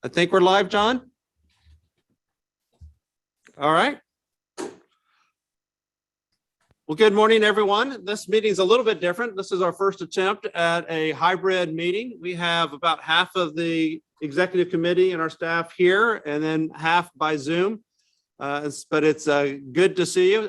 I think we're live, John. All right. Well, good morning, everyone. This meeting is a little bit different. This is our first attempt at a hybrid meeting. We have about half of the executive committee and our staff here, and then half by Zoom. But it's good to see you.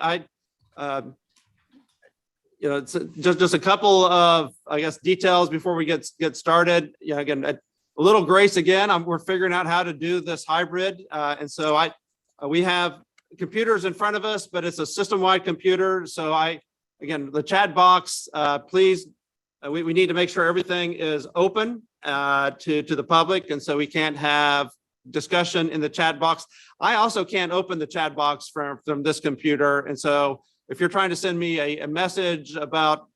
It's just a couple of, I guess, details before we get started. Again, a little grace again. We're figuring out how to do this hybrid, and so we have computers in front of us, but it's a system-wide computer. So again, the chat box, please, we need to make sure everything is open to the public, and so we can't have discussion in the chat box. I also can't open the chat box from this computer, and so if you're trying to send me a message about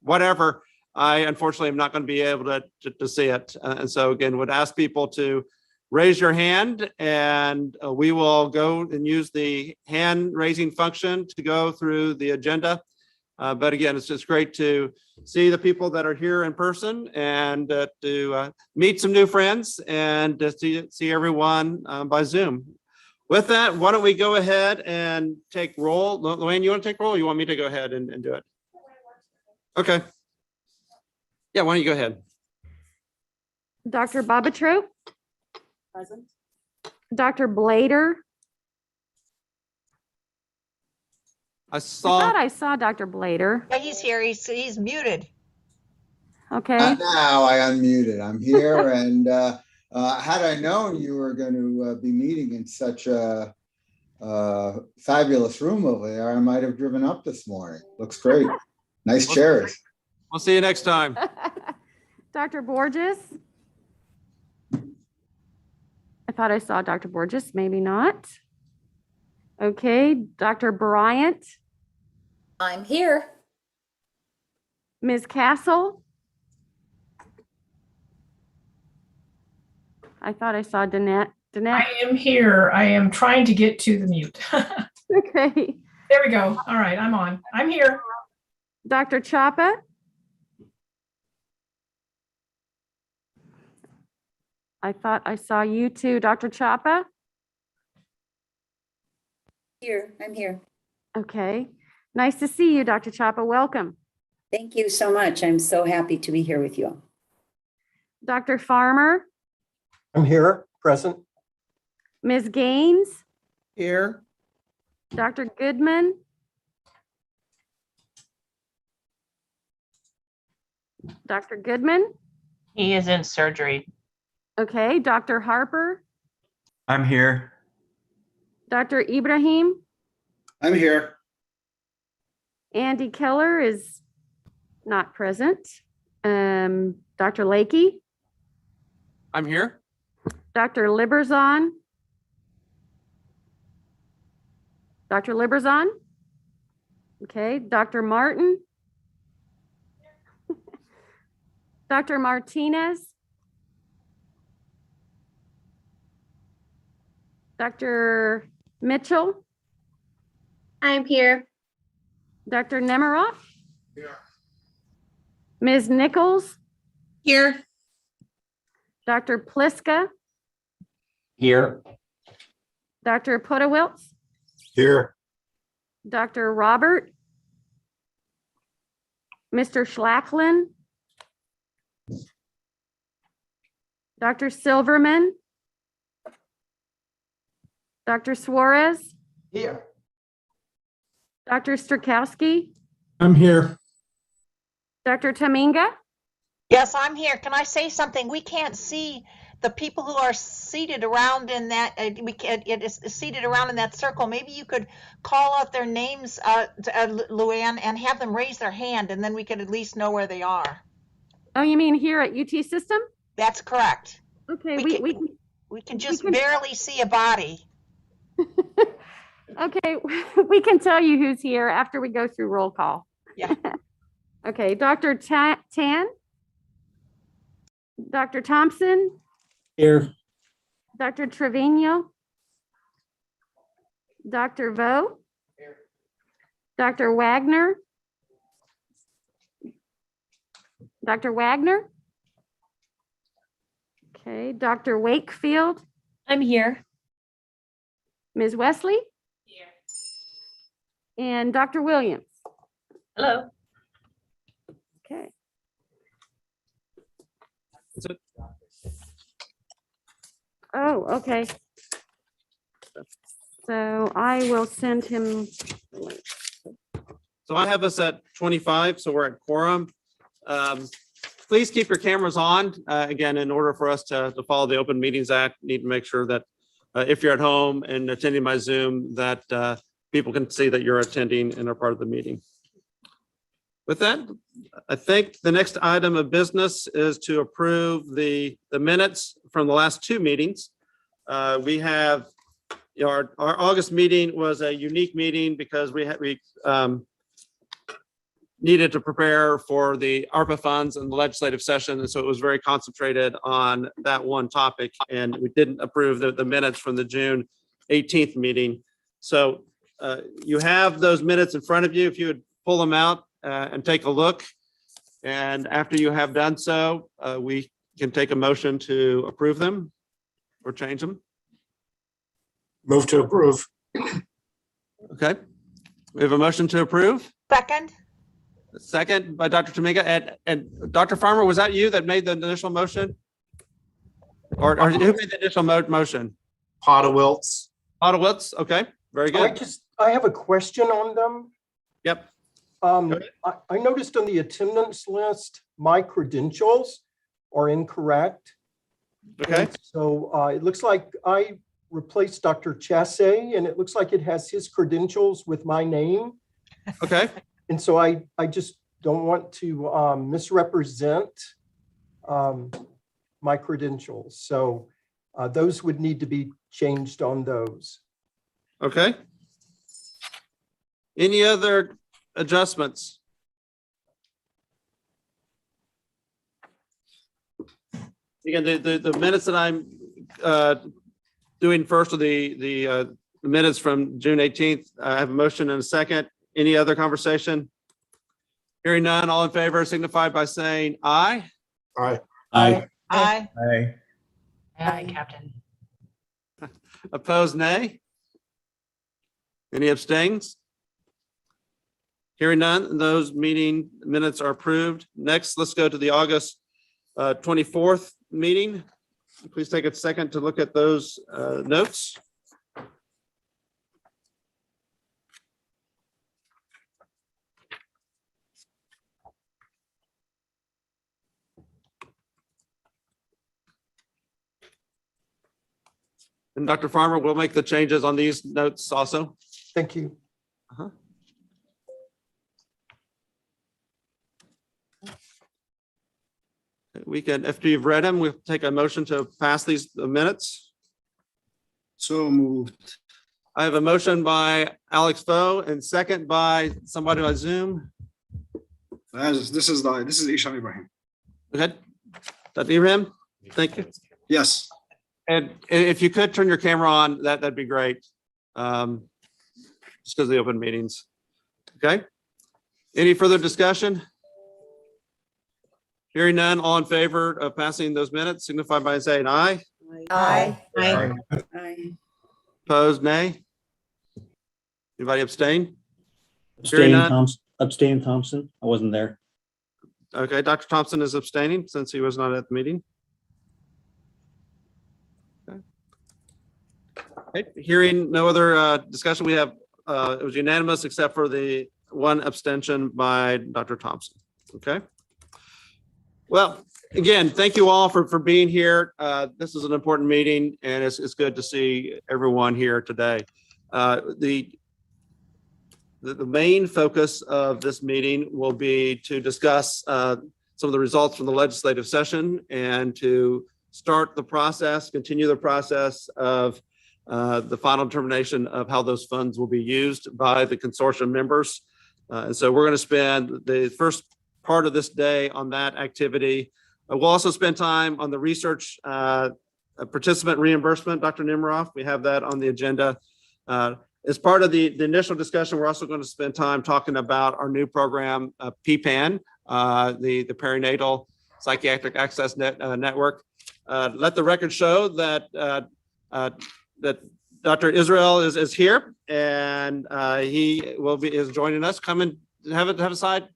whatever, I unfortunately am not going to be able to see it. And so again, would ask people to raise your hand, and we will go and use the hand raising function to go through the agenda. But again, it's just great to see the people that are here in person, and to meet some new friends, and to see everyone by Zoom. With that, why don't we go ahead and take roll? Luann, you want to take roll, or you want me to go ahead and do it? Okay. Yeah, why don't you go ahead? Dr. Bobatro? Present. Dr. Blader? I I thought I saw Dr. Blader. Yeah, he's here. He's muted. Okay. Now I unmuted. I'm here, and had I known you were going to be meeting in such a fabulous room over there, I might have driven up this morning. Looks great. Nice chairs. We'll see you next time. Dr. Borges? I thought I saw Dr. Borges, maybe not. Okay, Dr. Bryant? I'm here. Ms. Castle? I thought I saw Danette. I am here. I am trying to get to the mute. Okay. There we go. All right, I'm on. I'm here. Dr. Chapa? I thought I saw you too, Dr. Chapa. Here, I'm here. Okay. Nice to see you, Dr. Chapa. Welcome. Thank you so much. I'm so happy to be here with you all. Dr. Farmer? I'm here, present. Ms. Gaines? Here. Dr. Goodman? Dr. Goodman? He is in surgery. Okay. Dr. Harper? I'm here. Dr. Ibrahim? I'm here. Andy Keller is not present. Dr. Lakey? I'm here. Dr. Liberzon? Dr. Liberzon? Okay. Dr. Martin? Dr. Martinez? Dr. Mitchell? I'm here. Dr. Nemiroff? Here. Ms. Nichols? Here. Dr. Pliska? Here. Dr. Podewiltz? Here. Dr. Robert? Mr. Schlacklin? Dr. Silverman? Dr. Suarez? Here. Dr. Strakowski? I'm here. Dr. Taminga? Yes, I'm here. Can I say something? We can't see the people who are seated around in that. It is seated around in that circle. Maybe you could call out their names, Luann, and have them raise their hand, and then we could at least know where they are. Oh, you mean here at UT System? That's correct. Okay, We can just barely see a body. okay, we can tell you who's here after we go through roll call. Yeah. Okay, Dr. Tan? Dr. Thompson? Here. Dr. Trevino? Dr. Vo? Dr. Wagner? Dr. Wagner? Okay, Dr. Wakefield, I'm here. Ms. Wesley, Here. and Dr. Williams. Hello. Okay. Oh, okay. So I will send him. So I have us at 25, so we're at quorum. Please keep your cameras on. Again, in order for us to follow the Open Meetings Act, need to make sure that if you're at home and attending by Zoom, that people can see that you're attending and are part of the meeting. With that, I think the next item of business is to approve the minutes from the last two meetings. We have, our August meeting was a unique meeting because we needed to prepare for the ARPA funds and the legislative session. And so it was very concentrated on that one topic. And we didn't approve the minutes from the June 18th meeting. So you have those minutes in front of you. If you would pull them out and take a look. And after you have done so, we can take a motion to approve them or change them. Move to approve. Okay. We have a motion to approve. Second? Second by Dr. Tamiga. And Dr. Farmer, was that you that made the initial motion? Or who made the initial motion? Potta Wilts. Otto Wiltz? Okay, very good. I have a question on them. Yep. I noticed on the attendance list, my credentials are incorrect. Okay. And so it looks like I replaced Dr. Chasse, and it looks like it has his credentials with my name. Okay. And so I just don't want to misrepresent my credentials. So those would need to be changed on those. Okay. Any other adjustments? Again, the minutes that I'm doing first are the minutes from June 18th. I have a motion and a second. Any other conversation? Hearing none, all in favor signify by saying aye. Aye. Aye. Aye. Aye, Captain. Opposed, nay. Any abstains? Hearing none, those meeting minutes are approved. Next, let's go to the August 24th meeting. Please take a second to look at those notes. And Dr. Farmer will make the changes on these notes also. Thank you. We can, after you've read them, we'll take a motion to pass these minutes. So moved. I have a motion by Alex Foe and second by somebody on Zoom. This is Ishan Ibrahim. Okay. Dr. Ibrahim, thank you. Yes. And if you could turn your camera on, that'd be great. Just because of the open meetings. Okay. Any further discussion? Hearing none, all in favor of passing those minutes, signify by saying aye. Aye. Aye. Opposed, nay. Anybody abstain? Abstain none. Thompson. Abstain Thompson. I wasn't there. Okay, Dr. Thompson is abstaining since he was not at the meeting. Okay, hearing no other discussion, we have, it was unanimous except for the one abstention by Dr. Thompson. Okay. Well, again, thank you all for being here. This is an important meeting and it's good to see everyone here today. The main focus of this meeting will be to discuss some of the results from the legislative session and to start the process, continue the process of the final determination of how those funds will be used by the consortium members. And so we're going to spend the first part of this day on that activity. We'll also spend time on the research participant reimbursement, Dr. Nemiroff. We have that on the agenda. As part of the initial discussion, we're also going to spend time talking about our new program, PPAN, the Perinatal Psychiatric Access Network. let the record show that that Dr. Israel is here, and he is joining us. Come and have a side,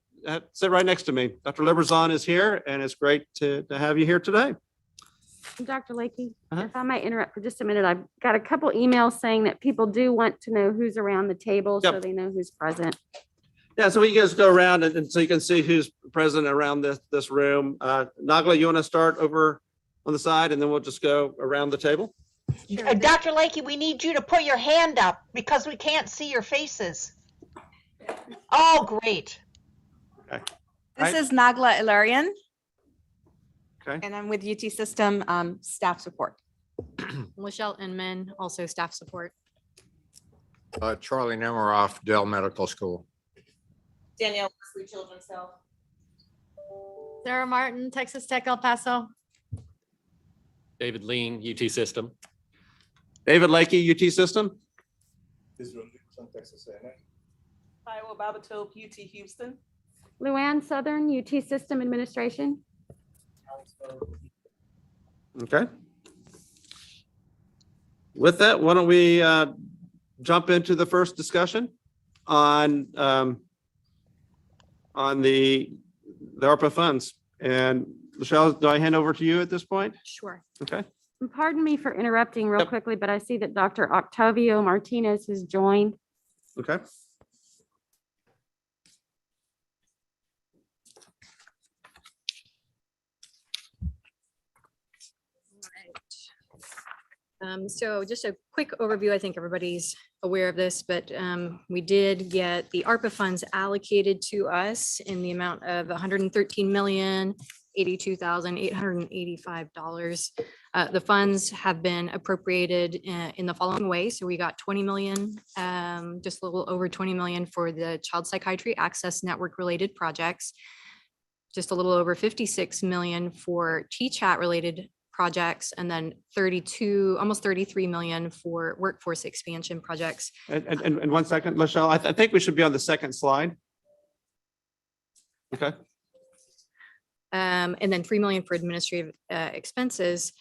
sit right next to me. Dr. Liberzon is here, and it's great to have you here today. Dr. Lakey, Uh-huh. if I might interrupt for just a minute, I've got a couple emails saying that people do want to know who's around the table so Yep. they know who's present. Yeah, so we guys go around and so you can see who's present around this room. Nagla, you want to start over on the side, and then we'll just go around the table? Dr. Lakey, we need you to put your hand up because we can't see your faces. Oh, great. Okay. This is Nagla Ilarian. Okay. And I'm with UT System staff support. Michelle Inman, also staff support. Charlie Nemiroff, Dell Medical School. Danielle Wesley, Children's Health. Sarah Martin, Texas Tech El Paso. David Lean, UT System. David Lakey, UT System. Iowa Babatope, UT Houston. Luann Southern, UT System Administration. Okay. With that, why don't we jump into the first discussion on the ARPA funds. And Michelle, do I hand over to you at this point? Sure. Okay. And pardon me for interrupting real Yep. quickly, but I see that Dr. Octavio Martinez has joined. Okay. So just a quick overview. I think everybody's aware of this, but we did get the ARPA funds allocated to us in the amount of $113,082,885. The funds have been appropriated in the following way. So we got 20 million, just a little over 20 million for the Child Psychiatry Access Network related projects, just a little over 56 million for TChat related projects, and then 32, almost 33 million for workforce expansion projects. And 1 second, Michelle, I think we should be on the second slide. Okay. And then 3 million for administrative expenses.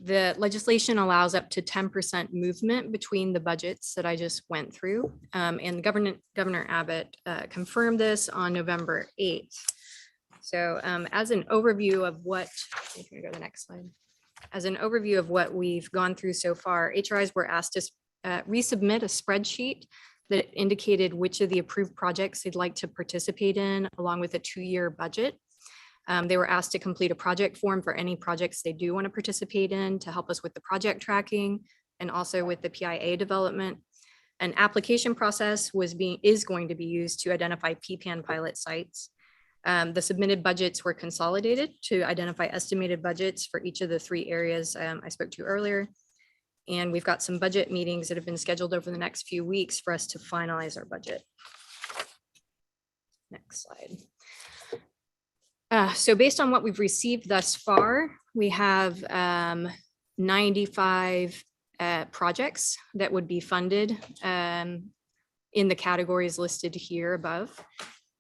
The legislation allows up to 10% movement between the budgets that I just went through. And Governor Abbott confirmed this on November 8th. So as an overview of what, if you go to the next slide. As an overview of what we've gone through so far, HRIs were asked to resubmit a spreadsheet that indicated which of the approved projects they'd like to participate in, along with a 2-year budget. They were asked to complete a project form for any projects they do want to participate in to help us with the project tracking and also with the PIA development. An application process is going to be used to identify PPAN pilot sites. The submitted budgets were consolidated to identify estimated budgets for each of the 3 areas I spoke to earlier. And we've got some budget meetings that have been scheduled over the next few weeks for us to finalize our budget. Next slide. So based on what we've received thus far, we have 95 projects that would be funded in the categories listed here above.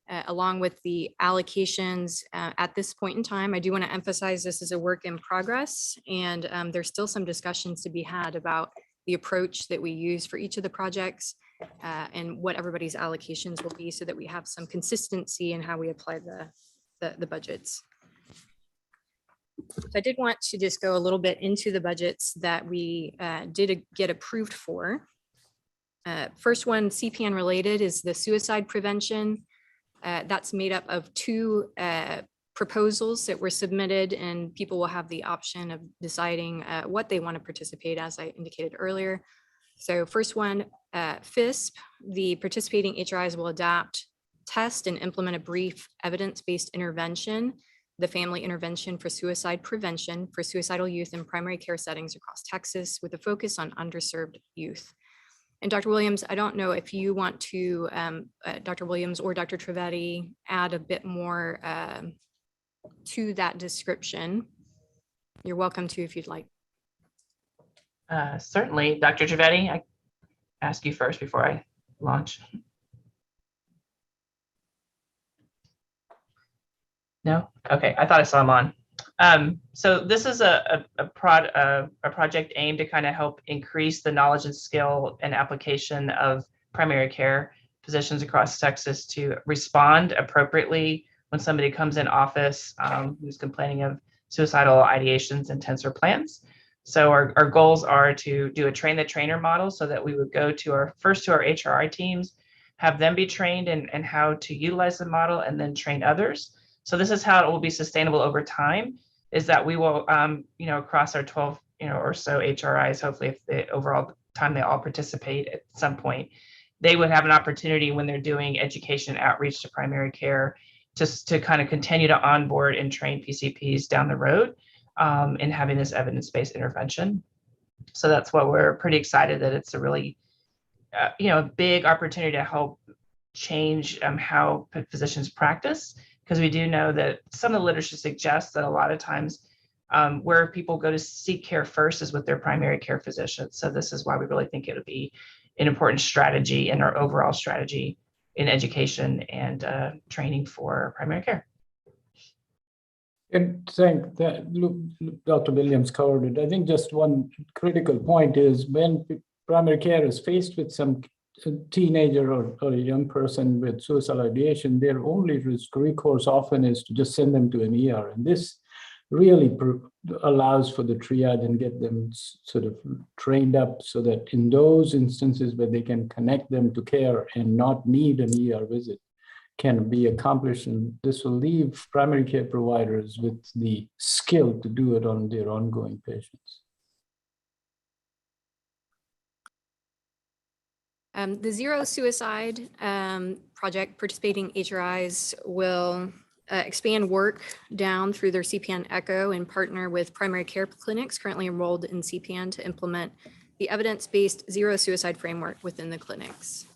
Along with the allocations at this point in time. I do want to emphasize this is a work in progress, and there's still some discussions to be had about the approach that we use for each of the projects and what everybody's allocations will be so that we have some consistency in how we apply the budgets. So I did want to just go a little bit into the budgets that we did get approved for. First one, CPN related, is the suicide prevention. That's made up of 2 proposals that were submitted, and people will have the option of deciding what they want to participate, as I indicated earlier. So first one, FISP, the participating HRIs will adapt, test, and implement a brief evidence-based intervention, the family intervention for suicide prevention for suicidal youth in primary care settings across Texas, with a focus on underserved youth. And Dr. Williams, I don't know if you want to, Dr. Williams or Dr. Trivedi, add a bit more to that description. You're welcome to if you'd like. Certainly, Dr. Trivedi, I ask you first before I launch. No? Okay, I thought I saw him on. So this is a project aimed to kind of help increase the knowledge and skill and application of primary care physicians across Texas to respond appropriately when somebody comes in office who's complaining of suicidal ideations, intents, or plans. So our goals are to do a train the trainer model so that we would go to our HRI teams, have them be trained in how to utilize the model, and then train others. So this is how it will be sustainable over time, is that we will, across our 12, or so HRIs, hopefully if the overall time they all participate at some point, they would have an opportunity when they're doing education outreach to primary care just to kind of continue to onboard and train PCPs down the road in having this evidence-based intervention. So that's what we're pretty excited that it's a really, big opportunity to help change how physicians practice, because we do know that some of the literature suggests that a lot of times where people go to seek care first is with their primary care physician. So this is why we really think it would be an important strategy in our overall strategy in education and training for primary care. And thank that Dr. Williams covered it. I think just one critical point is when primary care is faced with some teenager or a young person with suicidal ideation, their only recourse often is to just send them to an ER. And this really allows for the triage and get them sort of trained up so that in those instances where they can connect them to care and not need an ER visit can be accomplished. And this will leave primary care providers with the skill to do it on their ongoing patients. The Zero Suicide project participating HRIs will expand work down through their CPN Echo and partner with primary care clinics currently enrolled in CPN to implement the evidence-based zero suicide framework within the clinics.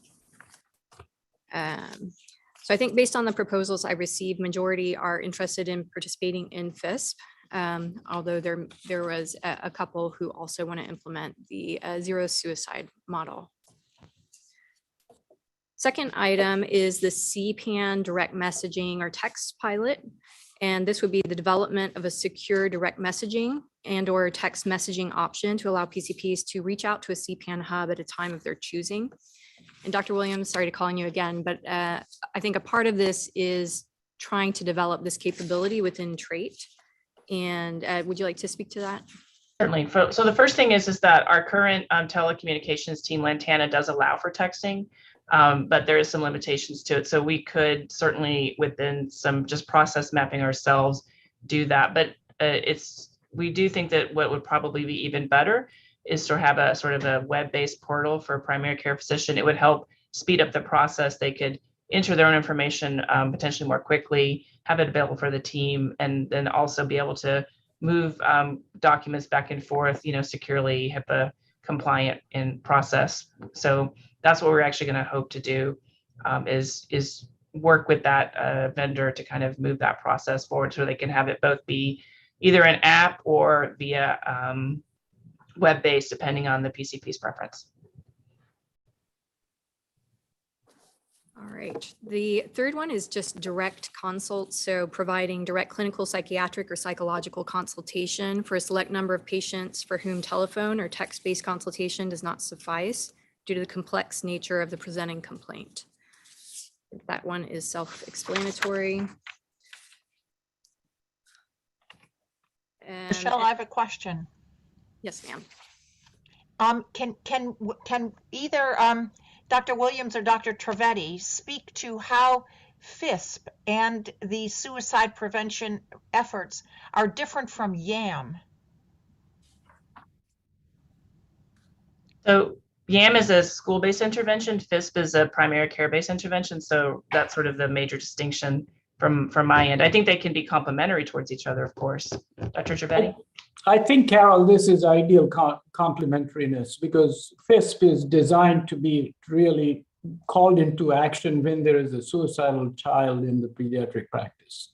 So I think based on the proposals I received, majority are interested in participating in FISP, although there was a couple who also want to implement the zero suicide model. Second item is the CPAN direct messaging or text pilot. And this would be the development of a secure direct messaging and or text messaging option to allow PCPs to reach out to a CPAN hub at a time of their choosing. And Dr. Williams, sorry to call on you again, but I think a part of this is trying to develop this capability within TRAIT. And would you like to speak to that? Certainly. So the first thing is that our current telecommunications team, Lantana, does allow for texting. But there is some limitations to it. So we could certainly, within some just process mapping ourselves, do that. But we do think that what would probably be even better is to have a sort of a web-based portal for a primary care physician. It would help speed up the process. They could enter their own information potentially more quickly, have it available for the team, and then also be able to move documents back and forth, securely, HIPAA compliant in process. So that's what we're actually going to hope to do is work with that vendor to kind of move that process forward so they can have it both be either an app or via web-based, depending on the PCP's preference. All right. The third one is just direct consults. So providing direct clinical, psychiatric, or psychological consultation for a select number of patients for whom telephone or text-based consultation does not suffice due to the complex nature of the presenting complaint. That one is self-explanatory. Michelle, I have a question. Yes, ma'am. Can either Dr. Williams or Dr. Trivedi speak to how FISP and the suicide prevention efforts are different from YAM? So YAM is a school-based intervention. FISP is a primary care-based intervention. So that's sort of the major distinction from my end. I think they can be complementary towards each other, of course. Dr. Trivedi? I think, Carol, this is ideal complementariness because FISP is designed to be really called into action when there is a suicidal child in the pediatric practice.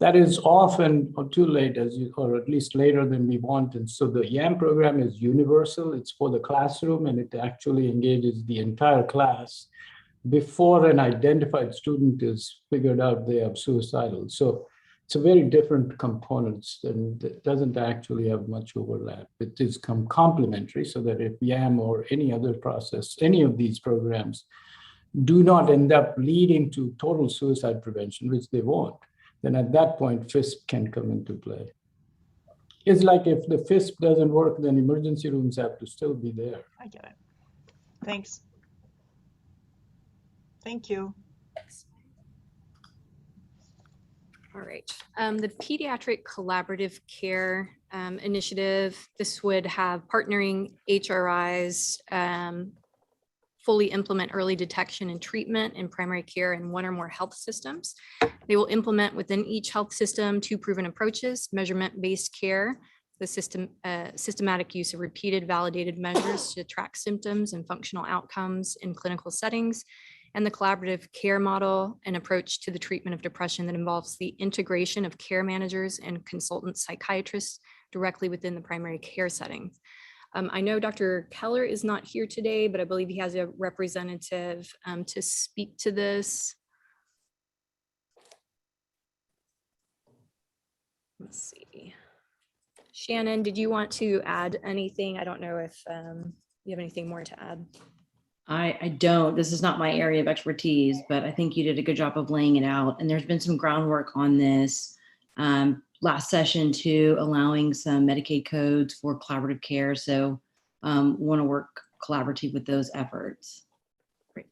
That is often too late, or at least later than we want. And so the YAM program is universal. It's for the classroom, and it actually engages the entire class before an identified student is figured out they are suicidal. So it's a very different components and it doesn't actually have much overlap. It is complementary so that if YAM or any other process, any of these programs do not end up leading to total suicide prevention, which they won't, then at that point, FISP can come into play. It's like if the FISP doesn't work, then emergency rooms have to still be there. I get it. Thanks. Thank you. All right. The Pediatric Collaborative Care Initiative, this would have partnering HRIs fully implement early detection and treatment in primary care in one or more health systems. They will implement within each health system 2 proven approaches: measurement-based care, the systematic use of repeated validated measures to track symptoms and functional outcomes in clinical settings, and the collaborative care model, an approach to the treatment of depression that involves the integration of care managers and consultant psychiatrists directly within the primary care setting. I know Dr. Keller is not here today, but I believe he has a representative to speak to this. Let's see. Shannon, did you want to add anything? I don't know if you have anything more to add. I don't. This is not my area of expertise, but I think you did a good job of laying it out. And there's been some groundwork on this last session too, allowing some Medicaid codes for collaborative care. So want to work collaboratively with those efforts. Great.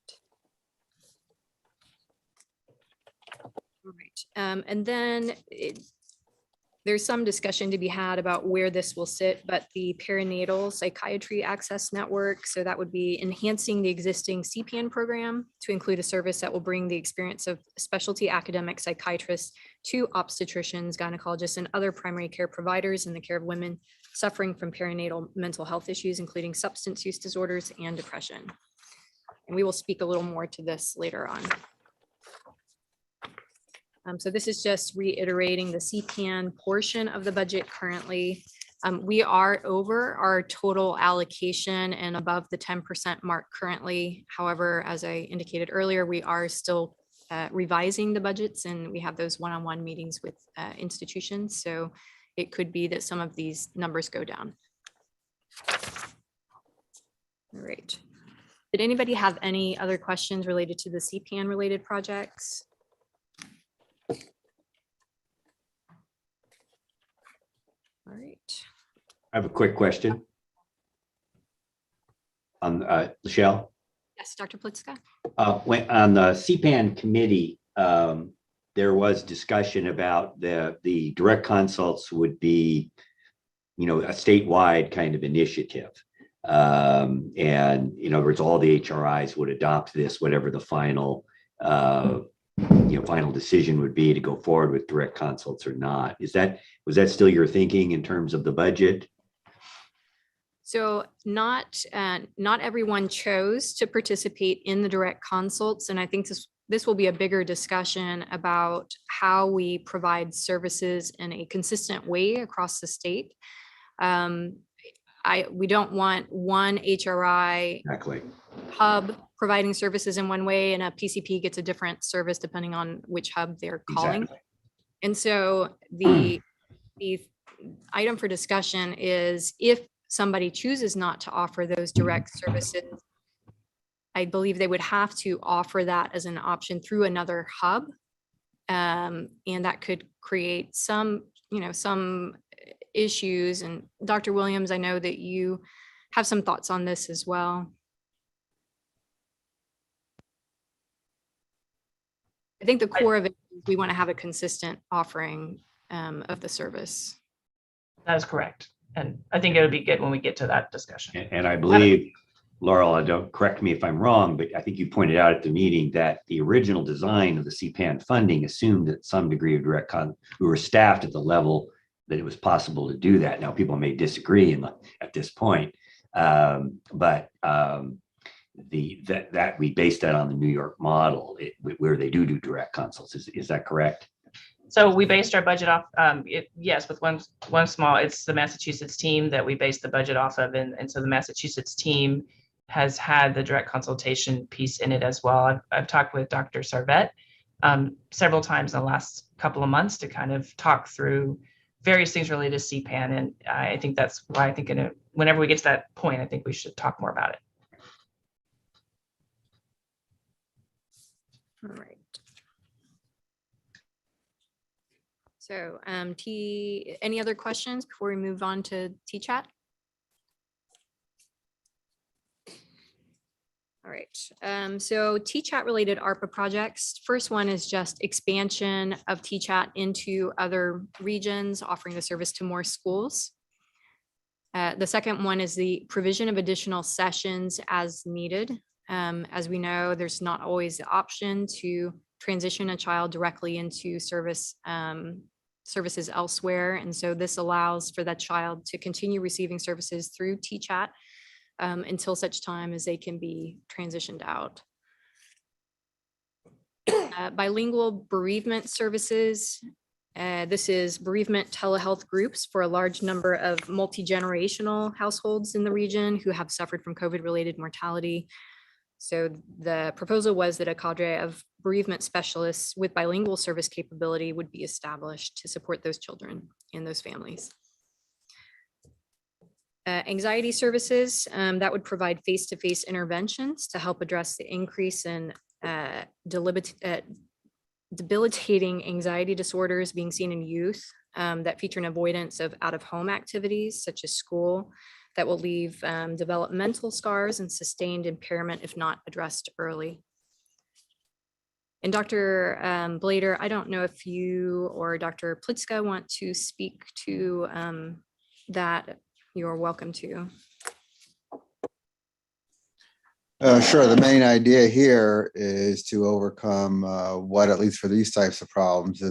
All right. And then there's some discussion to be had about where this will sit, but the perinatal psychiatry access network. So that would be enhancing the existing CPN program to include a service that will bring the experience of specialty academic psychiatrists to obstetricians, gynecologists, and other primary care providers in the care of women suffering from perinatal mental health issues, including substance use disorders and depression. And we will speak a little more to this later on. So this is just reiterating the CPN portion of the budget currently. We are over our total allocation and above the 10% mark currently. However, as I indicated earlier, we are still revising the budgets and we have those one-on-one meetings with institutions. So it could be that some of these numbers go down. All right. Did anybody have any other questions related to the CPN related projects? All right. I have a quick question. On Michelle? Yes, Dr. Plitzka. When on the CPAN committee, there was discussion about the direct consults would be, a statewide kind of initiative. And in other words, all the HRIs would adopt this, whatever the final final decision would be to go forward with direct consults or not. Was that still your thinking in terms of the budget? So not everyone chose to participate in the direct consults. And I think this will be a bigger discussion about how we provide services in a consistent way across the state. We don't want one HRI hub providing services in one way and a PCP gets a different service depending on which hub they're calling. Exactly. And so the item for discussion is if somebody chooses not to offer those direct services, I believe they would have to offer that as an option through another hub. And that could create some issues. And Dr. Williams, I know that you have some thoughts on this as well. I think the core of it is we want to have a consistent offering of the service. That is correct. And I think it'll be good when we get to that discussion. And I believe, Laurel, don't correct me if I'm wrong, but I think you pointed out at the meeting that the original design of the CPAN funding assumed that some degree of we were staffed at the level that it was possible to do that. Now, people may disagree at this point, but that we based that on the New York model where they do direct consults. Is that correct? So we based our budget off, yes, with one small, it's the Massachusetts team that we based the budget off of. And so the Massachusetts team has had the direct consultation piece in it as well. I've talked with Dr. Sarvet several times in the last couple of months to kind of talk through various things related to CPAN. And I think that's why I think whenever we get to that point, I think we should talk more about it. All right. So any other questions before we move on to T-Chat? All right, so T-Chat related ARPA projects. First one is just expansion of T-Chat into other regions, offering the service to more schools. The second one is the provision of additional sessions as needed. As we know, there's not always the option to transition a child directly into services elsewhere. And so this allows for that child to continue receiving services through T-Chat until such time as they can be transitioned out. Bilingual bereavement services. This is bereavement telehealth groups for a large number of multi-generational households in the region who have suffered from COVID-related mortality. So the proposal was that a cadre of bereavement specialists with bilingual service capability would be established to support those children and those families. Anxiety services that would provide face-to-face interventions to help address the increase in debilitating anxiety disorders being seen in youth that feature an avoidance of out-of-home activities such as school that will leave developmental scars and sustained impairment if not addressed early. And Dr. Blader, I don't know if you or Dr. Plitzka want to speak to that. You're welcome to. Sure. The main idea here is to overcome what, at least for these types of problems,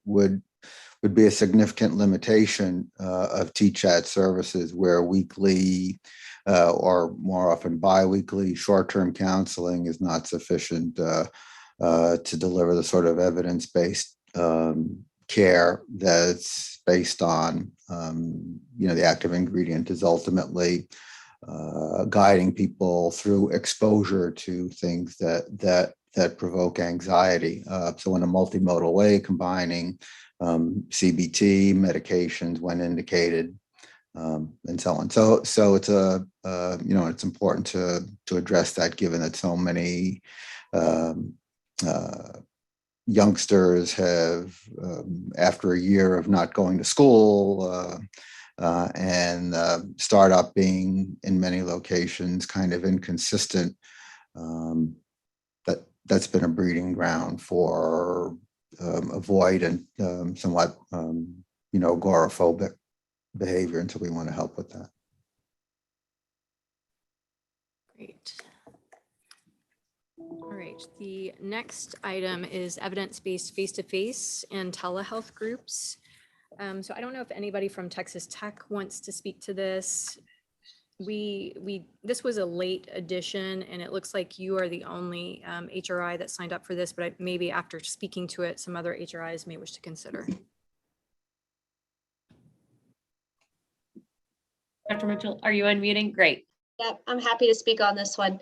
would be a significant limitation of T-Chat services, where weekly or more often bi-weekly short-term counseling is not sufficient to deliver the sort of evidence-based care that's based on, the active ingredient is ultimately guiding people through exposure to things that provoke anxiety. So in a multimodal way, combining CBT medications when indicated, and so on. So it's it's important to address that, given that so many youngsters have, after a year of not going to school, and startup being in many locations kind of inconsistent, that's been a breeding ground for avoid and somewhat agoraphobic behavior, and so we want to help with that. Great. All right, the next item is evidence-based face-to-face and telehealth groups. So I don't know if anybody from Texas Tech wants to speak to this. This was a late addition, and it looks like you are the only HRI that signed up for this, but maybe after speaking to it, some other HRIs may wish to consider. Dr. Mitchell, are you unmuting? Great. Yep, I'm happy to speak on this one.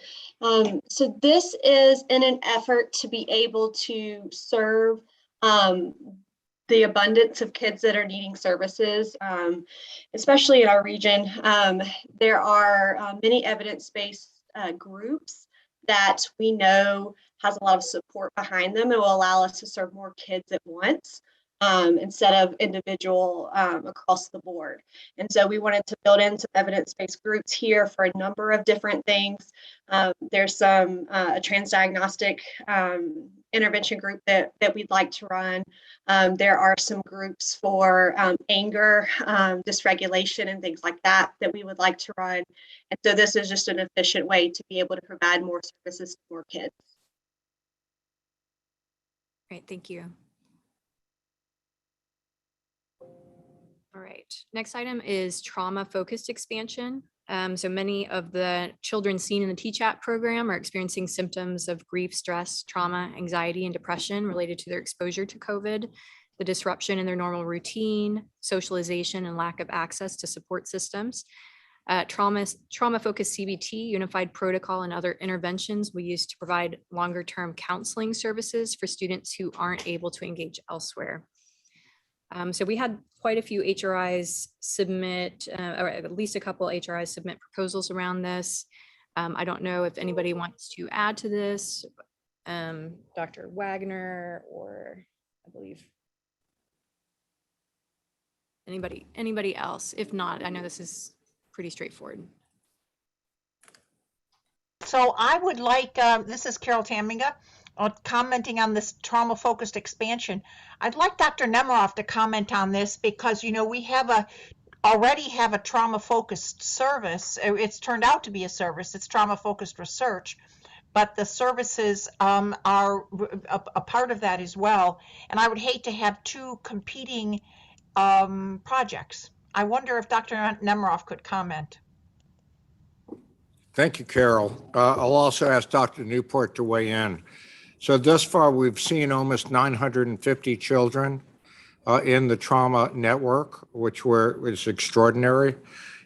So this is in an effort to be able to serve the abundance of kids that are needing services, especially in our region. There are many evidence-based groups that we know has a lot of support behind them and will allow us to serve more kids at once, instead of individual across the board. And so we wanted to build in some evidence-based groups here for a number of different things. There's some a transdiagnostic intervention group that we'd like to run. There are some groups for anger, dysregulation, and things like that we would like to run. And so this is just an efficient way to be able to provide more services to more kids. Great, thank you. All right, next item is trauma-focused expansion. So many of the children seen in the T-Chat program are experiencing symptoms of grief, stress, trauma, anxiety, and depression related to their exposure to COVID, the disruption in their normal routine, socialization, and lack of access to support systems. Trauma-focused CBT, unified protocol, and other interventions we use to provide longer-term counseling services for students who aren't able to engage elsewhere. So we had quite a few HRIs submit, or at least a couple HRIs submit proposals around this. I don't know if anybody wants to add to this, Dr. Wagner, or I believe anybody else. If not, I know this is pretty straightforward. So I would like, this is Carol Taminga, commenting on this trauma-focused expansion. I'd like Dr. Nemiroff to comment on this because, you know, we already have a trauma-focused service. It's turned out to be a service. It's trauma-focused research, but the services are a part of that as well. And I would hate to have two competing projects. I wonder if Dr. Nemiroff could comment. Thank you, Carol. I'll also ask Dr. Newport to weigh in. So thus far, we've seen almost 950 children in the trauma network, which is extraordinary.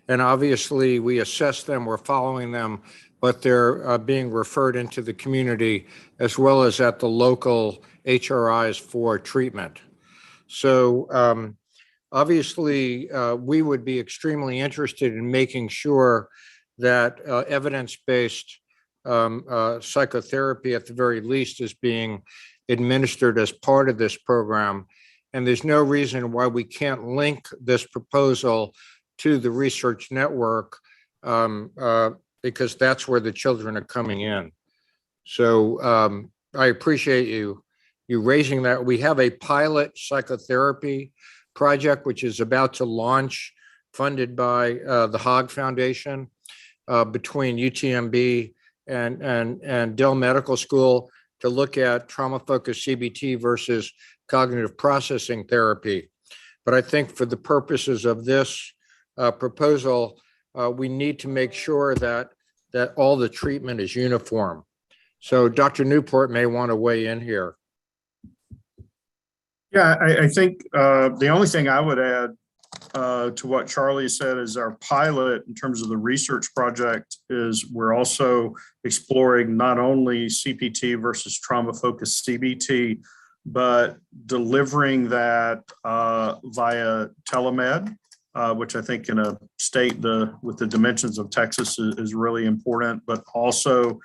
And obviously, we assess them, we're following them, but they're being referred into the community as well as at the local HRIs for treatment. So obviously, we would be extremely interested in making sure that evidence-based psychotherapy, at the very least, is being administered as part of this program. And there's no reason why we can't link this proposal to the research network because that's where the children are coming in. So I appreciate you raising that. We have a pilot psychotherapy project, which is about to launch, funded by the Haag Foundation, between UTMB and Dell Medical School to look at trauma-focused CBT versus cognitive processing therapy. But I think for the purposes of this proposal, we need to make sure that all the treatment is uniform. So Dr. Newport may want to weigh in here. Yeah, I think the only thing I would add to what Charlie said is our pilot in terms of the research project is we're also exploring not only CPT versus trauma-focused CBT, but delivering that via telemed, which I think in a state with the dimensions of Texas is really important, but also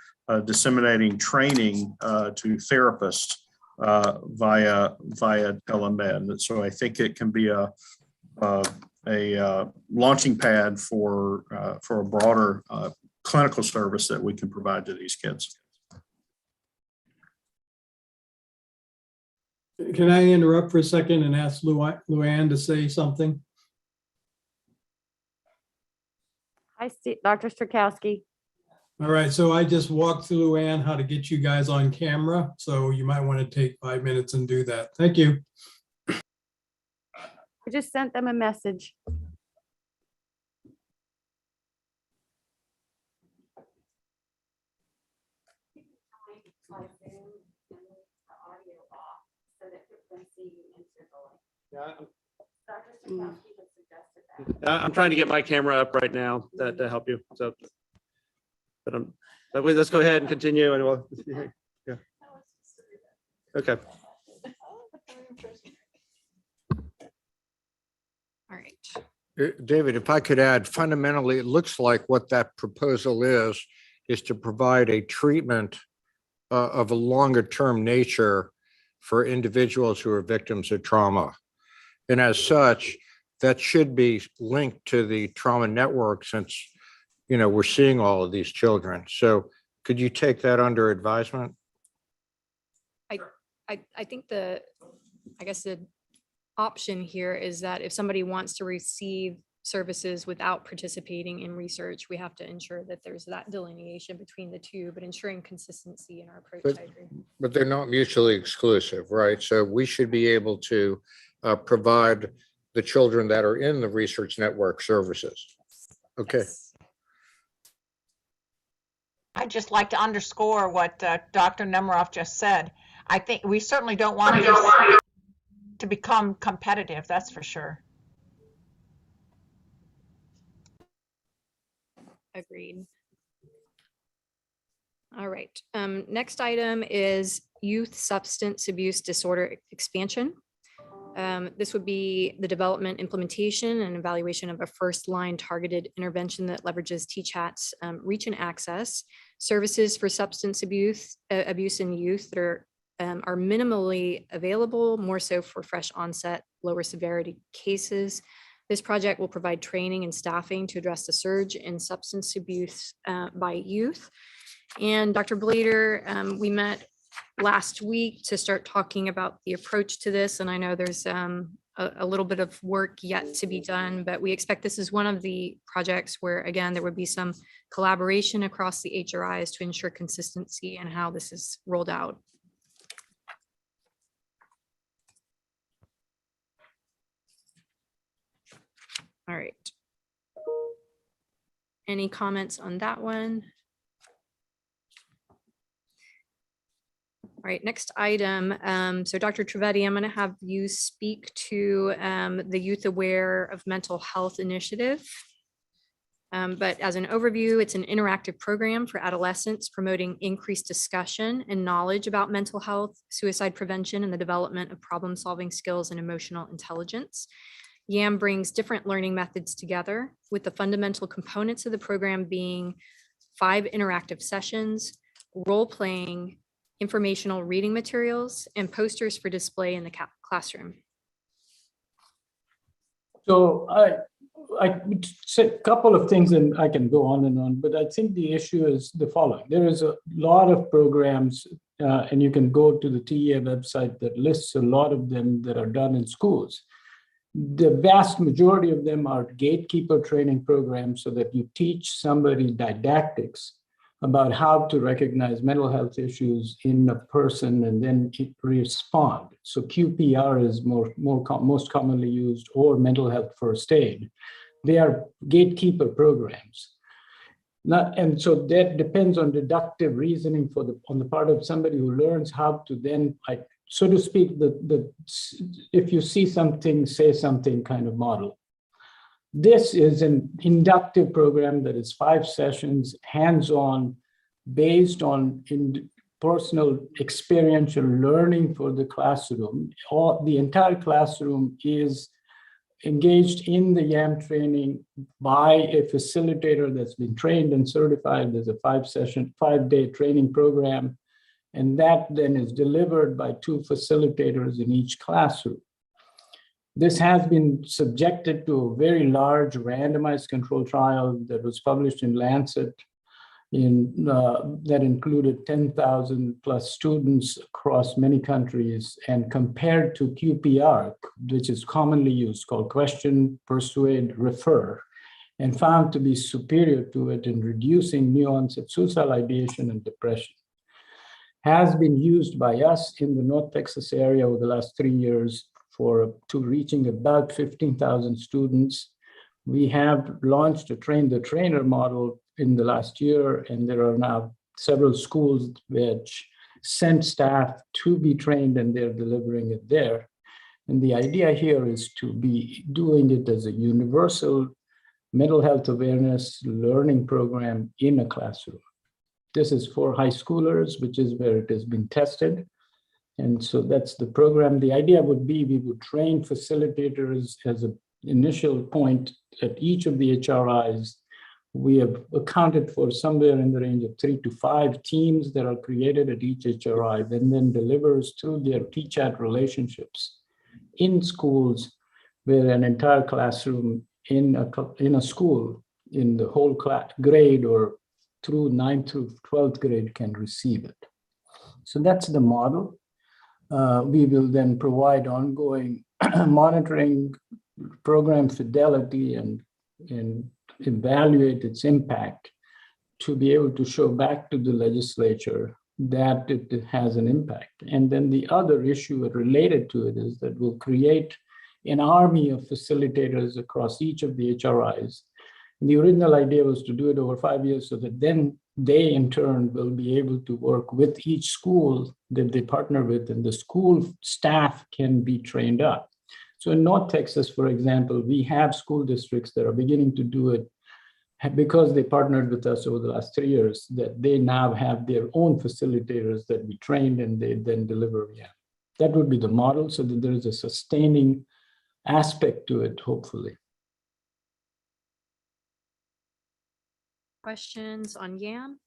disseminating training to therapists via telemed. So I think it can be a launching pad for a broader clinical service that we can provide to these kids. Can I interrupt for a second and ask Luann to say something? Hi, Dr. Strakowski. All right, so I just walked through Luann how to get you guys on camera, so you might want to take 5 minutes and do that. Thank you. I just sent them a message. I'm trying to get my camera up right now to help you. So, but let's go ahead and continue, and we'll. Yeah. Okay. All right. David, if I could add, fundamentally, it looks like what that proposal is to provide a treatment of a longer term nature for individuals who are victims of trauma. And as such, that should be linked to the trauma network since, you know, we're seeing all of these children. So could you take that under advisement? I think I guess the option here is that if somebody wants to receive services without participating in research, we have to ensure that there's that delineation between the two, but ensuring consistency in our approach. I agree. But they're not mutually exclusive, right? So we should be able to provide the children that are in the research network services. Okay. Yes. I'd just like to underscore what Dr. Nemiroff just said. I think we certainly don't want this to become competitive, that's for sure. Agreed. All right. Next item is youth substance abuse disorder expansion. This would be the development, implementation, and evaluation of a first-line targeted intervention that leverages TCHAT's reach and access services for substance abuse in youth that are minimally available, more so for fresh onset, lower severity cases. This project will provide training and staffing to address the surge in substance abuse by youth. And Dr. Blader, we met last week to start talking about the approach to this. And I know there's a little bit of work yet to be done, but we expect this is one of the projects where, again, there would be some collaboration across the HRIs to ensure consistency in how this is rolled out. All right. Any comments on that one? All right, next item. So Dr. Trivedi, I'm going to have you speak to the Youth Aware of Mental Health initiative. But as an overview, it's an interactive program for adolescents promoting increased discussion and knowledge about mental health, suicide prevention, and the development of problem-solving skills and emotional intelligence. YAM brings different learning methods together, with the fundamental components of the program being 5 interactive sessions, role-playing, informational reading materials, and posters for display in the classroom. So I would say a couple of things, and I can go on and on, but I think the issue is the following. There is a lot of programs, and you can go to the TEA website that lists a lot of them that are done in schools. The vast majority of them are gatekeeper training programs so that you teach somebody didactics about how to recognize mental health issues in a person and then respond. So QPR is most commonly used, or mental health first aid. They are gatekeeper programs. And so that depends on deductive reasoning on the part of somebody who learns how to then, so to speak, if you see something, say something kind of model. This is an inductive program that is 5 sessions, hands-on, based on personal experiential learning for the classroom. The entire classroom is engaged in the YAM training by a facilitator that's been trained and certified. There's a 5-day training program, and that then is delivered by 2 facilitators in each classroom. This has been subjected to a very large randomized control trial that was published in Lancet that included 10,000 plus students across many countries, and compared to QPR, which is commonly used, called question, persuade, refer, and found to be superior to it in reducing new onset suicidal ideation and depression. Has been used by us in the North Texas area over the last 3 years to reaching about 15,000 students. We have launched a train the trainer model in the last year, and there are now several schools which sent staff to be trained, and they're delivering it there. And the idea here is to be doing it as a universal mental health awareness learning program in a classroom. This is for high schoolers, which is where it has been tested. And so that's the program. The idea would be we would train facilitators as an initial point at each of the HRIs. We have accounted for somewhere in the range of 3 to 5 teams that are created at each HRI, and then delivers through their TCHAT relationships in schools, where an entire classroom in a school, in the whole grade or through 9th through 12th grade can receive it. So that's the model. We will then provide ongoing monitoring, program fidelity, and evaluate its impact to be able to show back to the legislature that it has an impact. And then the other issue related to it is that we'll create an army of facilitators across each of the HRIs. And the original idea was to do it over 5 years so that then they in turn will be able to work with each school that they partner with, and the school staff can be trained up. So in North Texas, for example, we have school districts that are beginning to do it, because they partnered with us over the last 3 years, that they now have their own facilitators that we trained and they then deliver. Yeah, that would be the model, so that there is a sustaining aspect to it, hopefully. Questions on YAM?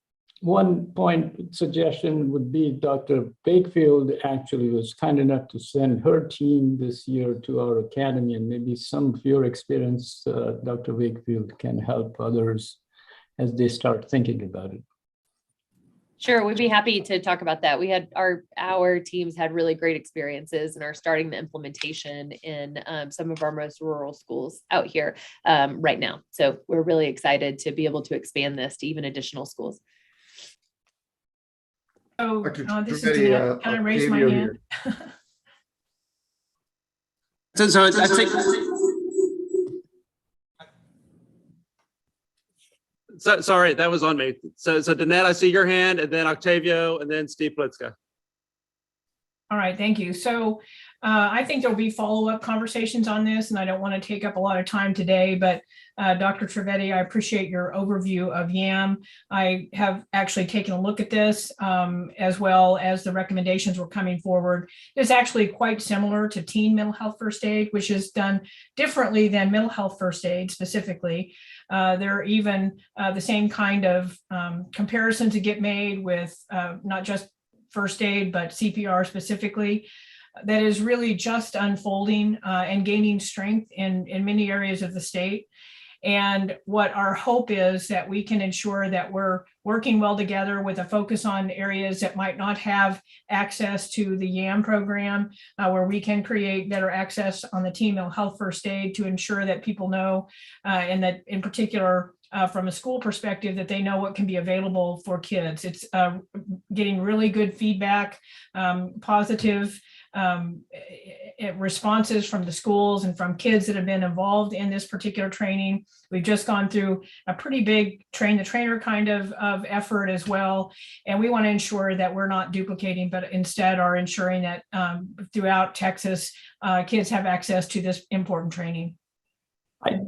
One point suggestion would be Dr. Bakefield actually was kind enough to send her team this year to our academy, and maybe some of your experience, Dr. Bakefield, can help others as they start thinking about it. Sure, we'd be happy to talk about that. We had our teams had really great experiences and are starting the implementation in some of our most rural schools out here right now. So we're really excited to be able to expand this to even additional schools. Oh, this is Danette. Can I raise my hand? So I think. So, sorry, that was on me. So Danette, I see your hand, and then Octavio, and then Steve Plitzka. All right, thank you. So I think there'll be follow-up conversations on this, and I don't want to take up a lot of time today, but Dr. Trivedi, I appreciate your overview of YAM. I have actually taken a look at this as well as the recommendations were coming forward. It's actually quite similar to teen mental health first aid, which is done differently than mental health first aid specifically. There are even the same kind of comparisons that get made with not just first aid, but CPR specifically, that is really just unfolding and gaining strength in many areas of the state. And what our hope is that we can ensure that we're working well together with a focus on areas that might not have access to the YAM program, where we can create better access on the teen mental health first aid to ensure that people know, and that in particular, from a school perspective, that they know what can be available for kids. It's getting really good feedback, positive responses from the schools and from kids that have been involved in this particular training. We've just gone through a pretty big train the trainer kind of effort as well. And we want to ensure that we're not duplicating, but instead are ensuring that throughout Texas, kids have access to this important training.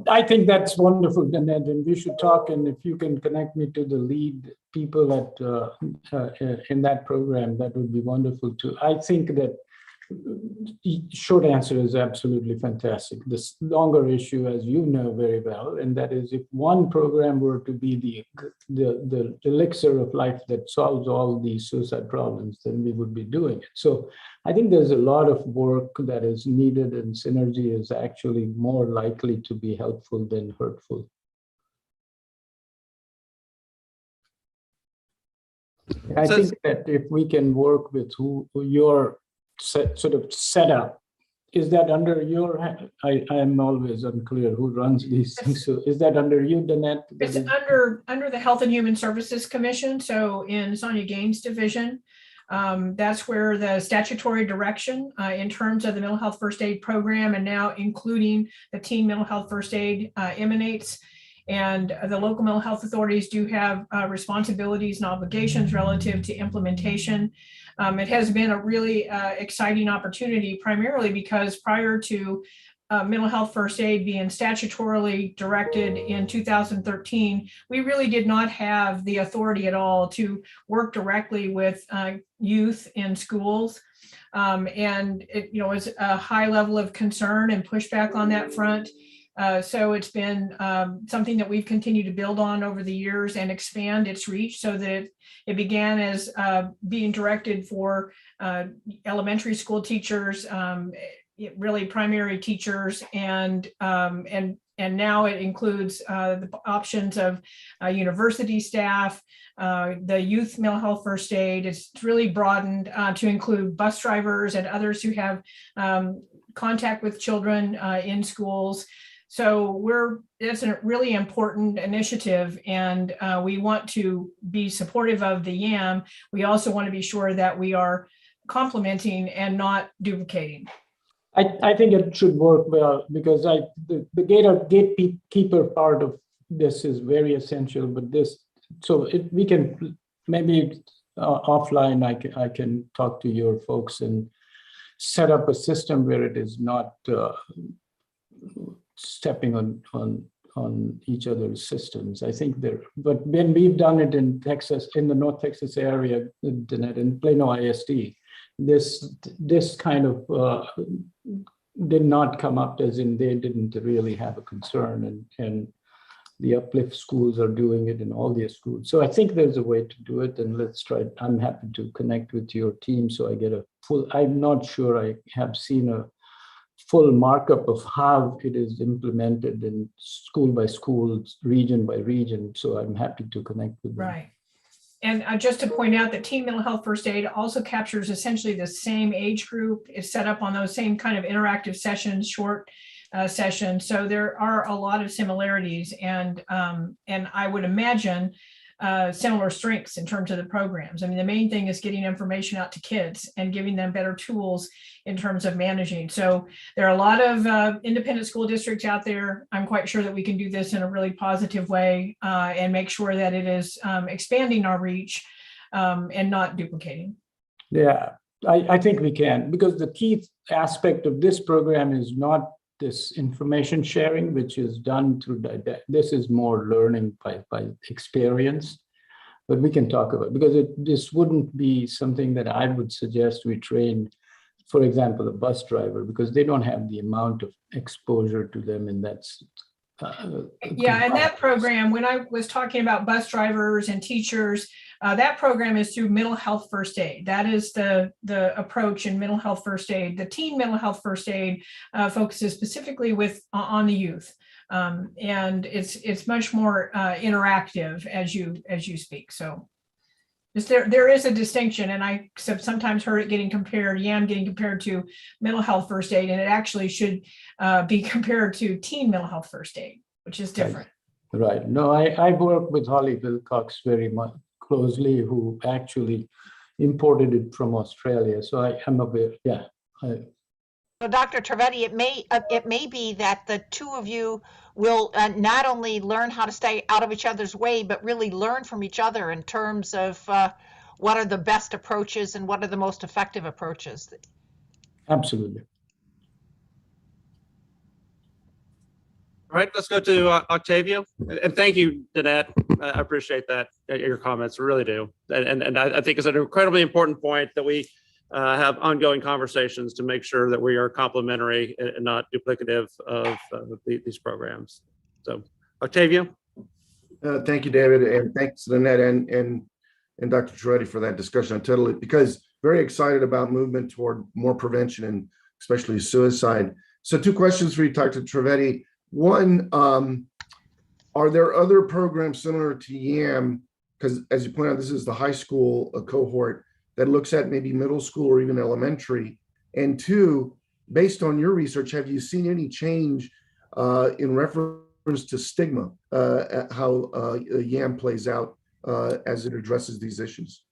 I think that's wonderful, Danette, and we should talk, and if you can connect me to the lead people at in that program, that would be wonderful too. I think that the short answer is absolutely fantastic. This longer issue, as you know very well, and that is if one program were to be the elixir of life that solves all these suicide problems, then we would be doing it. So I think there's a lot of work that is needed, and synergy is actually more likely to be helpful than hurtful. I think that if we can work with who your sort of setup, is that under your, I am always unclear who runs these things. So is that under you, Danette? It's under the Health and Human Services Commission. So in Sonia Gaines' division, that's where the statutory direction in terms of the mental health first aid program, and now including the teen mental health first aid, emanates. And the local mental health authorities do have responsibilities and obligations relative to implementation. It has been a really exciting opportunity, primarily because prior to mental health first aid being statutorily directed in 2013, we really did not have the authority at all to work directly with youth in schools. And it, was a high level of concern and pushback on that front. So it's been something that we've continued to build on over the years and expand its reach, so that it began as being directed for elementary school teachers, really primary teachers, and now it includes the options of university staff, the youth mental health first aid. It's really broadened to include bus drivers and others who have contact with children in schools. So it's a really important initiative, and we want to be supportive of the YAM. We also want to be sure that we are complementing and not duplicating. I think it should work well, because the gatekeeper part of this is very essential, but we can maybe offline, I can talk to your folks and set up a system where it is not stepping on on each other's systems. I think but when we've done it in Texas, in the North Texas area, in Plano ISD, this kind of did not come up, as in they didn't really have a concern, and the uplift schools are doing it in all their schools. So I think there's a way to do it, and let's try it. I'm happy to connect with your team so I get a full, I'm not sure I have seen a full markup of how it is implemented in school by school, region by region. So I'm happy to connect with them. Right. And just to point out that Teen Mental Health First Aid also captures essentially the same age group. It's set up on those same kind of interactive sessions, short sessions. So there are a lot of similarities, and I would imagine similar strengths in terms of the programs. I mean, the main thing is getting information out to kids and giving them better tools in terms of managing. So there are a lot of independent school districts out there. I'm quite sure that we can do this in a really positive way and make sure that it is expanding our reach and not duplicating. Yeah, I think we can, because the key aspect of this program is not this information sharing, which is done through this is more learning by experience, but we can talk about, because this wouldn't be something that I would suggest we train, for example, a bus driver, because they don't have the amount of exposure to them, and that's yeah, and that program, when I was talking about bus drivers and teachers, that program is through Mental Health First Aid. That is the approach in Mental Health First Aid. The Teen Mental Health First Aid focuses specifically on the youth, and it's much more interactive as you speak. So there is a distinction, and I have sometimes heard it getting compared to Mental Health First Aid, and it actually should be compared to Teen Mental Health First Aid, which is different. Right. No, I work with Holly Wilcox very much closely, who actually imported it from Australia. So I'm aware. Yeah. So Dr. Trivedi, it may be that the two of you will not only learn how to stay out of each other's way, but really learn from each other in terms of what are the best approaches and what are the most effective approaches. Absolutely. All right, let's go to Octavio. And thank you, Danette. I appreciate that, your comments, really do. And I think it's an incredibly important point that we have ongoing conversations to make sure that we are complementary and not duplicative of these programs. So, Octavio. Thank you, David, and thanks to Danette and Dr. Trivedi for that discussion. I'm totally, because very excited about movement toward more prevention and especially suicide. So 2 questions for you, Dr. Trivedi. One, are there other programs similar to YAM? Because as you point out, this is the high school cohort that looks at maybe middle school or even elementary. And 2, based on your research, have you seen any change in reference to stigma, how YAM plays out as it addresses these issues?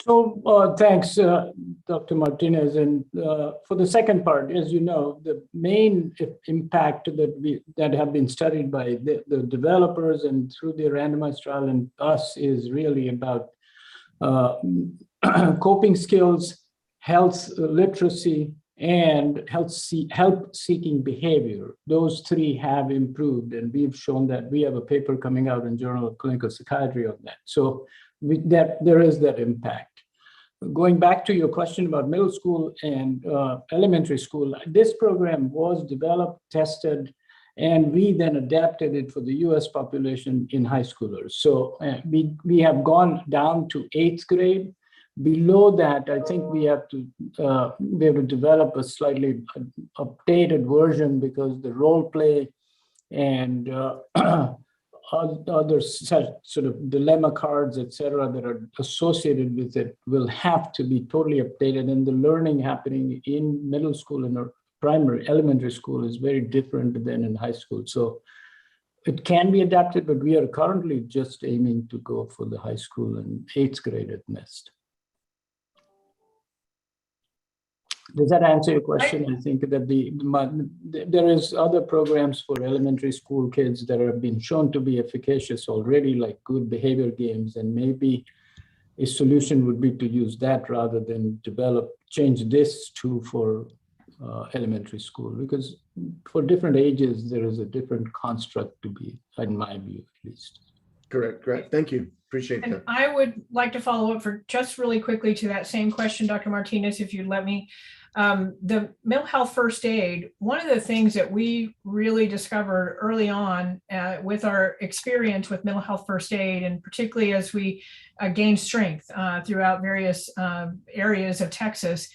So thanks, Dr. Martinez. And for the second part, as you know, the main impact that have been studied by the developers and through the randomized trial and us is really about coping skills, health literacy, and help-seeking behavior. Those 3 have improved, and we've shown that. We have a paper coming out in Journal of Clinical Psychiatry on that. So there is that impact. Going back to your question about middle school and elementary school, this program was developed, tested, and we then adapted it for the US population in high schoolers. So we have gone down to 8th grade. Below that, I think we have to develop a slightly updated version, because the role play and other sort of dilemma cards, et cetera, that are associated with it will have to be totally updated. And the learning happening in middle school and primary elementary school is very different than in high school. So it can be adapted, but we are currently just aiming to go for the high school and 8th grade at NEST. Does that answer your question? I think that there is other programs for elementary school kids that have been shown to be efficacious already, like good behavior games, and maybe a solution would be to use that rather than change this for elementary school, because for different ages, there is a different construct to be, in my view, at least. Correct. Thank you. Appreciate And that. I would like to follow up for just really quickly to that same question, Dr. Martinez, if you'd let me. The mental health first aid, one of the things that we really discovered early on with our experience with mental health first aid, and particularly as we gained strength throughout various areas of Texas,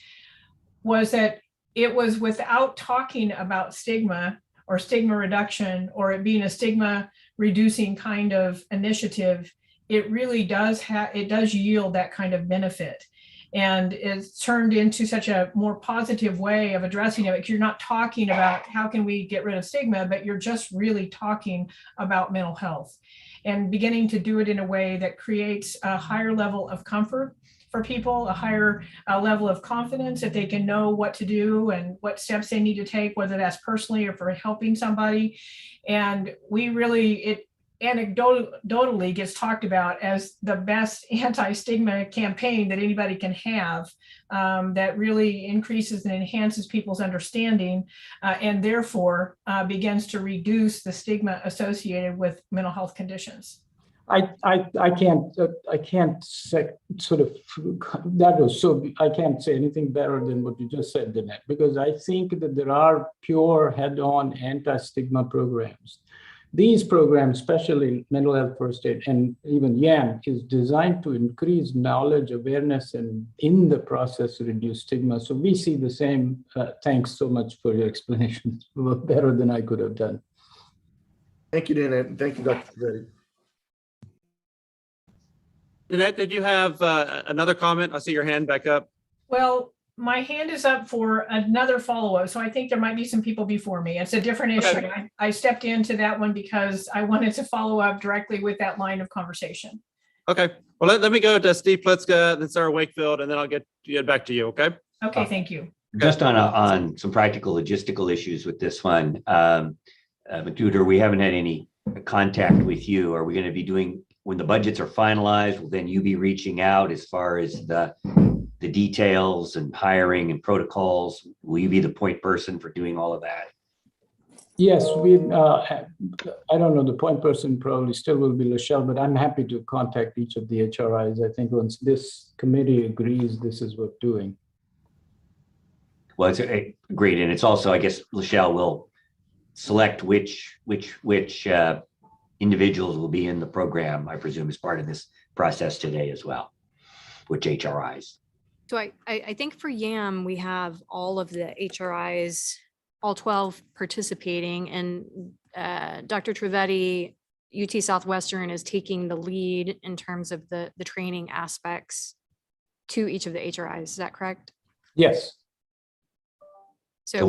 was that it was without talking about stigma or stigma reduction or it being a stigma reducing kind of initiative, it really does yield that kind of benefit. And it's turned into such a more positive way of addressing it, because you're not talking about how can we get rid of stigma, but you're just really talking about mental health and beginning to do it in a way that creates a higher level of comfort for people, a higher level of confidence that they can know what to do and what steps they need to take, whether that's personally or for helping somebody. And we really, it anecdotally gets talked about as the best anti-stigma campaign that anybody can have, that really increases and enhances people's understanding and therefore begins to reduce the stigma associated with mental health conditions. I can't say sort of that was so I can't say anything better than what you just said, Danette, because I think that there are pure head-on anti-stigma programs. These programs, especially mental health first aid and even YAM, is designed to increase knowledge, awareness, and in the process reduce stigma. So we see the same. Thanks so much for your explanations. Better than I could have done. Thank you, Danette. Thank you, Dr. Trivedi. Danette, did you have another comment? I see your hand back up. Well, my hand is up for another follow-up. So I think there might be some people before me. It's a different issue. Okay. I stepped into that one because I wanted to follow up directly with that line of conversation. Okay. Well, let me go to Steve Plitzka, then Sarah Wakefield, and then I'll get back to you. Okay. Okay, thank you. Just on some practical logistical issues with this one, McDuder, we haven't had any contact with you. Are we going to be doing, when the budgets are finalized, will then you be reaching out as far as the details and hiring and protocols? Will you be the point person for doing all of that? Yes, we. I don't know, the point person probably still will be Lachelle, but I'm happy to contact each of the HRIs. I think once this committee agrees, this is worth doing. Well, it's great, and it's also, I guess, Lachelle will select which individuals will be in the program, I presume, as part of this process today as well, which HRIs. So I think for YAM, we have all of the HRIs, all 12 participating, and Dr. Trivedi, UT Southwestern, is taking the lead in terms of the training aspects to each of the HRIs. Is that correct? Yes. So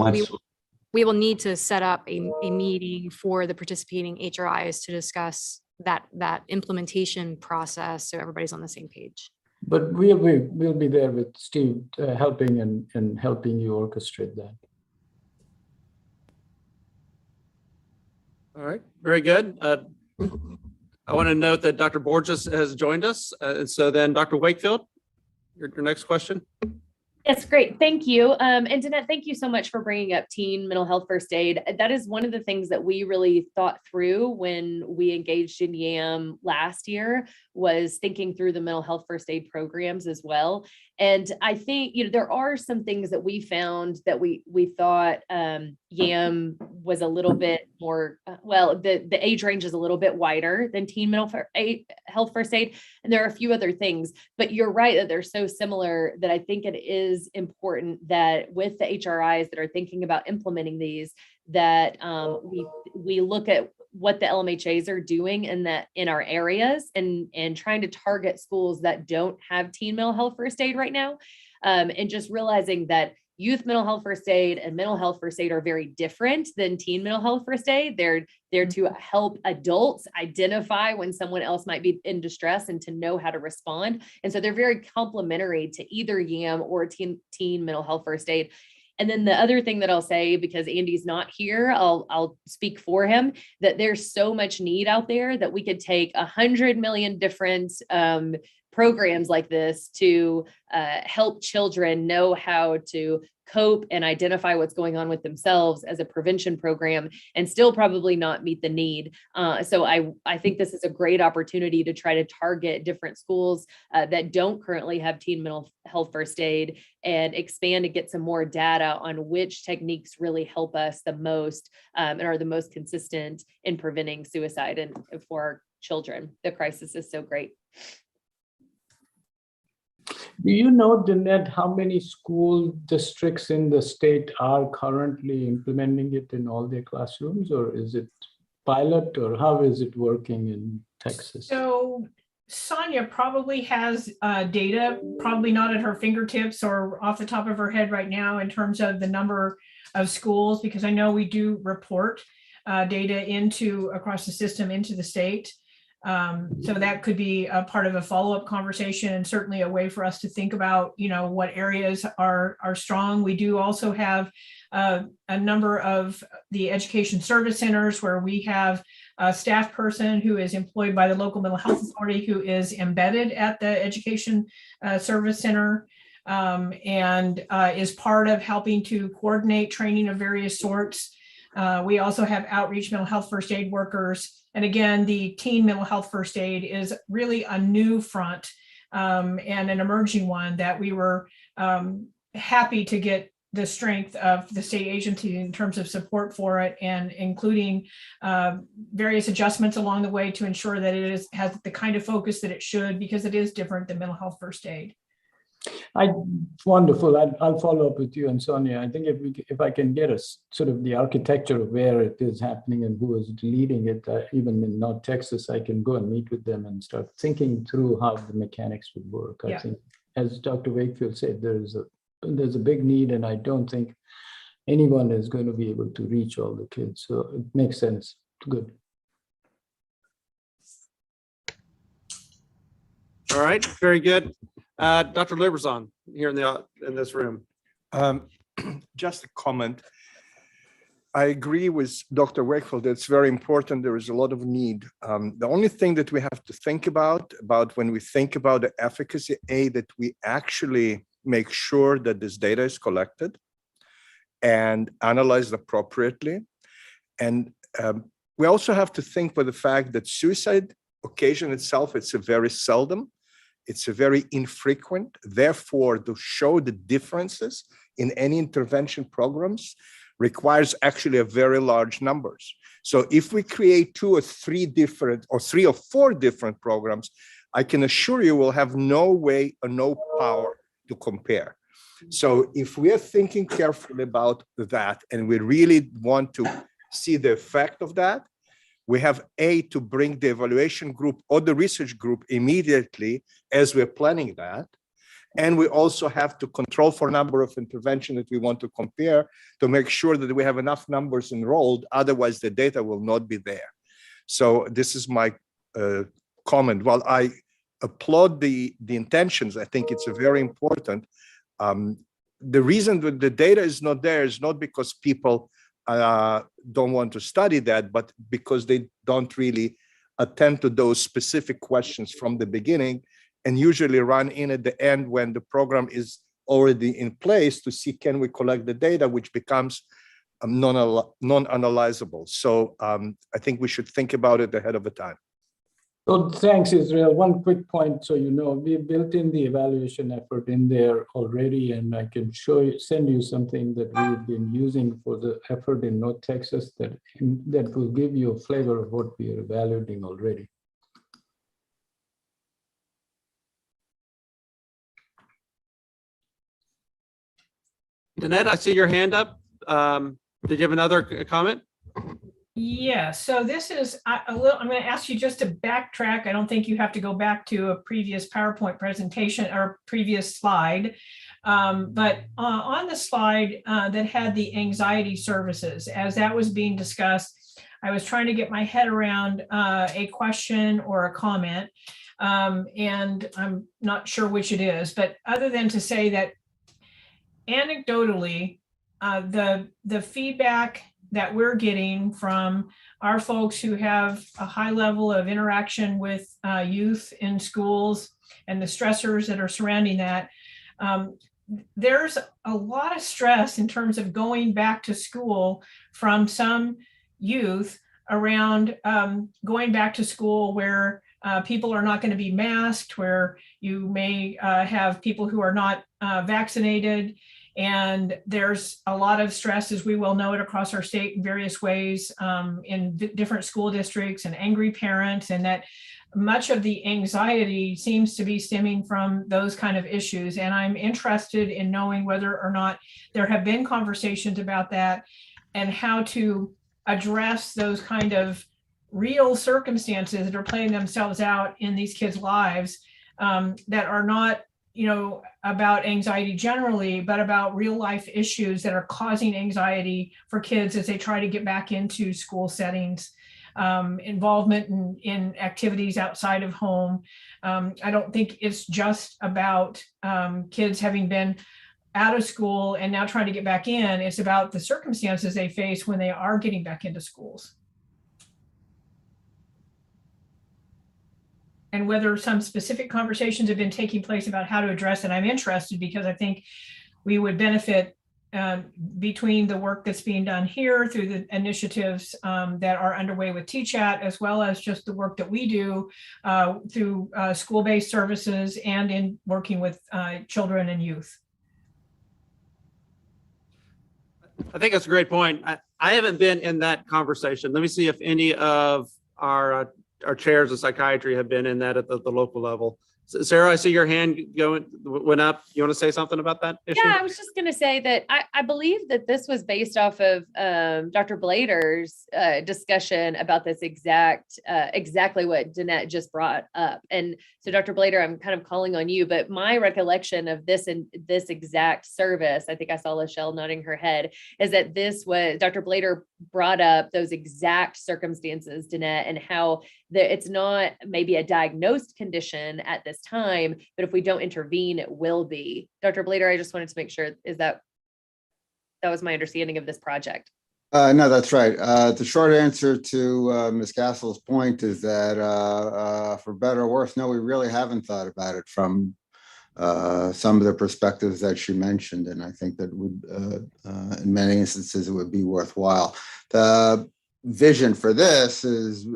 we will need to set up a meeting for the participating HRIs to discuss that implementation process so everybody's on the same page. But we'll be there with Steve helping and helping you orchestrate that. All right, very good. I want to note that Dr. Borges has joined us. And so then Dr. Wakefield, your next question. Yes, great. Thank you. And Danette, thank you so much for bringing up teen mental health first aid. That is one of the things that we really thought through when we engaged in YAM last year, was thinking through the mental health first aid programs as well. And I think, there are some things that we found that we thought YAM was a little bit more, the age range is a little bit wider than teen mental health first aid. And there are a few other things, but you're right that they're so similar that I think it is important that with the HRIs that are thinking about implementing these, that we look at what the LMHAs are doing in our areas and trying to target schools that don't have teen mental health first aid right now. And just realizing that youth mental health first aid and mental health first aid are very different than teen mental health first aid. They're there to help adults identify when someone else might be in distress and to know how to respond. And so they're very complementary to either YAM or teen mental health first aid. And then the other thing that I'll say, because Andy's not here, I'll speak for him, that there's so much need out there that we could take 100 million different programs like this to help children know how to cope and identify what's going on with themselves as a prevention program and still probably not meet the need. So I think this is a great opportunity to try to target different schools that don't currently have teen mental health first aid and expand and get some more data on which techniques really help us the most and are the most consistent in preventing suicide and for our children. The crisis is so great. Do you know, Danette, how many school districts in the state are currently implementing it in all their classrooms, or is it pilot, or how is it working in Texas? So Sonia probably has data, probably not at her fingertips or off the top of her head right now in terms of the number of schools, because I know we do report data across the system into the state. So that could be a part of a follow-up conversation and certainly a way for us to think about, what areas are strong. We do also have a number of the education service centers where we have a staff person who is employed by the local mental health authority who is embedded at the education service center and is part of helping to coordinate training of various sorts. We also have outreach mental health first aid workers. And again, the teen mental health first aid is really a new front and an emerging one that we were happy to get the strength of the state agency in terms of support for it, and including various adjustments along the way to ensure that it has the kind of focus that it should, because it is different than mental health first aid. Wonderful. I'll follow up with you and Sonia. I think if I can get a sort of the architecture of where it is happening and who is leading it, even in North Texas, I can go and meet with them and start thinking through how the mechanics would work. I think, as Dr. Wakefield said, there's a big need, and I don't think anyone is going to be able to reach all the kids. So it makes sense. Good. All right, very good. Dr. Liberzon here in this room. Just a comment. I agree with Dr. Wakefield. It's very important. There is a lot of need. The only thing that we have to think about when we think about the efficacy, that we actually make sure that this data is collected and analyzed appropriately. And we also have to think with the fact that suicide occasion itself, it's a very seldom. It's a very infrequent. Therefore, to show the differences in any intervention programs requires actually a very large numbers. So if we create 2 or 3 different or 3 or 4 different programs, I can assure you we'll have no way or no power to compare. So if we are thinking carefully about that and we really want to see the effect of that, we have to bring the evaluation group or the research group immediately as we're planning that. And we also have to control for number of intervention that we want to compare to make sure that we have enough numbers enrolled. Otherwise, the data will not be there. So this is my comment. While I applaud the intentions, I think it's a very important. The reason that the data is not there is not because people don't want to study that, but because they don't really attend to those specific questions from the beginning and usually run in at the end when the program is already in place to see, can we collect the data, which becomes non-analyzable. So I think we should think about it ahead of the time. So thanks, Israel. One quick point, so you know, we built in the evaluation effort in there already, and I can send you something that we've been using for the effort in North Texas that will give you a flavor of what we are evaluating already. Danette, I see your hand up. Did you have another comment? Yeah, so this is I'm going to ask you just to backtrack. I don't think you have to go back to a previous PowerPoint presentation or previous slide. But on the slide that had the anxiety services, as that was being discussed, I was trying to get my head around a question or a comment. And I'm not sure which it is, but other than to say that anecdotally, the feedback that we're getting from our folks who have a high level of interaction with youth in schools and the stressors that are surrounding that, there's a lot of stress in terms of going back to school from some youth around going back to school where people are not going to be masked, where you may have people who are not vaccinated. And there's a lot of stress, as we well know it, across our state in various ways in different school districts, and angry parents, and that much of the anxiety seems to be stemming from those kind of issues. And I'm interested in knowing whether or not there have been conversations about that and how to address those kind of real circumstances that are playing themselves out in these kids' lives that are not, about anxiety generally, but about real life issues that are causing anxiety for kids as they try to get back into school settings. Involvement in activities outside of home. I don't think it's just about kids having been out of school and now trying to get back in. It's about the circumstances they face when they are getting back into schools. And whether some specific conversations have been taking place about how to address it. I'm interested because I think we would benefit between the work that's being done here through the initiatives that are underway with TChat, as well as just the work that we do through school-based services and in working with children and youth. I think that's a great point. I haven't been in that conversation. Let me see if any of our chairs of psychiatry have been in that at the local level. Sarah, I see your hand went up. You want to say something about that issue? Yeah, I was just going to say that I believe that this was based off of Dr. Blader's discussion about this exactly what Danette just brought up. And so Dr. Blader, I'm kind of calling on you, but my recollection of this and this exact service, I think I saw Lachelle nodding her head, is that this was Dr. Blader brought up those exact circumstances, Danette, and how it's not maybe a diagnosed condition at this time, but if we don't intervene, it will be. Dr. Blader, I just wanted to make sure, that was my understanding of this project. No, that's right. The short answer to Ms. Castle's point is that for better or worse, no, we really haven't thought about it from some of the perspectives that she mentioned. And I think that would, in many instances, it would be worthwhile. The vision for this is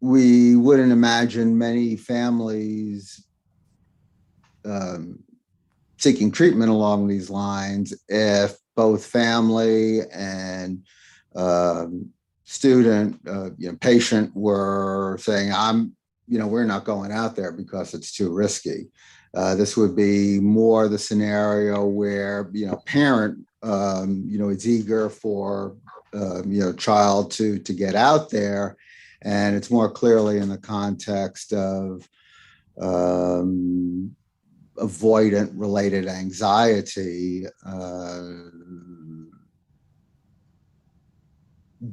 we wouldn't imagine many families seeking treatment along these lines if both family and student, patient were saying, we're not going out there because it's too risky. This would be more the scenario where, parent, is eager for, child to get out there. And it's more clearly in the context of avoidant related anxiety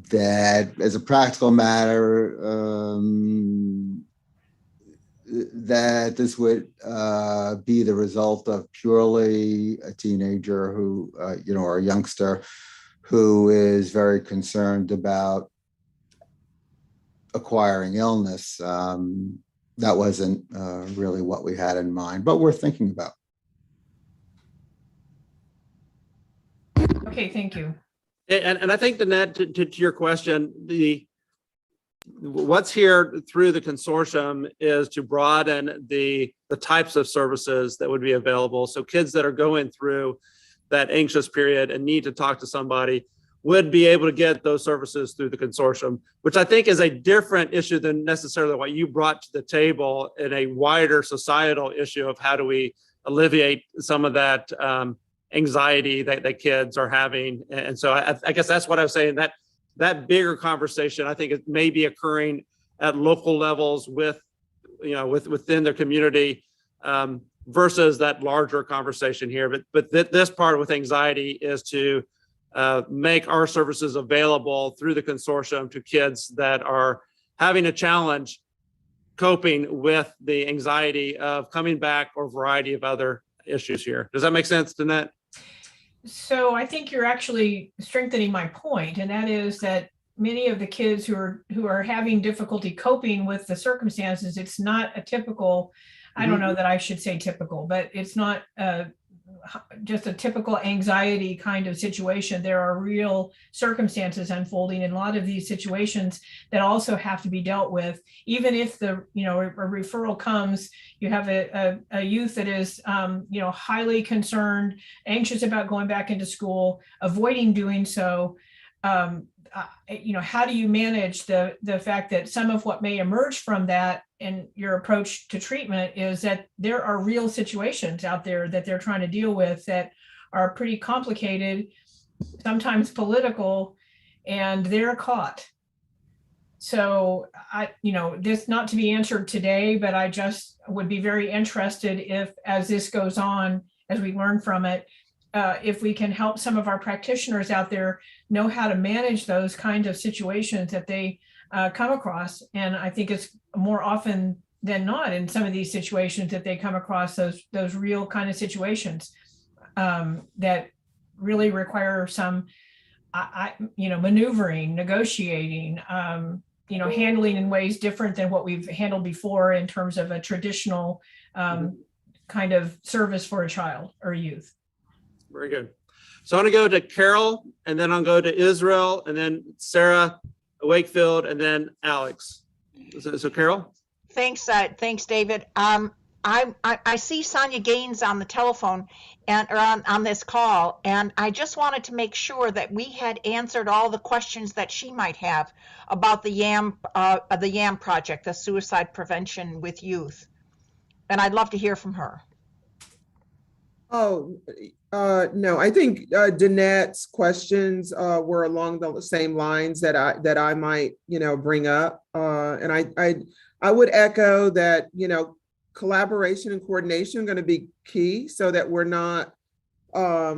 that, as a practical matter, that this would be the result of purely a teenager who, or a youngster who is very concerned about acquiring illness. That wasn't really what we had in mind, but we're thinking about. Okay, thank you. And I think, Danette, to your question, what's here through the consortium is to broaden the types of services that would be available. So kids that are going through that anxious period and need to talk to somebody would be able to get those services through the consortium, which I think is a different issue than necessarily what you brought to the table in a wider societal issue of how do we alleviate some of that anxiety that kids are having. And so I guess that's what I was saying, that bigger conversation, I think it may be occurring at local levels within their community versus that larger conversation here. But this part with anxiety is to make our services available through the consortium to kids that are having a challenge coping with the anxiety of coming back or a variety of other issues here. Does that make sense, Danette? So I think you're actually strengthening my point, and that is that many of the kids who are having difficulty coping with the circumstances, it's not a typical, I don't know that I should say typical, but it's not just a typical anxiety kind of situation. There are real circumstances unfolding in a lot of these situations that also have to be dealt with. Even if the, a referral comes, you have a youth that is, highly concerned, anxious about going back into school, avoiding doing so. How do you manage the fact that some of what may emerge from that and your approach to treatment is that there are real situations out there that they're trying to deal with that are pretty complicated, sometimes political, and they're caught. So this not to be answered today, but I just would be very interested if, as this goes on, as we learn from it, if we can help some of our practitioners out there know how to manage those kinds of situations that they come across. And I think it's more often than not in some of these situations that they come across those real kind of situations that really require some, maneuvering, negotiating, handling in ways different than what we've handled before in terms of a traditional kind of service for a child or a youth. Very good. So I'm going to go to Carol, and then I'll go to Israel, and then Sarah Wakefield, and then Alex. So Carol? Thanks, David. I see Sonia Gaines on the telephone or on this call, and I just wanted to make sure that we had answered all the questions that she might have about the YAM project, the suicide prevention with youth. And I'd love to hear from her. Oh, no, I think Danette's questions were along the same lines that I might, bring up. And I would echo that, collaboration and coordination are going to be key so that we're not,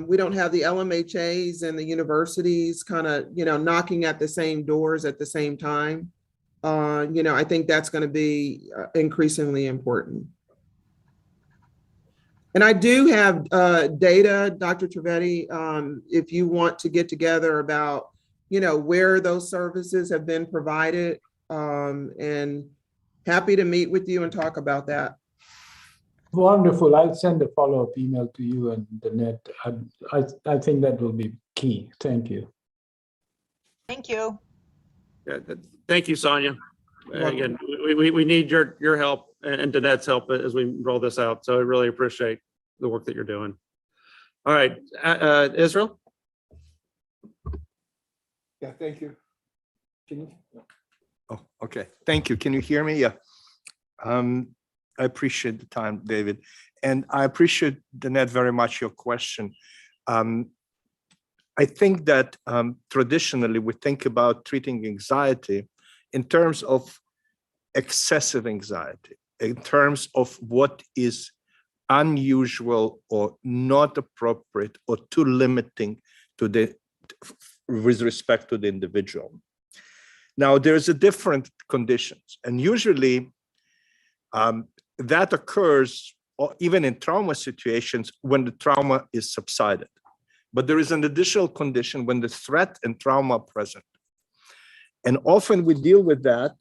we don't have the LMHAs and the universities kind of, knocking at the same doors at the same time. I think that's going to be increasingly important. And I do have data, Dr. Trivedi, if you want to get together about, where those services have been provided, and happy to meet with you and talk about that. Wonderful. I'll send a follow-up email to you and Danette. I think that will be key. Thank you. Thank you. Yeah, thank you, Sonia. Again, we need your help and Danette's help as we roll this out. So I really appreciate the work that you're doing. All right, Israel. Yeah, thank you. Oh, okay. Thank you. Can you hear me? Yeah. I appreciate the time, David. And I appreciate, Danette, very much your question. I think that traditionally we think about treating anxiety in terms of excessive anxiety, in terms of what is unusual or not appropriate or too limiting to with respect to the individual. Now, there's a different conditions, and usually that occurs even in trauma situations when the trauma is subsided. But there is an additional condition when the threat and trauma are present. And often we deal with that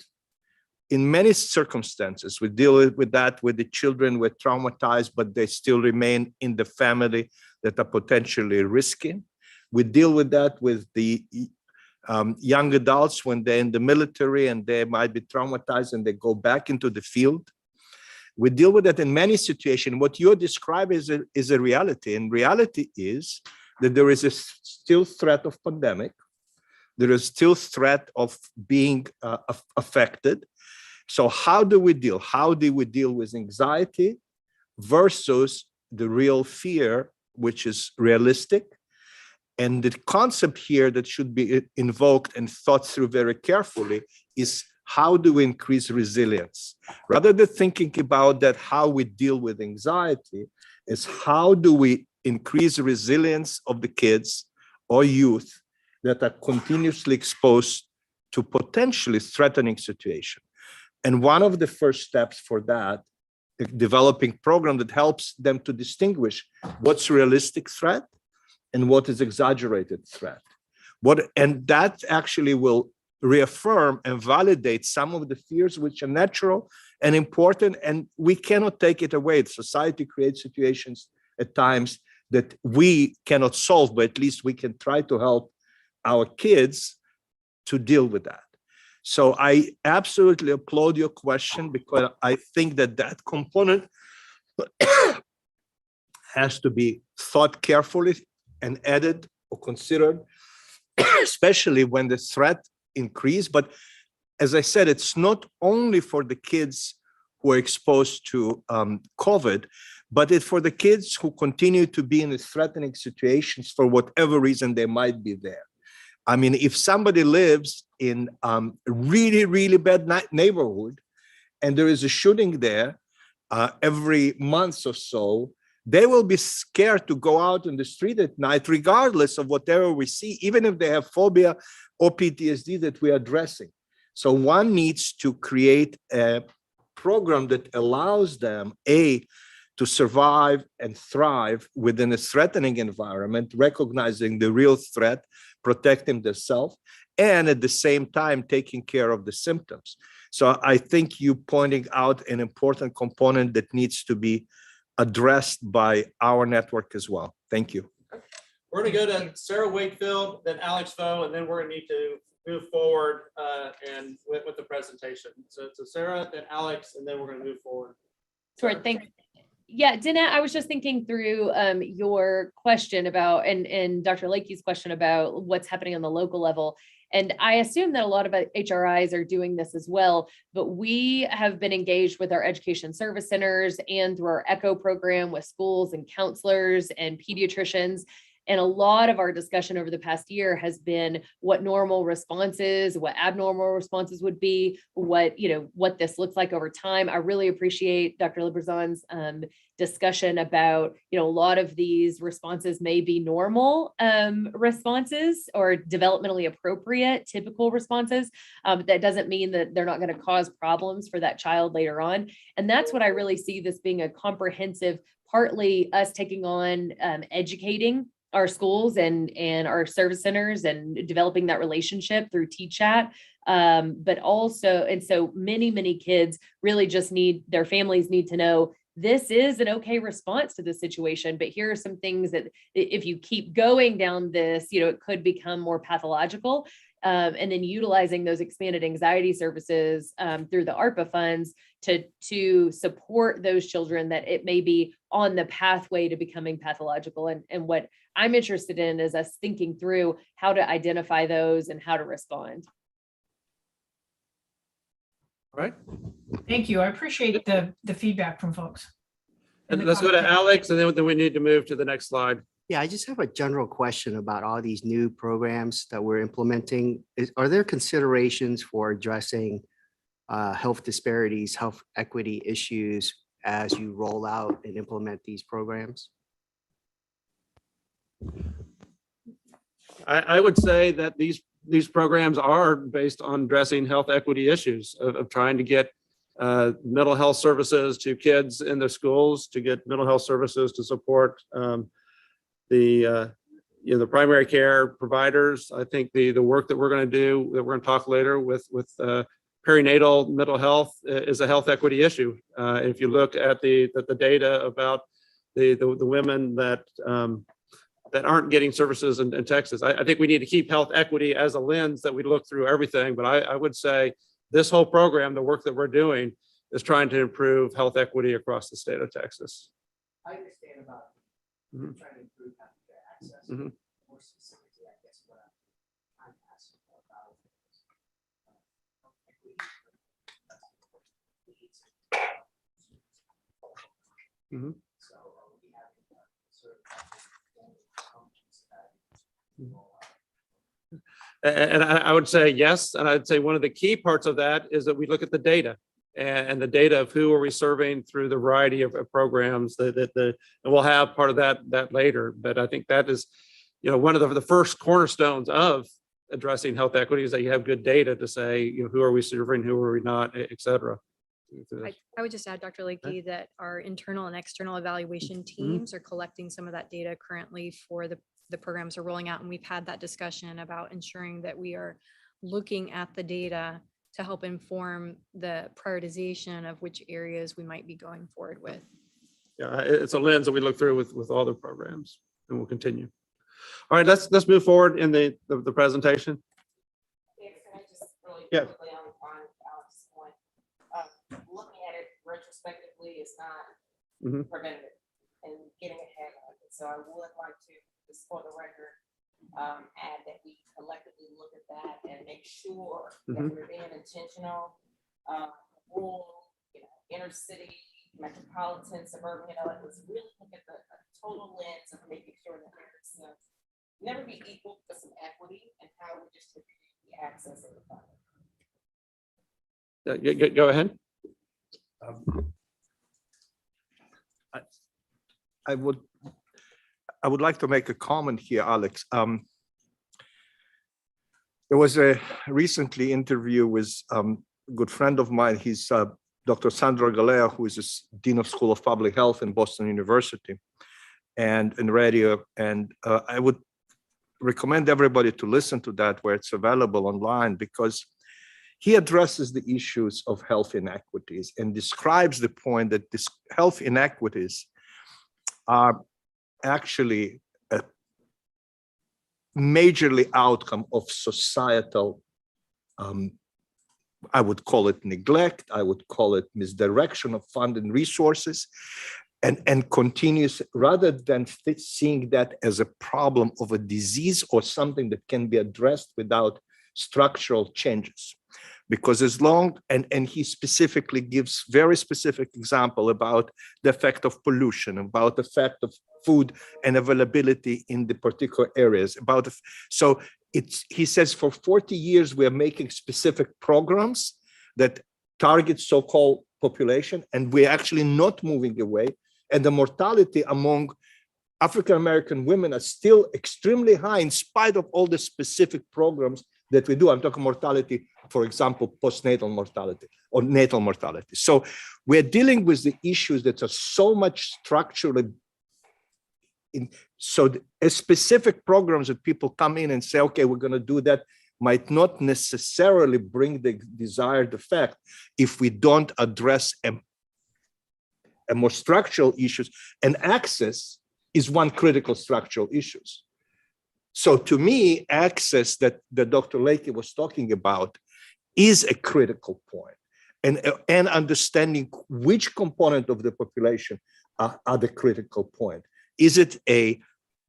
in many circumstances. We deal with that with the children who are traumatized, but they still remain in the family that are potentially risky. We deal with that with the young adults when they're in the military and they might be traumatized and they go back into the field. We deal with that in many situations. What you're describing is a reality. And reality is that there is a still threat of pandemic. There is still threat of being affected. So how do we deal? How do we deal with anxiety versus the real fear, which is realistic? And the concept here that should be invoked and thought through very carefully is how do we increase resilience? Rather than thinking about that, how we deal with anxiety is how do we increase resilience of the kids or youth that are continuously exposed to potentially threatening situation. And one of the first steps for that, developing program that helps them to distinguish what's realistic threat and what is exaggerated threat. And that actually will reaffirm and validate some of the fears which are natural and important, and we cannot take it away. Society creates situations at times that we cannot solve, but at least we can try to help our kids to deal with that. So I absolutely applaud your question, because I think that that component has to be thought carefully and added or considered, especially when the threat increase. But as I said, it's not only for the kids who are exposed to COVID, but it's for the kids who continue to be in the threatening situations for whatever reason they might be there. I mean, if somebody lives in a really, really bad neighborhood and there is a shooting there every month or so, they will be scared to go out on the street at night, regardless of whatever we see, even if they have phobia or PTSD that we are addressing. So one needs to create a program that allows them, to survive and thrive within a threatening environment, recognizing the real threat, protecting themselves, and at the same time taking care of the symptoms. So I think you pointing out an important component that needs to be addressed by our network as well. Thank you. We're going to go to Sarah Wakefield, then Alex Foe, and then we're going to need to move forward and with the presentation. So Sarah, then Alex, and then we're going to move forward. Sure, thanks. Yeah, Danette, I was just thinking through your question about, and Dr. Lakey's question about what's happening on the local level. And I assume that a lot of HRIs are doing this as well, but we have been engaged with our education service centers and through our ECHO program with schools and counselors and pediatricians. And a lot of our discussion over the past year has been what normal responses, what abnormal responses would be, what this looks like over time. I really appreciate Dr. Librazon's discussion about, a lot of these responses may be normal responses or developmentally appropriate, typical responses. That doesn't mean that they're not going to cause problems for that child later on. And that's what I really see this being a comprehensive, partly us taking on educating our schools and our service centers and developing that relationship through TChat. But also, and so many kids really just their families need to know this is an okay response to the situation, but here are some things that if you keep going down this, it could become more pathological. And then utilizing those expanded anxiety services through the ARPA funds to support those children that it may be on the pathway to becoming pathological. And what I'm interested in is us thinking through how to identify those and how to respond. All right. Thank you. I appreciate the feedback from folks. And let's go to Alex, and then we need to move to the next slide. Yeah, I just have a general question about all these new programs that we're implementing. Are there considerations for addressing health disparities, health equity issues as you roll out and implement these programs? I would say that these programs are based on addressing health equity issues of trying to get mental health services to kids in their schools, to get mental health services to support the primary care providers. I think the work that we're going to do, that we're going to talk later with perinatal mental health is a health equity issue. If you look at the data about the women that aren't getting services in Texas, I think we need to keep health equity as a lens that we look through everything. But I would say this whole program, the work that we're doing, is trying to improve health equity across the state of Texas. I understand about trying to improve healthcare access. Mhm. More specifically, I guess what I'm asking about is health equity. Mhm. So we have sort of And I would say yes, and I'd say one of the key parts of that is that we look at the data and the data of who are we serving through the variety of programs and we'll have part of that later. But I think that is, one of the first cornerstones of addressing health equity is that you have good data to say, who are we serving, who are we not, et cetera. I would just add, Dr. Lakey, that our internal and external evaluation teams are collecting some of that data currently for the the programs are rolling out. And we've had that discussion about ensuring that we are looking at the data to help inform the prioritization of which areas we might be going forward with. Yeah, it's a lens that we look through with all the programs, and we'll continue. All right, let's move forward in the presentation. Yeah. Looking at it retrospectively is not preventative and getting ahead of it. So I would like to, just for the record, add that we collectively look at that and make sure that we're being intentional, rural, inner city, metropolitan, suburban, let's really look at the total lens of making sure that there's never be equal, but some equity in how we distribute the access of the fund. Go ahead. I would like to make a comment here, Alex. There was a recently interview with a good friend of mine. He's Dr. Sandra Galea, who is a Dean of School of Public Health in Boston University and in radio. And I would recommend everybody to listen to that where it's available online, because he addresses the issues of health inequities and describes the point that this health inequities are actually a majorly outcome of societal, I would call it neglect, I would call it misdirection of funding resources, and continuous, rather than seeing that as a problem of a disease or something that can be addressed without structural changes. Because as long, and he specifically gives very specific example about the effect of pollution, about the effect of food and availability in the particular areas. So he says for 40 years, we are making specific programs that target so-called population, and we're actually not moving away. And the mortality among African-American women are still extremely high in spite of all the specific programs that we do. I'm talking mortality, for example, postnatal mortality or natal mortality. So we're dealing with the issues that are so much structurally so specific programs that people come in and say, okay, we're going to do that, might not necessarily bring the desired effect if we don't address a more structural issues, and access is one critical structural issues. So to me, access that Dr. Lakey was talking about is a critical point, and understanding which component of the population are the critical point. Is it a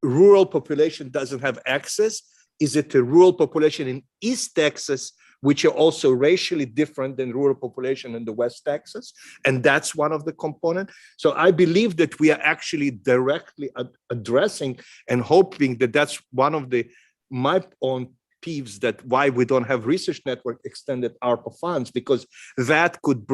rural population doesn't have access? Is it a rural population in East Texas, which are also racially different than rural population in the West Texas? And that's one of the components. So I believe that we are actually directly addressing and hoping that that's one of my own peeves, that why we don't have research network extended ARPA funds, because that could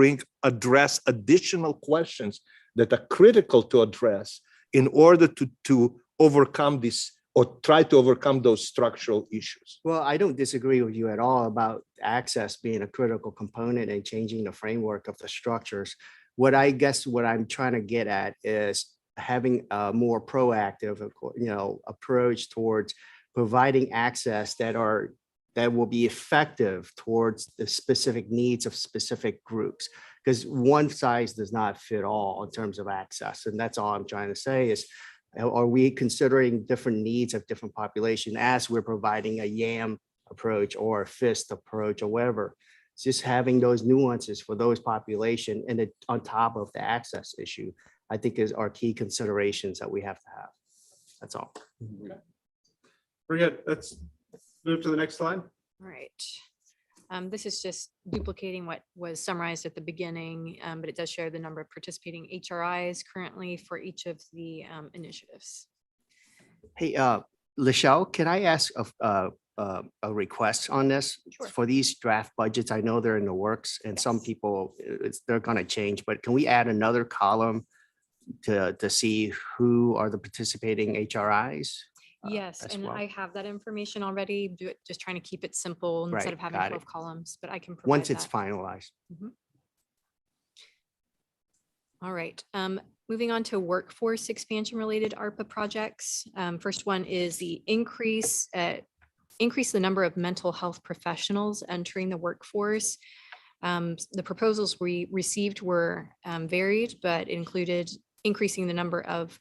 address additional questions that are critical to address in order to overcome this, or try to overcome those structural issues. Well, I don't disagree with you at all about access being a critical component and changing the framework of the structures. What I'm trying to get at is having a more proactive, approach towards providing access that will be effective towards the specific needs of specific groups. Because one size does not fit all in terms of access. And that's all I'm trying to say is, are we considering different needs of different population as we're providing a YAM approach or a FIST approach or whatever? It's just having those nuances for those population and on top of the access issue, I think are key considerations that we have to have. That's all. Okay. Very good. Let's move to the next slide. All right. This is just duplicating what was summarized at the beginning, but it does show the number of participating HRIs currently for each of the initiatives. Hey, Lachelle, can I ask a request on this? Sure. For these draft budgets? I know they're in the works and some people, they're going to change, but can we add another column to see who are the participating HRIs? Yes, and well? I have that information already, just trying to keep it simple instead Right, of having got 12 it. columns, but I can provide Once it's that. finalized. Mhm. All right. Moving on to workforce expansion related ARPA projects. First one is the increase the number of mental health professionals entering the workforce. The proposals we received were varied, but included increasing the number of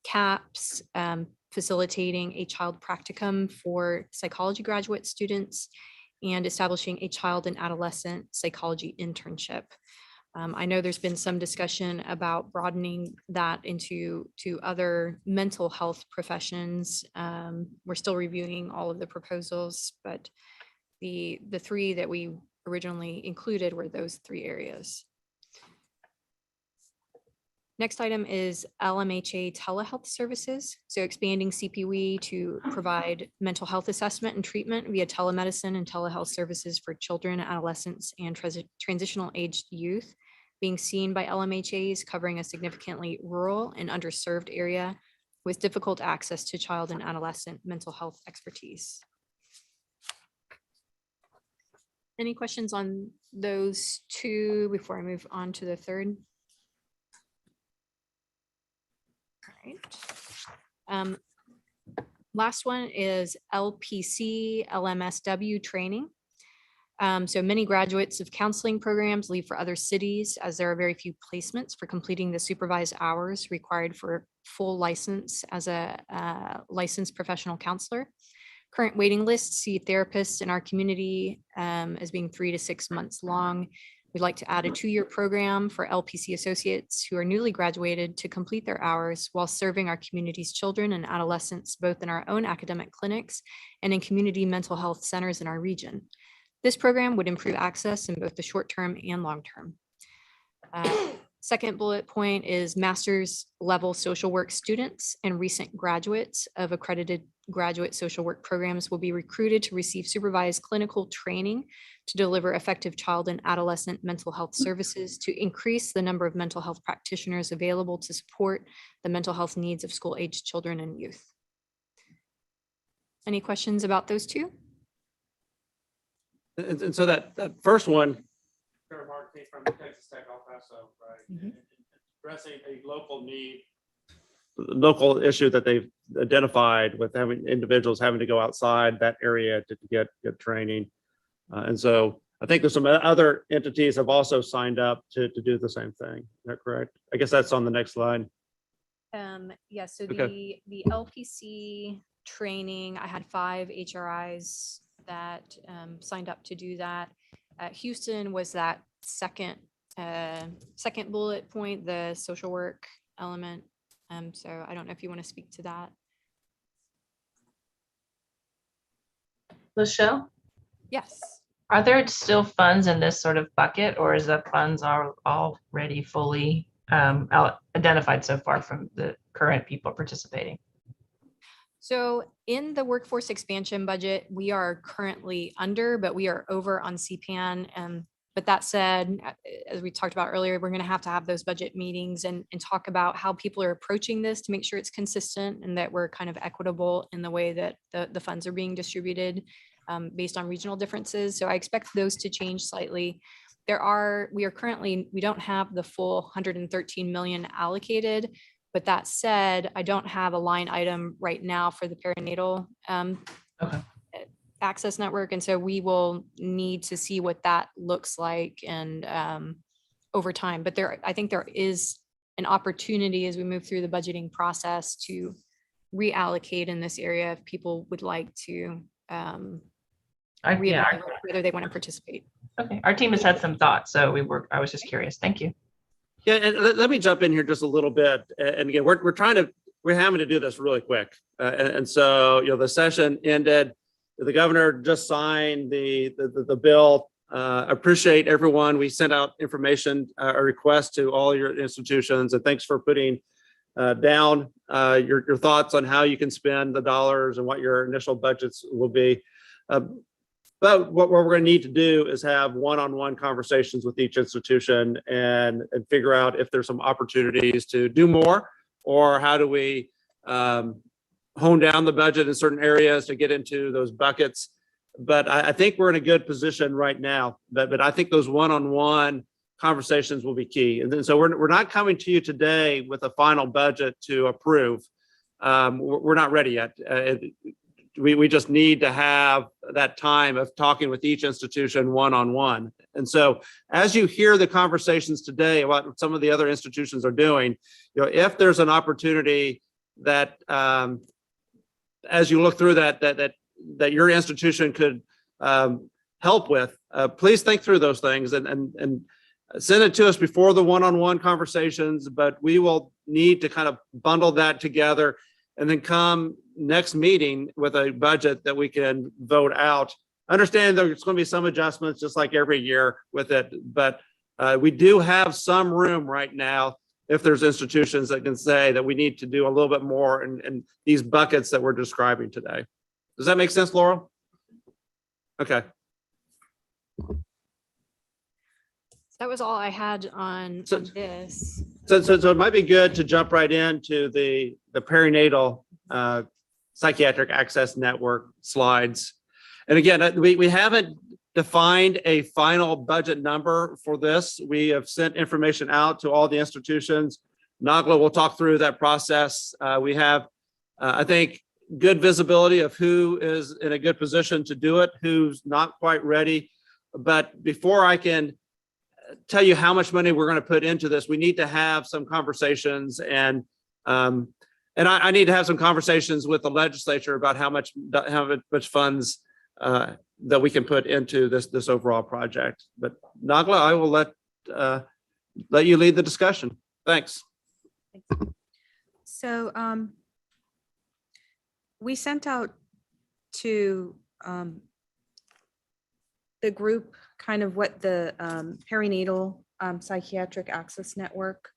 CAPS, facilitating a child practicum for psychology graduate students, and establishing a child and adolescent psychology internship. I know there's been some discussion about broadening that into other mental health professions. We're still reviewing all of the proposals, but the three that we originally included were those three areas. Next item is LMHA telehealth services. So expanding CPWE to provide mental health assessment and treatment via telemedicine and telehealth services for children, adolescents, and transitional aged youth being seen by LMHAs, covering a significantly rural and underserved area with difficult access to child and adolescent mental health expertise. Any questions on those two before I move on to the third? All right. Last one is LPC LMSW training. So many graduates of counseling programs leave for other cities as there are very few placements for completing the supervised hours required for full license as a licensed professional counselor. Current waiting lists see therapists in our community as being 3 to 6 months long. We'd like to add a 2-year program for LPC associates who are newly graduated to complete their hours while serving our community's children and adolescents, both in our own academic clinics and in community mental health centers in our region. This program would improve access in both the short term and long term. Second bullet point is master's level social work students and recent graduates of accredited graduate social work programs will be recruited to receive supervised clinical training to deliver effective child and adolescent mental health services to increase the number of mental health practitioners available to support the mental health needs of school-aged children and youth. Any questions about those two? And so that first one, from Texas Tech El Paso, right? Addressing a local need, local issue that they've identified with having individuals having to go outside that area to get training. And so I think there's some other entities have also signed up to do the same thing. Is that correct? I guess that's on the next slide. Yeah, so Okay. the LPC training, I had 5 HRIs that signed up to do that. Houston was that second bullet point, the social work element. So I don't know if you want to speak to that. Michelle? Yes. Are there still funds in this sort of bucket, or is the funds are already fully identified so far from the current people participating? So in the workforce expansion budget, we are currently under, but we are over on CPAN. But that said, as we talked about earlier, we're going to have those budget meetings and talk about how people are approaching this to make sure it's consistent and that we're kind of equitable in the way that the funds are being distributed based on regional differences. So I expect those to change slightly. We don't have the full 113 million allocated. But that said, I don't have a line item right now for the perinatal access network. And so we will need to see what that looks like and over time. But I think there is an opportunity as we move through the budgeting process to reallocate in this area if people would like to reevaluate whether they want to participate. Okay, our team has had some thoughts, so I was just curious. Thank you. Yeah, and let me jump in here just a little bit. And again, we're having to do this really quick. And so, the session ended. The governor just signed the bill. Appreciate everyone. We sent out information, a request to all your institutions, and thanks for putting down your thoughts on how you can spend the dollars and what your initial budgets will be. But what we're going to need to do is have one-on-one conversations with each institution and figure out if there's some opportunities to do more, or how do we hone down the budget in certain areas to get into those buckets. But I think we're in a good position right now. But I think those one-on-one conversations will be key. And then, so we're not coming to you today with a final budget to approve. We're not ready yet. We just need to have that time of talking with each institution one-on-one. And so as you hear the conversations today about what some of the other institutions are doing, if there's an opportunity that as you look through that your institution could help with, please think through those things and send it to us before the one-on-one conversations, but we will need to kind of bundle that together and then come next meeting with a budget that we can vote out. Understand there's going to be some adjustments just like every year with it, but we do have some room right now if there's institutions that can say that we need to do a little bit more in these buckets that we're describing today. Does that make sense, Laurel? Okay. That was all I had on this. So it might be good to jump right into the perinatal psychiatric access network slides. And again, we haven't defined a final budget number for this. We have sent information out to all the institutions. Nagla will talk through that process. We have, I think, good visibility of who is in a good position to do it, who's not quite ready. But before I can tell you how much money we're going to put into this, we need to have some conversations, and I need to have some conversations with the legislature about how much funds that we can put into this overall project. But Nagla, I will let you lead the discussion. Thanks. So we sent out to the group kind of what the perinatal psychiatric access network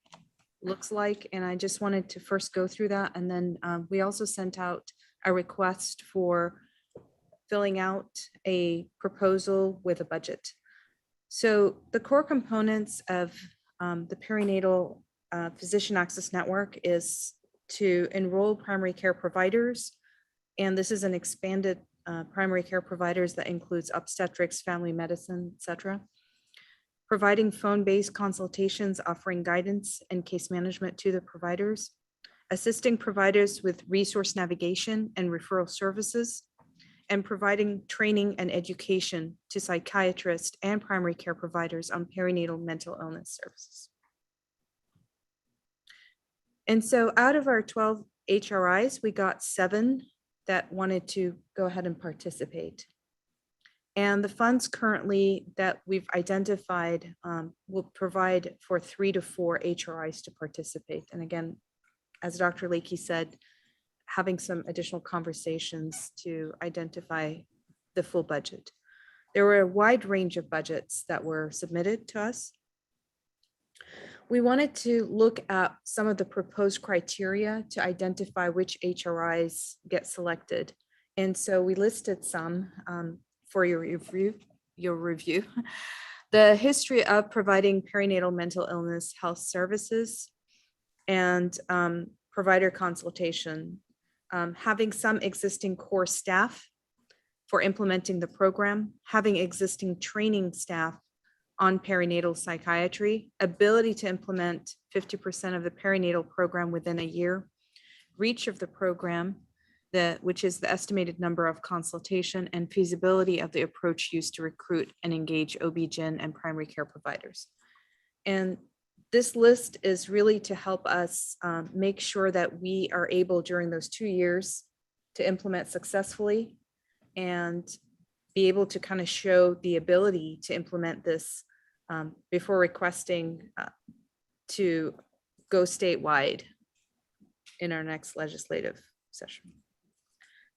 looks like. And I just wanted to first go through that. And then we also sent out a request for filling out a proposal with a budget. So the core components of the perinatal physician access network is to enroll primary care providers. And this is an expanded primary care providers that includes obstetrics, family medicine, et cetera. Providing phone-based consultations, offering guidance and case management to the providers, assisting providers with resource navigation and referral services, and providing training and education to psychiatrists and primary care providers on perinatal mental illness services. And so out of our 12 HRIs, we got 7 that wanted to go ahead and participate. And the funds currently that we've identified will provide for 3 to 4 HRIs to participate. And again, as Dr. Lakey said, having some additional conversations to identify the full budget. There were a wide range of budgets that were submitted to us. We wanted to look at some of the proposed criteria to identify which HRIs get selected. And so we listed some for your review. The history of providing perinatal mental illness health services and provider consultation, having some existing core staff for implementing the program, having existing training staff on perinatal psychiatry, ability to implement 50% of the perinatal program within a year, reach of the program, which is the estimated number of consultation, and feasibility of the approach used to recruit and engage OB/GYN and primary care providers. And this list is really to help us make sure that we are able during those 2 years to implement successfully and be able to kind of show the ability to implement this before requesting to go statewide in our next legislative session.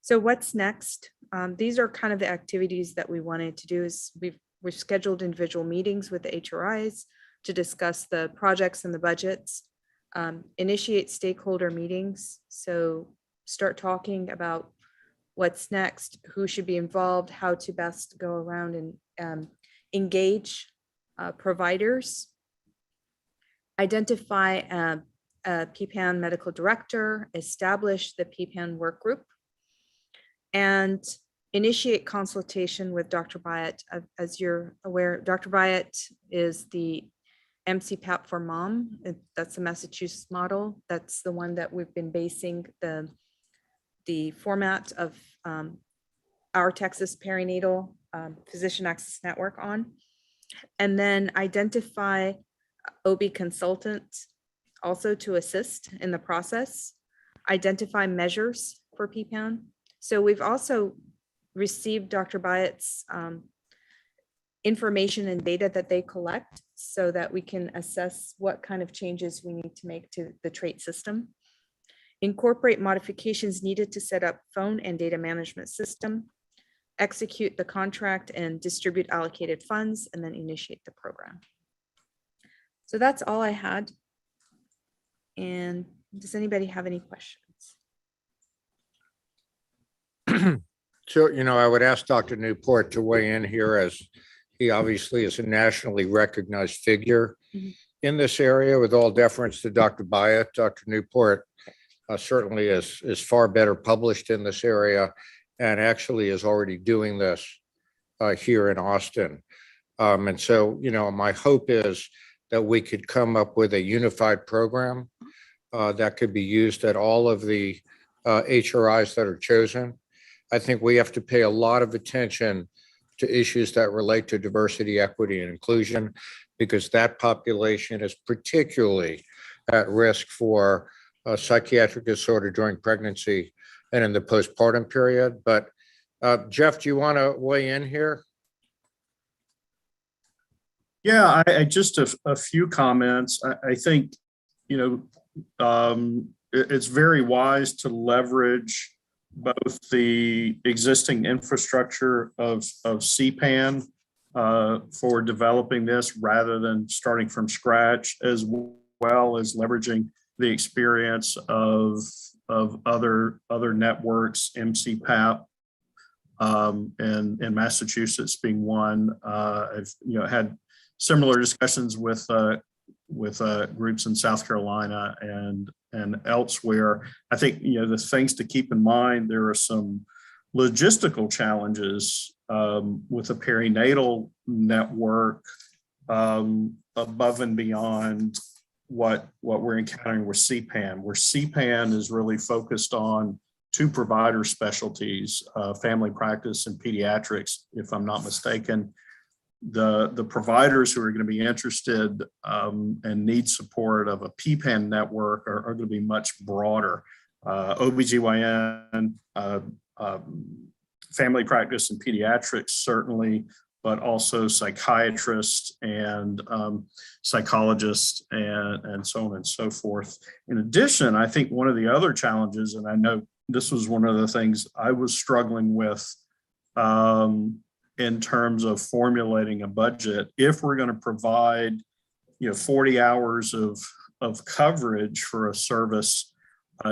So what's next? These are kind of the activities that we wanted to do. Is we've scheduled individual meetings with the HRIs to discuss the projects and the budgets, initiate stakeholder meetings. So start talking about what's next, who should be involved, how to best go around and engage providers, identify a PPAN medical director, establish the PPAN work group, and initiate consultation with Dr. Byatt. As you're aware, Dr. Byatt is the MCPAP for Mom. That's the Massachusetts model. That's the one that we've been basing the format of our Texas perinatal physician access network on. And then identify OB consultants also to assist in the process, identify measures for PPAN. So we've also received Dr. Byatt's information and data that they collect so that we can assess what kind of changes we need to make to the trait system. Incorporate modifications needed to set up phone and data management system, execute the contract and distribute allocated funds, and then initiate the program. So that's all I had. And does anybody have any questions? So, I would ask Dr. Newport to weigh in here, as he obviously is a nationally recognized figure in this area. With all deference to Dr. Byatt, Dr. Newport certainly is far better published in this area and actually is already doing this here in Austin. And so, my hope is that we could come up with a unified program that could be used at all of the HRIs that are chosen. I think we have to pay a lot of attention to issues that relate to diversity, equity, and inclusion, because that population is particularly at risk for psychiatric disorder during pregnancy and in the postpartum period. But Jeff, do you want to weigh in here? Yeah, I just a few comments. I think, it's very wise to leverage both the existing infrastructure of CPAN for developing this rather than starting from scratch, as well as leveraging the experience of other networks, MCPAP, and Massachusetts being one. I've had similar discussions with groups in South Carolina and elsewhere. I think the things to keep in mind, there are some logistical challenges with a perinatal network above and beyond what we're encountering with CPAN, where CPAN is really focused on two provider specialties, family practice and pediatrics, if I'm not mistaken. The providers who are going to be interested and need support of a PPAN network are going to be much broader. OBGYN, family practice and pediatrics, certainly, but also psychiatrists and psychologists and so on and so forth. In addition, I think one of the other challenges, and I know this was one of the things I was struggling with in terms of formulating a budget, if we're going to provide 40 hours of coverage for a service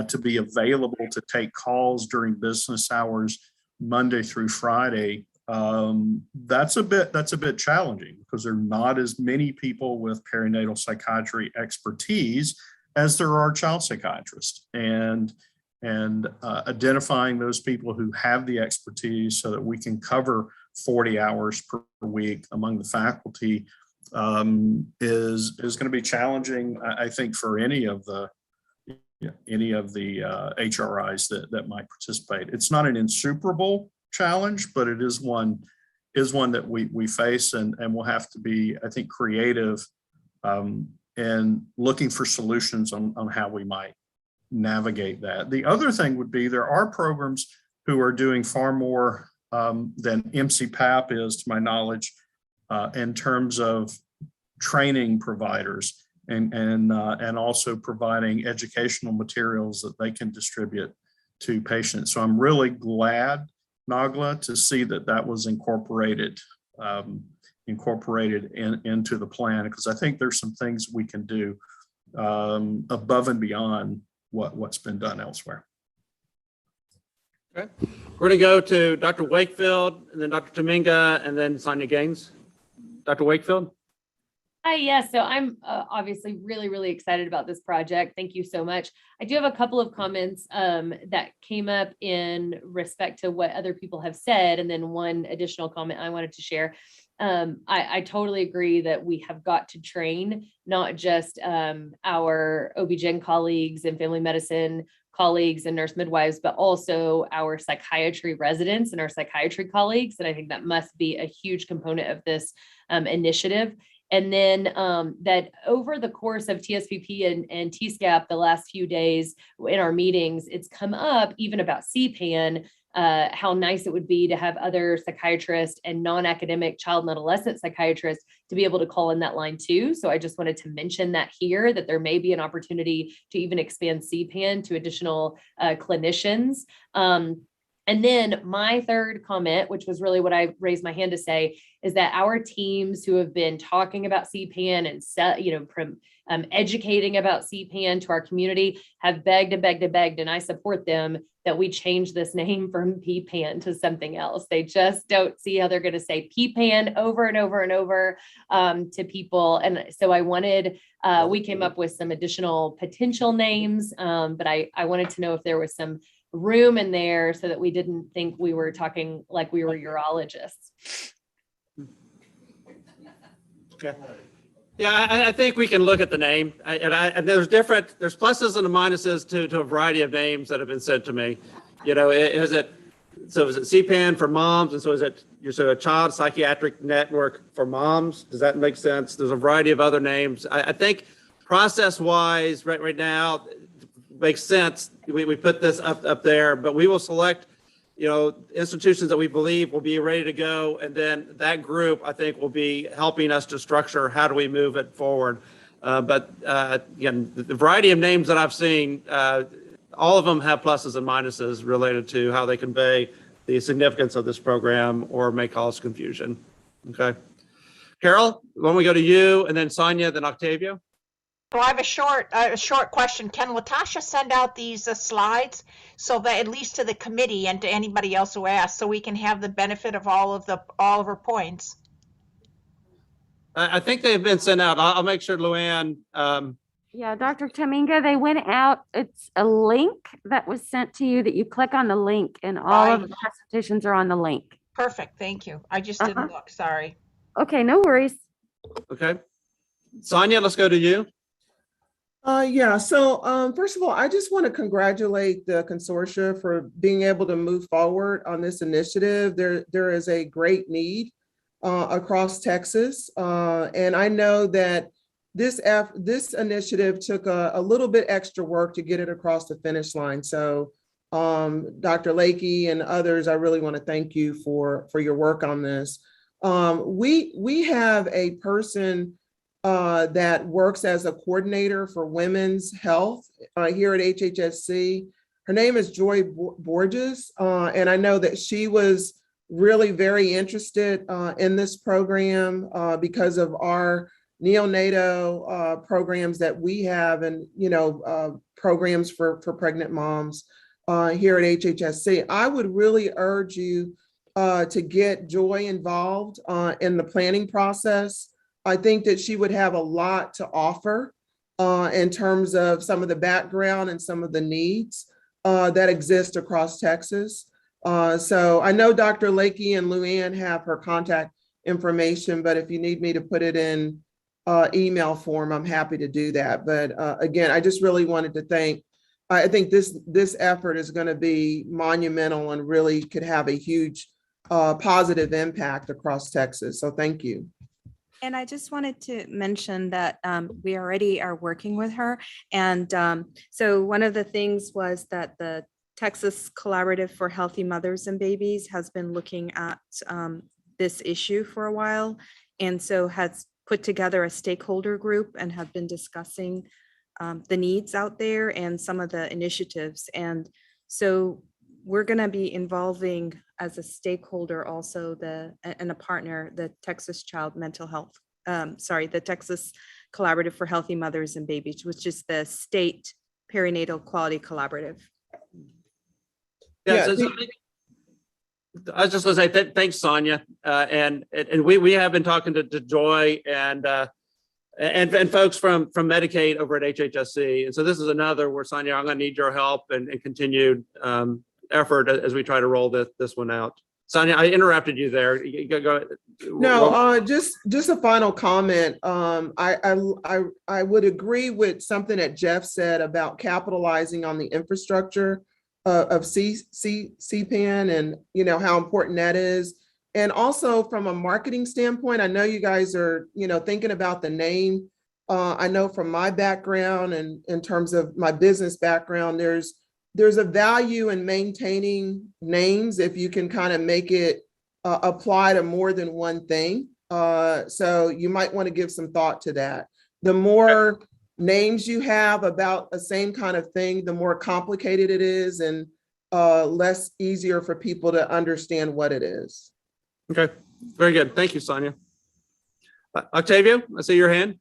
to be available to take calls during business hours Monday through Friday, that's a bit challenging, because there are not as many people with perinatal psychiatry expertise as there are child psychiatrists, and identifying those people who have the expertise so that we can cover 40 hours per week among the faculty is going to be challenging, I think, for any of the HRIs that might participate. It's not an insuperable challenge, but it is one that we face, and we'll have to be, I think, creative and looking for solutions on how we might navigate that. The other thing would be, there are programs who are doing far more than MCPAP is, to my knowledge, in terms of training providers and also providing educational materials that they can distribute to patients. So I'm really glad, Nagla, to see that was incorporated into the plan, because I think there's some things we can do above and beyond what's been done elsewhere. Okay. We're going to go to Dr. Wakefield, and then Dr. Tominga, and then Sonia Gaines. Dr. Wakefield? Hi, yes. So I'm obviously really, really excited about this project. Thank you so much. I do have a couple of comments that came up in respect to what other people have said, and then one additional comment I wanted to share. I totally agree that we have got to train not just our OB-GYN colleagues and family medicine colleagues and nurse midwives, but also our psychiatry residents and our psychiatry colleagues. And I think that must be a huge component of this initiative. And then that over the course of TSPP and TSCAP the last few days in our meetings, it's come up even about CPAN, how nice it would be to have other psychiatrists and non-academic child and adolescent psychiatrists to be able to call in that line too. So I just wanted to mention that here, that there may be an opportunity to even expand CPAN to additional clinicians. And then my third comment, which was really what I raised my hand to say, is that our teams who have been talking about CPAN and from educating about CPAN to our community have begged and begged and begged, and I support them, that we change this name from PPAN to something else. They just don't see how they're going to say PPAN over and over and over to people. And so I wanted, we came up with some additional potential names, but I wanted to know if there was some room in there so that we didn't think we were talking like we were urologists. Okay. Yeah, I think we can look at the name, and there's pluses and minuses to a variety of names that have been sent to me. Is it CPAN for moms, and so is it a child psychiatric network for moms? Does that make sense? There's a variety of other names. I think process-wise, right now, makes sense. We put this up there, but we will select institutions that we believe will be ready to go. And then that group, I think, will be helping us to structure how do we move it forward. But again, the variety of names that I've seen, all of them have pluses and minuses related to how they convey the significance of this program or may cause confusion. Okay. Carol, why don't we go to you, and then Sonia, then Octavio? So I have a short question. Can Latasha send out these slides so that at least to the committee and to anybody else who asks, so we can have the benefit of all of her points? I think they've been sent out. I'll make sure Luann. Yeah, Dr. Taminga, they went out. It's a link that was sent to you that you click on the link, and all of the presentations are on the link. Perfect. Thank you. I just didn't look. Sorry. Okay, no worries. Okay. Sonia, let's go to you. Yeah, so first of all, I just want to congratulate the consortia for being able to move forward on this initiative. There is a great need across Texas, and I know that this initiative took a little bit extra work to get it across the finish line. So Dr. Lakey and others, I really want to thank you for your work on this. We have a person that works as a coordinator for women's health here at HHSC. Her name is Joy Borges, and I know that she was really very interested in this program because of our neonatal programs that we have, and programs for pregnant moms here at HHSC. I would really urge you to get Joy involved in the planning process. I think that she would have a lot to offer in terms of some of the background and some of the needs that exist across Texas. So I know Dr. Lakey and Luann have her contact information, but if you need me to put it in email form, I'm happy to do that. But again, I just really wanted to I think this effort is going to be monumental and really could have a huge positive impact across Texas. So thank you. And I just wanted to mention that we already are working with her. And so one of the things was that the Texas Collaborative for Healthy Mothers and Babies has been looking at this issue for a while, and so has put together a stakeholder group and have been discussing the needs out there and some of the initiatives. And so we're going to be involving as a stakeholder also and a partner, the Texas Child Mental Health, the Texas Collaborative for Healthy Mothers and Babies, which is the state perinatal quality collaborative. Yeah, I was just going to say thanks, Sonia, and we have been talking to Joy and folks from Medicaid over at HHSC, and so this is another where, Sonia, I'm going to need your help and continued effort as we try to roll this one out. Sonia, I interrupted you there. Go. No, just a final comment. I would agree with something that Jeff said about capitalizing on the infrastructure of CPAN and how important that is. And also from a marketing standpoint, I know you guys are thinking about the name. I know from my background and in terms of my business background, there's a value in maintaining names if you can kind of make it apply to more than one thing. So you might want to give some thought to that. The more names you have about a same kind of thing, the more complicated it is and less easier for people to understand what it is. Okay, very good. Thank you, Sonia. Octavio, I see your hand.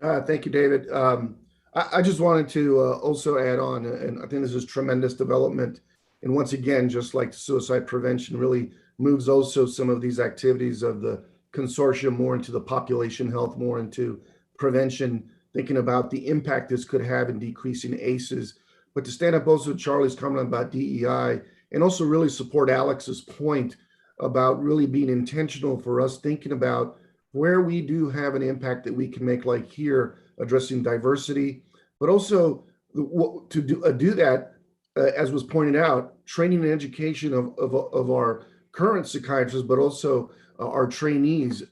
Thank you, David. I just wanted to also add on, and I think this is tremendous development. And once again, just like suicide prevention really moves also some of these activities of the consortium more into the population health, more into prevention, thinking about the impact this could have in decreasing ACEs. But to stand up also Charlie's comment about DEI and also really support Alex's point about really being intentional for us thinking about where we do have an impact that we can make, like here, addressing diversity, but also to do that, as was pointed out, training and education of our current psychiatrists, but also our trainees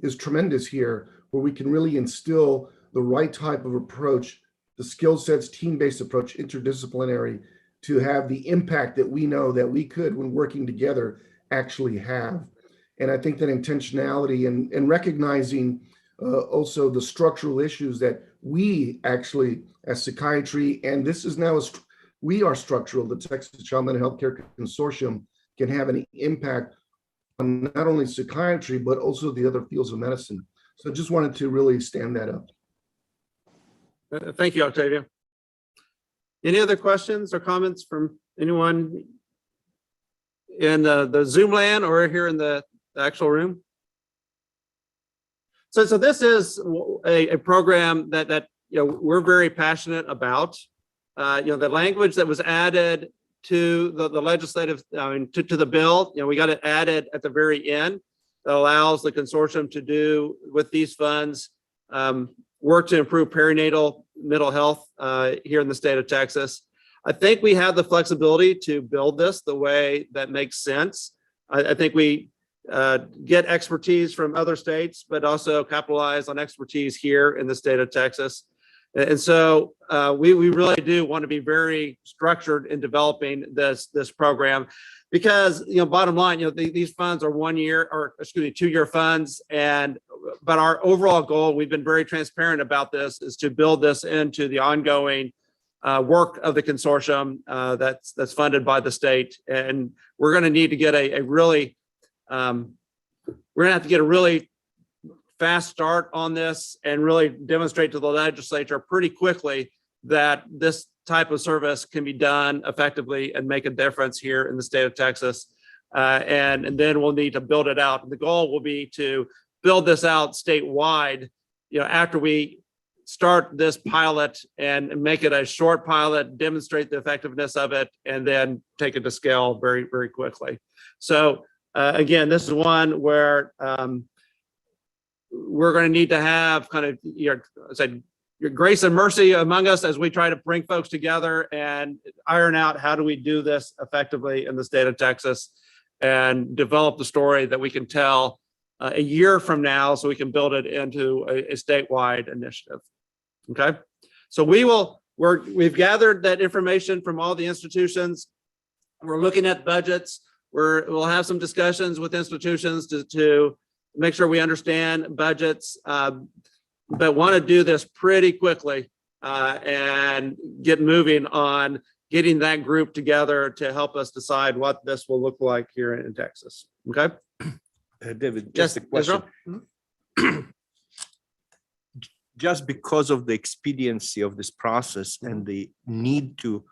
is tremendous here, where we can really instill the right type of approach, the skill sets, team-based approach, interdisciplinary, to have the impact that we know that we could, when working together, actually have. And I think that intentionality and recognizing also the structural issues that we actually, as psychiatry, and this is now, we are structural, the Texas Child Mental Health Care Consortium can have an impact on not only psychiatry, but also the other fields of medicine. So just wanted to really stand that up. Thank you, Octavio. Any other questions or comments from anyone in the Zoom land or here in the actual room? So this is a program that we're very passionate about. The language that was added to the legislative, to the bill, we got it added at the very end that allows the consortium to do with these funds work to improve perinatal mental health here in the state of Texas. I think we have the flexibility to build this the way that makes sense. I think we get expertise from other states, but also capitalize on expertise here in the state of Texas. And so we really do want to be very structured in developing this program, because bottom line, these funds are 1 year, or excuse me, 2-year funds, but our overall goal, we've been very transparent about this, is to build this into the ongoing work of the consortium that's funded by the state. And we're going to need to get a really fast start on this and really demonstrate to the legislature pretty quickly that this type of service can be done effectively and make a difference here in the state of Texas. And then we'll need to build it out. And the goal will be to build this out statewide, after we start this pilot and make it a short pilot, demonstrate the effectiveness of it, and then take it to scale very, very quickly. So again, this is one where we're going to need to have kind of your grace and mercy among us as we try to bring folks together and iron out how do we do this effectively in the state of Texas and develop the story that we can tell a year from now, so we can build it into a statewide initiative. Okay, so we've gathered that information from all the institutions. We're looking at budgets. We'll have some discussions with institutions to make sure we understand budgets, but want to do this pretty quickly and get moving on getting that group together to help us decide what this will look like here in Texas. Okay. David, just a question. Just because of the expediency of this process and the need to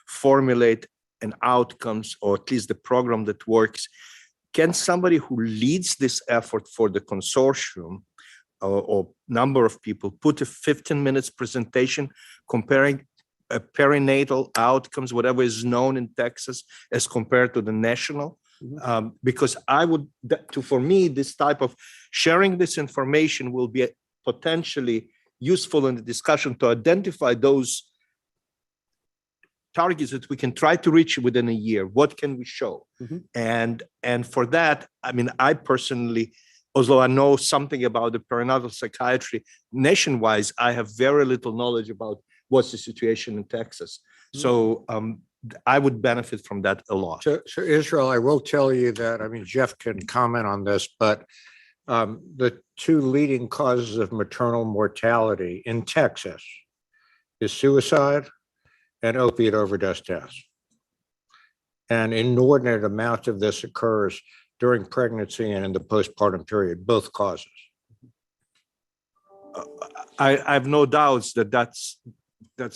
formulate an outcomes, or at least the program that works, can somebody who leads this effort for the consortium or number of people put a 15 minutes presentation comparing perinatal outcomes, whatever is known in Texas, as compared to the national? Because for me, this type of sharing this information will be potentially useful in the discussion to identify those targets that we can try to reach within a year. What can we show? And for that, I mean, I personally, although I know something about the perinatal psychiatry nationwide, I have very little knowledge about what's the situation in Texas. So I would benefit from that a lot. So Israel, I will tell you that, I mean, Jeff can comment on this, but the two leading causes of maternal mortality in Texas is suicide and opiate overdose deaths. And inordinate amount of this occurs during pregnancy and in the postpartum period, both causes. I have no doubts that that's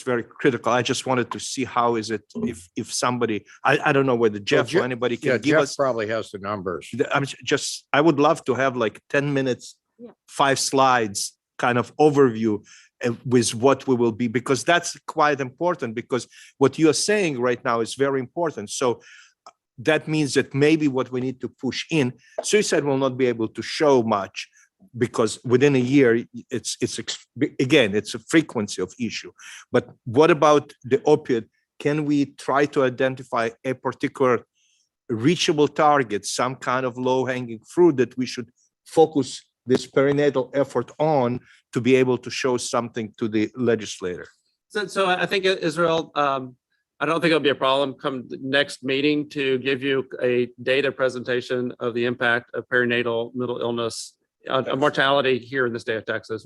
very critical. I just wanted to see how is it if somebody, I don't know whether Jeff or anybody can give Jeff us. probably has the numbers. I would love to have like 10 minutes, 5 slides kind of overview with what we will be, because that's quite important, because what you are saying right now is very important. So that means that maybe what we need to push in, suicide will not be able to show much, because within a year, it's a frequency of issue. But what about the opioid? Can we try to identify a particular reachable target, some kind of low-hanging fruit that we should focus this perinatal effort on to be able to show something to the legislator? So I think Israel, I don't think it'll be a problem come the next meeting to give you a data presentation of the impact of perinatal mental illness on mortality here in the state of Texas.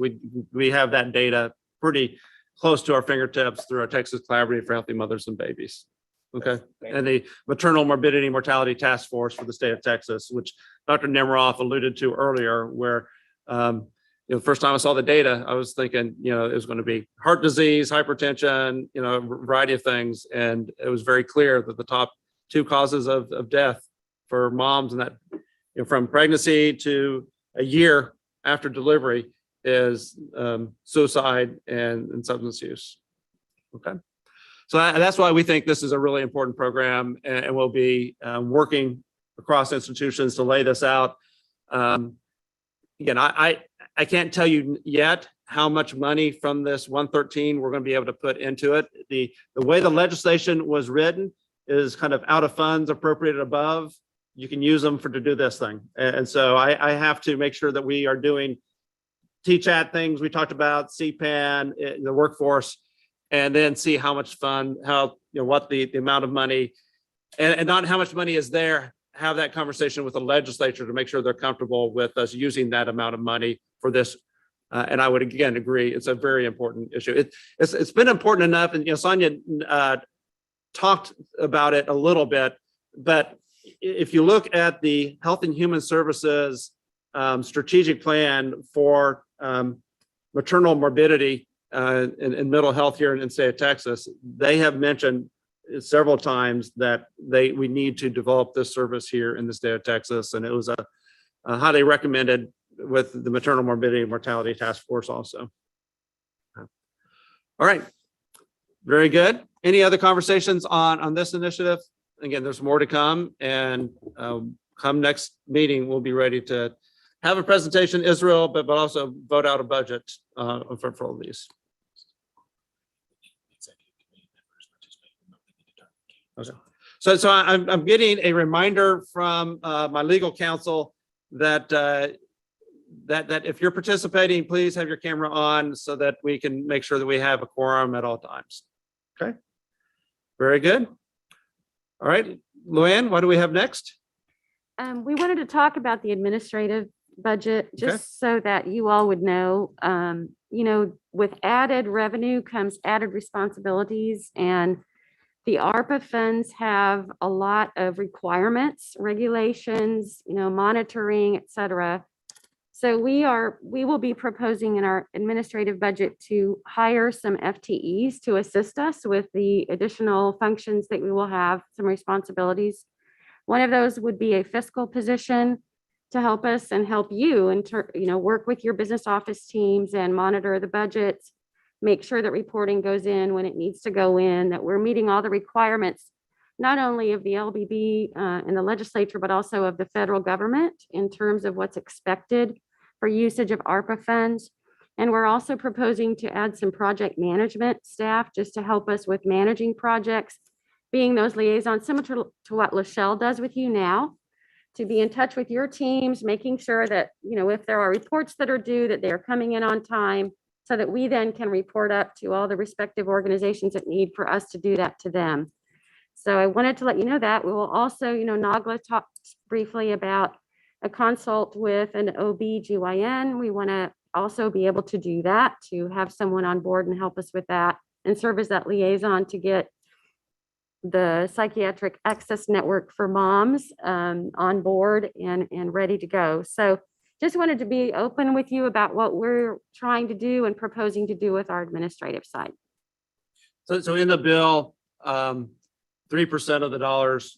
We have that data pretty close to our fingertips through our Texas Collaborative for Healthy Mothers and Babies. Okay. And the Maternal Morbidity and Mortality Task Force for the state of Texas, which Dr. Nemiroff alluded to earlier, where the first time I saw the data, I was thinking, it was going to be heart disease, hypertension, a variety of things. And it was very clear that the top 2 causes of death for moms, and that from pregnancy to a year after delivery, is suicide and substance use. Okay. So that's why we think this is a really important program, and we'll be working across institutions to lay this out. Again, I can't tell you yet how much money from this 113 we're going to be able to put into it. The way the legislation was written is kind of out of funds appropriated above. You can use them to do this thing. And so I have to make sure that we are doing TChat things we talked about, CPAN, the workforce, and then see how much fund, what the amount of money, and not how much money is there. Have that conversation with the legislature to make sure they're comfortable with us using that amount of money for this. And I would again agree, it's a very important issue. It's been important enough, and Sonia talked about it a little bit, but if you look at the Health and Human Services strategic plan for maternal morbidity and mental health here in the state of Texas, they have mentioned several times that we need to develop this service here in the state of Texas, and it was a highly recommended with the Maternal Morbidity and Mortality Task Force also. All right, very good. Any other conversations on this initiative? Again, there's more to come, and come next meeting, we'll be ready to have a presentation, Israel, but also vote out a budget for all of these. Okay. So I'm getting a reminder from my legal counsel that that if you're participating, please have your camera on so that we can make sure that we have a quorum at all times. Okay. Very good. All right, Luann, what do we have next? We wanted to talk about the administrative budget, just so that you all would know, with added revenue comes added responsibilities, and the ARPA funds have a lot of requirements, regulations, monitoring, et cetera. So we will be proposing in our administrative budget to hire some FTEs to assist us with the additional functions that we will have, some responsibilities. One of those would be a fiscal position to help us and help you and work with your business office teams and monitor the budgets, make sure that reporting goes in when it needs to go in, that we're meeting all the requirements, not only of the LBB and the legislature, but also of the federal government in terms of what's expected for usage of ARPA funds. And we're also proposing to add some project management staff just to help us with managing projects, being those liaisons, similar to what Lachelle does with you now, to be in touch with your teams, making sure that, if there are reports that are due, that they're coming in on time, so that we then can report up to all the respective organizations that need for us to do that to them. So I wanted to let you know that. We will also, Nagla talked briefly about a consult with an OB/GYN. We want to also be able to do that, to have someone on board and help us with that and serve as that liaison to get the psychiatric access network for moms on board and ready to go. So just wanted to be open with you about what we're trying to do and proposing to do with our administrative side. So in the bill, 3% of the dollars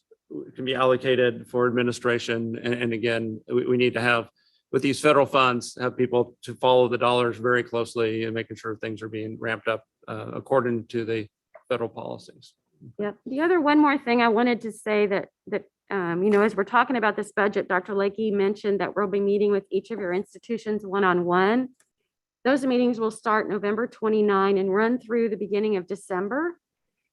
can be allocated for administration. And again, we need to have, with these federal funds, have people to follow the dollars very closely and making sure things are being ramped up according to the federal policies. Yep. The other one more thing I wanted to say that as we're talking about this budget, Dr. Lakey mentioned that we'll be meeting with each of your institutions one-on-one. Those meetings will start November 29 and run through the beginning of December.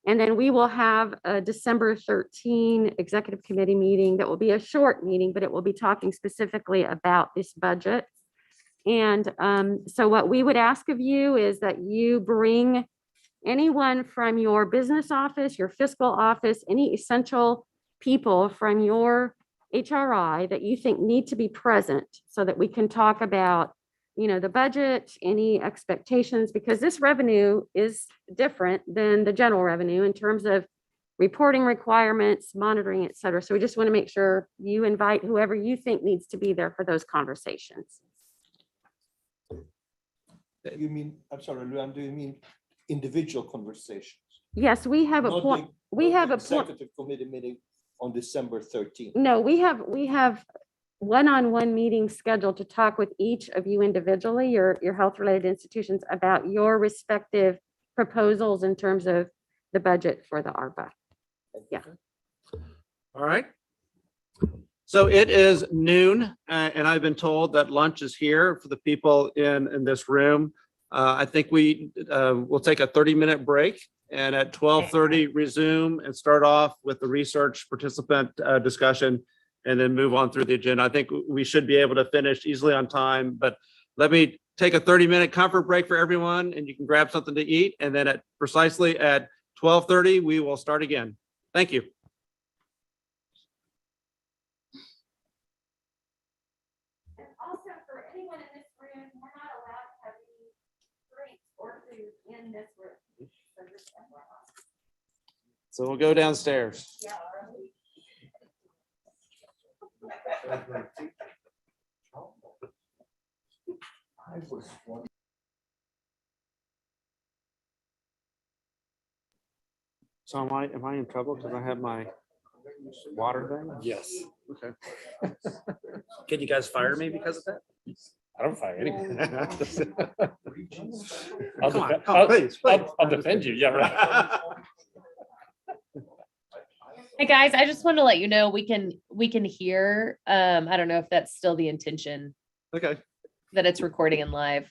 And then we will have a December 13 executive committee meeting that will be a short meeting, but it will be talking specifically about this budget. And so what we would ask of you is that you bring anyone from your business office, your fiscal office, any essential people from your HRI that you think need to be present so that we can talk about, the budget, any expectations, because this revenue is different than the general revenue in terms of reporting requirements, monitoring, et cetera. So we just want to make sure you invite whoever you think needs to be there for those conversations. You mean, I'm sorry, Luann, do you mean individual conversations? Yes, we have a point. We have a point. Executive committee meeting on December 13th. No, we have one-on-one meetings scheduled to talk with each of you individually, your health-related institutions, about your respective proposals in terms of the budget for the ARPA. Yeah. All right. So it is noon, and I've been told that lunch is here for the people in this room. I think we will take a 30-minute break, and at 12:30 resume and start off with the research participant discussion, and then move on through the agenda. I think we should be able to finish easily on time, but let me take a 30-minute comfort break for everyone, and you can grab something to eat. And then precisely at 12:30, we will start again. Thank you. And also for anyone in this room, we're not allowed to have any drinks or food in this room. So we'll go downstairs. Yeah. So am I in trouble because I have my water thing? Yes. Okay. Can you guys fire me because of that? I don't find anything. Please. I'll defend you. Yeah, right. Hey guys, I just want to let you know we can hear. I don't know if that's still the intention. Okay. That it's recording and live.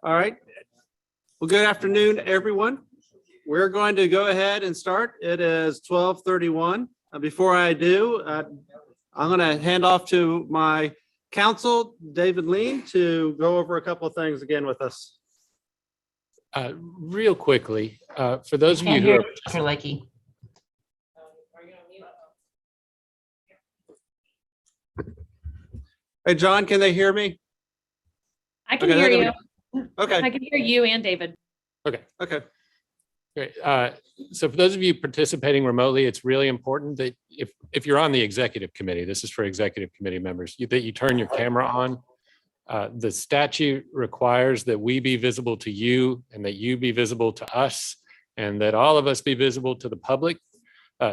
All right. Well, good afternoon, everyone. We're going to go ahead and start. It is 12:31. Before I do, I'm going to hand off to my counsel, David Lean, to go over a couple of things again with us. Real quickly, for those of you who are Dr. Lakey. Hey, John, can they hear me? I can Okay, hear there we you. Okay. I can hear you and David. okay. Okay. Great. So for those of you participating remotely, it's really important that if you're on the executive committee, this is for executive committee members, that you turn your camera on. The statute requires that we be visible to you and that you be visible to us and that all of us be visible to the public.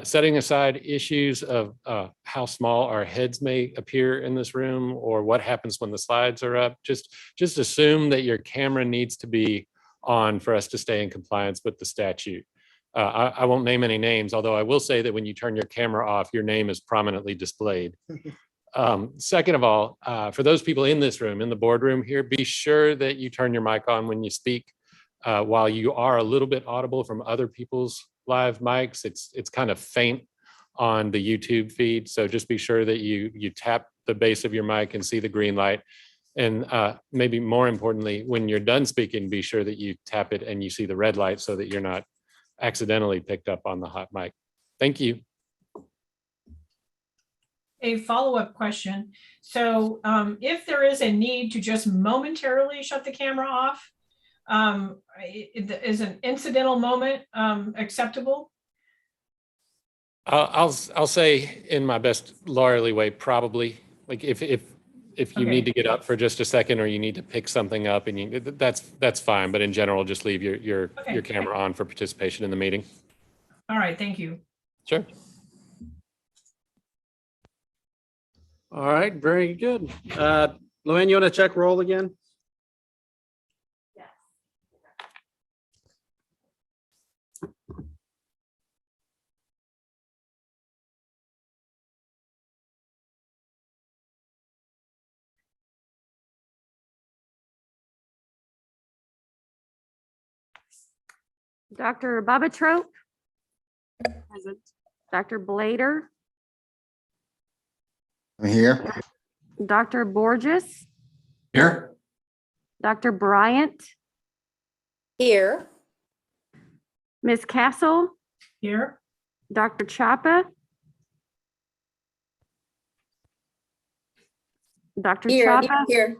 Setting aside issues of how small our heads may appear in this room or what happens when the slides are up, just assume that your camera needs to be on for us to stay in compliance with the statute. I won't name any names, although I will say that when you turn your camera off, your name is prominently displayed. Second of all, for those people in this room, in the boardroom here, be sure that you turn your mic on when you speak. While you are a little bit audible from other people's live mics, it's kind of faint on the YouTube feed. So just be sure that you tap the base of your mic and see the green light. And maybe more importantly, when you're done speaking, be sure that you tap it and you see the red light so that you're not accidentally picked up on the hot mic. Thank you. A follow-up question. So if there is a need to just momentarily shut the camera off, is an incidental moment acceptable? I'll say in my best lawyerly way, probably. Like if you need to get up for just a second or you need to pick something up, and that's fine. But in general, just leave your camera on for participation in the meeting. All right, thank you. Sure. All right, very good. Luann, you want to check roll again? Dr. Bobatrope. Present. Dr. Blader. I'm here. Dr. Borges. Here. Dr. Bryant. Here. Ms. Castle. Here. Dr. Chapa. Dr. Chapa. Here.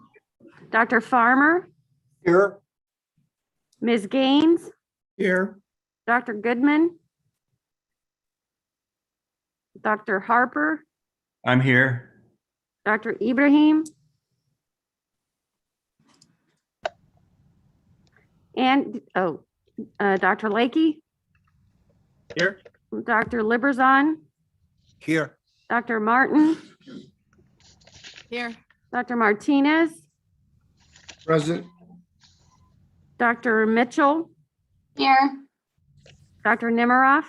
Dr. Farmer. Here. Ms. Gaines. Here. Dr. Goodman. Dr. Harper. I'm here. Dr. Ibrahim. And, Dr. Lakey. Here. Dr. Liberzon. Here. Dr. Martin. Here. Dr. Martinez. Present. Dr. Mitchell. Here. Dr. Nemiroff.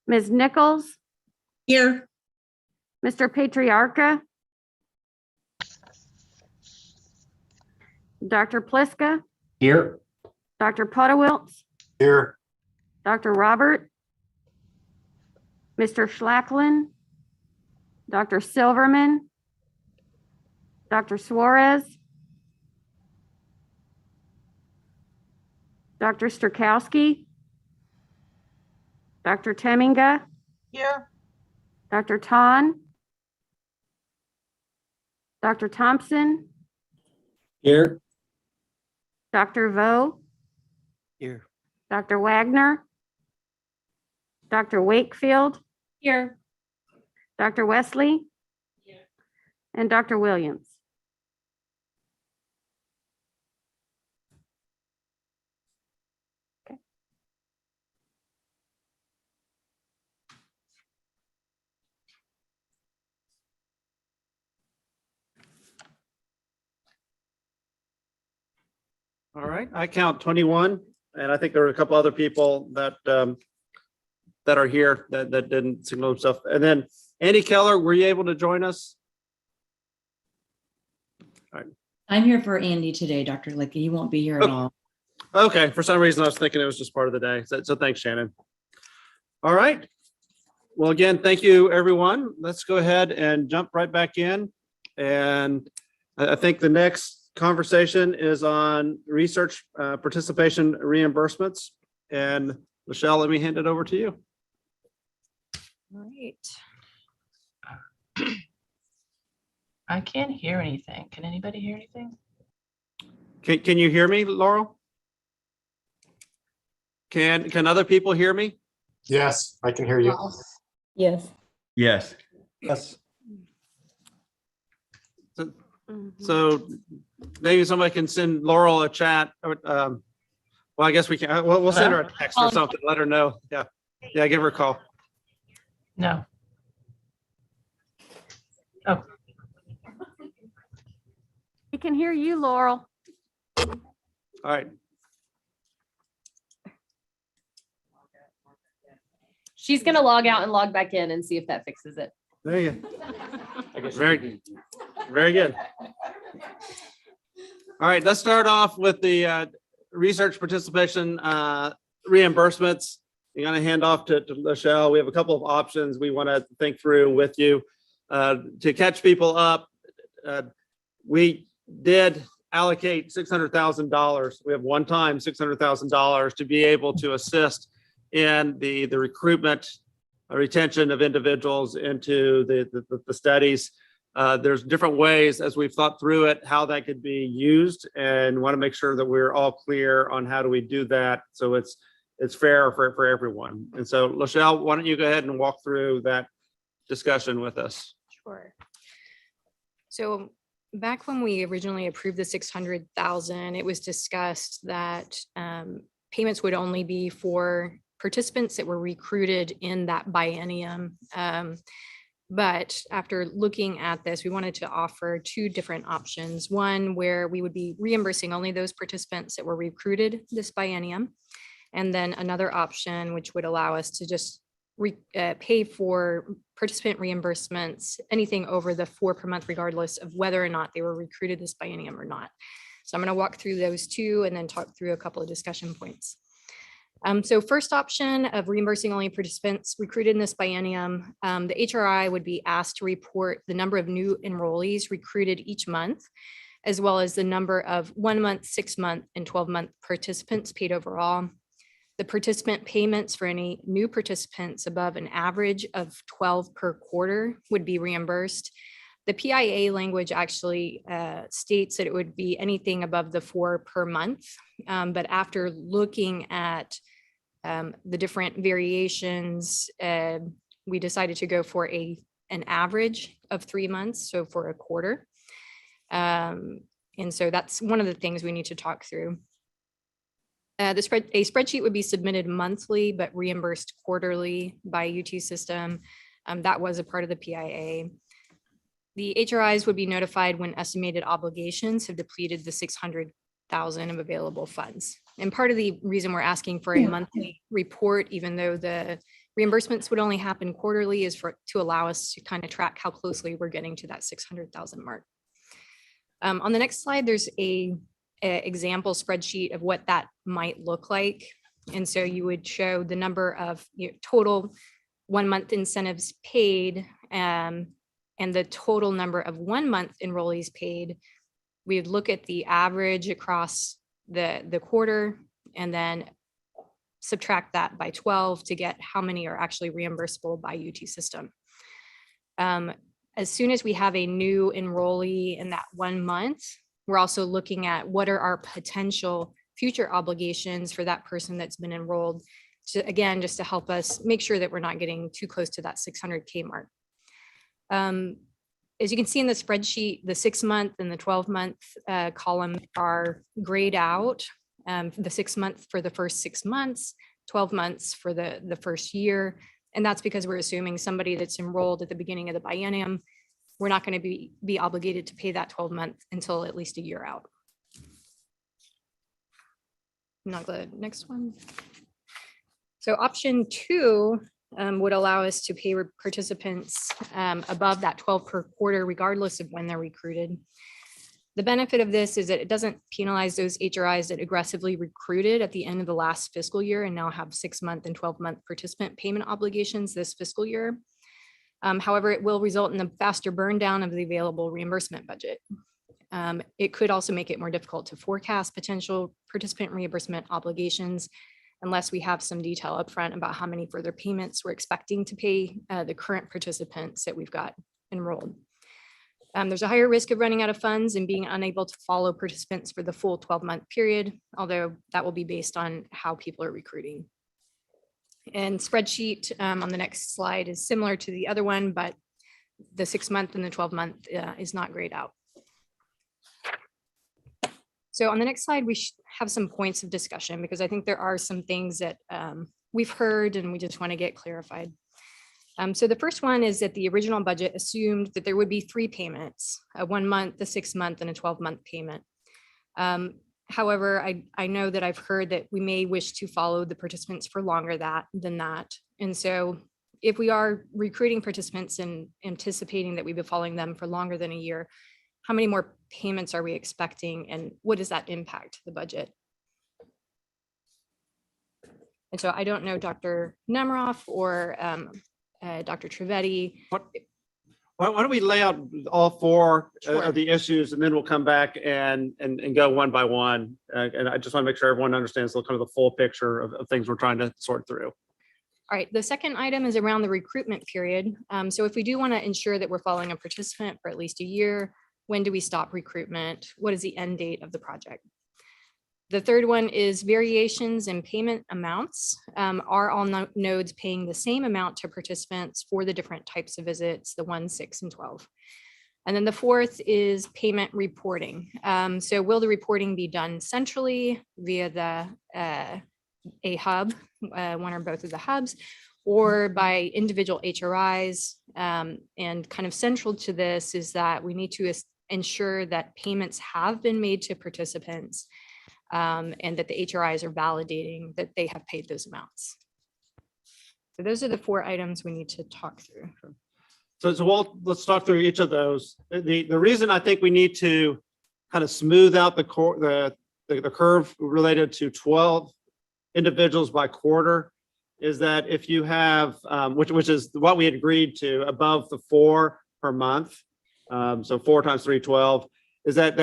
Ms. Nichols. Here. Mr. Patriarca. Dr. Pliska. Here. Dr. Podewiltz. Here. Dr. Robert. Mr. Schlacklin. Dr. Silverman. Dr. Suarez. Dr. Sturkowski. Dr. Temminga. Here. Dr. Ton. Dr. Thompson. Here. Dr. Vo. Here. Dr. Wagner. Dr. Wakefield. Here. Dr. Wesley. And Dr. Williams. All right, I count 21, and I think there are a couple other people that that are here that didn't signal themselves. And then Andy Keller, were you able to join us? I'm here for Andy today, Dr. Lickey. He won't be here at all. Okay, for some reason I was thinking it was just part of the day. So thanks, Shannon. All right. Well, again, thank you, everyone. Let's go ahead and jump right back in. And I think the next conversation is on research participation reimbursements. And Michelle, let me hand it over to you. All right. I can't hear anything. Can anybody hear anything? Can you hear me, Laurel? Can other people hear me? Yes, I can hear you. Yes. Yes. Yes. So maybe somebody can send Laurel a chat. Well, I guess we can. We'll send her a text or something. Let her know. Yeah. Yeah. Give her a call. No. Oh. We can hear you, Laurel. All right. She's going to log out and log back in and see if that fixes it. There you go. Very good. All right, let's start off with the research participation reimbursements. I'm going to hand off to Michelle. We have a couple of options we want to think through with you. To catch people up, we did allocate $600,000. We have one-time $600,000 to be able to assist in the recruitment, retention of individuals into the studies. There's different ways as we've thought through it, how that could be used, and want to make sure that we're all clear on how do we do that so it's fair for everyone. And so, Michelle, why don't you go ahead and walk through that discussion with us? Sure. So back when we originally approved the 600,000, it was discussed that payments would only be for participants that were recruited in that biennium. But after looking at this, we wanted to offer two different options. One where we would be reimbursing only those participants that were recruited this biennium. And then another option, which would allow us to just pay for participant reimbursements, anything over the 4 per month, regardless of whether or not they were recruited this biennium or not. So I'm going to walk through those two and then talk through a couple of discussion points. So first option of reimbursing only participants recruited in this biennium, the HRI would be asked to report the number of new enrollees recruited each month, as well as the number of 1 month, 6 month, and 12-month participants paid overall. The participant payments for any new participants above an average of 12 per quarter would be reimbursed. The PIA language actually states that it would be anything above the 4 per month. But after looking at the different variations, we decided to go for an average of 3 months, so for a quarter. And so that's one of the things we need to talk through. A spreadsheet would be submitted monthly, but reimbursed quarterly by UT system. That was a part of the PIA. The HRIs would be notified when estimated obligations have depleted the 600,000 of available funds. And part of the reason we're asking for a monthly report, even though the reimbursements would only happen quarterly, is to allow us to kind of track how closely we're getting to that 600,000 mark. On the next slide, there's a example spreadsheet of what that might look like. And so you would show the number of total 1 month incentives paid, and the total number of 1 month enrollees paid. We would look at the average across the quarter and then subtract that by 12 to get how many are actually reimbursable by UT system. As soon as we have a new enrollee in that 1 month, we're also looking at what are our potential future obligations for that person that's been enrolled, to, again, just to help us make sure that we're not getting too close to that 600K mark. As you can see in the spreadsheet, the 6 month and the 12-month column are grayed out. The 6 month for the first 6 months, 12 months for the first year. And that's because we're assuming somebody that's enrolled at the beginning of the biennium, we're not going to be obligated to pay that 12 month until at least a year out. Now the next one. So option 2 would allow us to pay participants above that 12 per quarter, regardless of when they're recruited. The benefit of this is that it doesn't penalize those HRIs that aggressively recruited at the end of the last fiscal year and now have 6-month and 12-month participant payment obligations this fiscal year. However, it will result in a faster burn down of the available reimbursement budget. It could also make it more difficult to forecast potential participant reimbursement obligations unless we have some detail upfront about how many further payments we're expecting to pay the current participants that we've got enrolled. There's a higher risk of running out of funds and being unable to follow participants for the full 12-month period, although that will be based on how people are recruiting. And spreadsheet on the next slide is similar to the other one, but the 6-month and the 12-month is not grayed out. So on the next slide, we have some points of discussion because I think there are some things that we've heard and we just want to get clarified. So the first one is that the original budget assumed that there would be 3 payments, a 1-month, a 6-month, and a 12-month payment. However, I know that I've heard that we may wish to follow the participants for longer than that. And so if we are recruiting participants and anticipating that we've been following them for longer than a year, how many more payments are we expecting and what does that impact the budget? And so I don't know, Dr. Nemiroff or Dr. Trivedi. Why don't we lay out all 4 Sure. of the issues and then we'll come back and go one by one. And I just want to make sure everyone understands kind of the full picture of things we're trying to sort through. All right, the second item is around the recruitment period. So if we do want to ensure that we're following a participant for at least a year, when do we stop recruitment? What is the end date of the project? The third one is variations in payment amounts. Are all nodes paying the same amount to participants for the different types of visits, the 1, 6, and 12? And then the fourth is payment reporting. So will the reporting be done centrally via a hub, one or both of the hubs, or by individual HRIs? And kind of central to this is that we need to ensure that payments have been made to participants and that the HRIs are validating that they have paid those amounts. So those are the 4 items we need to talk through. So Walt, let's talk through each of those. The reason I think we need to kind of smooth out the curve related to 12 individuals by quarter is that if you have, which is what we had agreed to, above the 4 per month, so 4 times 3, 12, is that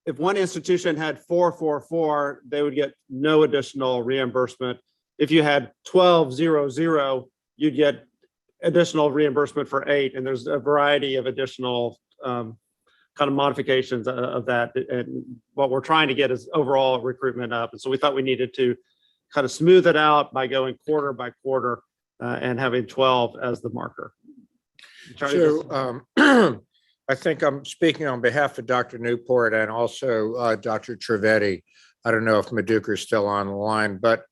if one institution had 4, 4, 4, they would get no additional reimbursement. If you had 12, 0, 0, you'd get additional reimbursement for 8. And there's a variety of additional kind of modifications of that. And what we're trying to get is overall recruitment up. And so we thought we needed to kind of smooth it out by going quarter by quarter and having 12 as the marker. So I think I'm speaking on behalf of Dr. Newport and also Dr. Trivedi. I don't know if Madhuker is still on the line, but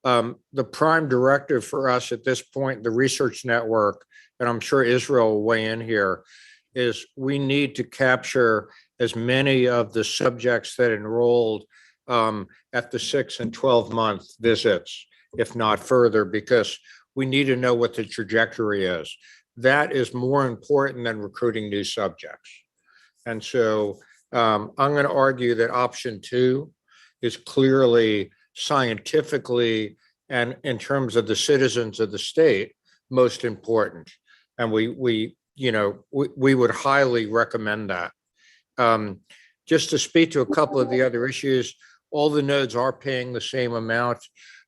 the prime directive for us at this point, the research network, and I'm sure Israel will weigh in here, is we need to capture as many of the subjects that enrolled at the 6 and 12-month visits, if not further, because we need to know what the trajectory is. That is more important than recruiting new subjects. And so I'm going to argue that option 2 is clearly scientifically and in terms of the citizens of the state most important. And we would highly recommend that. Just to speak to a couple of the other issues, all the nodes are paying the same amount.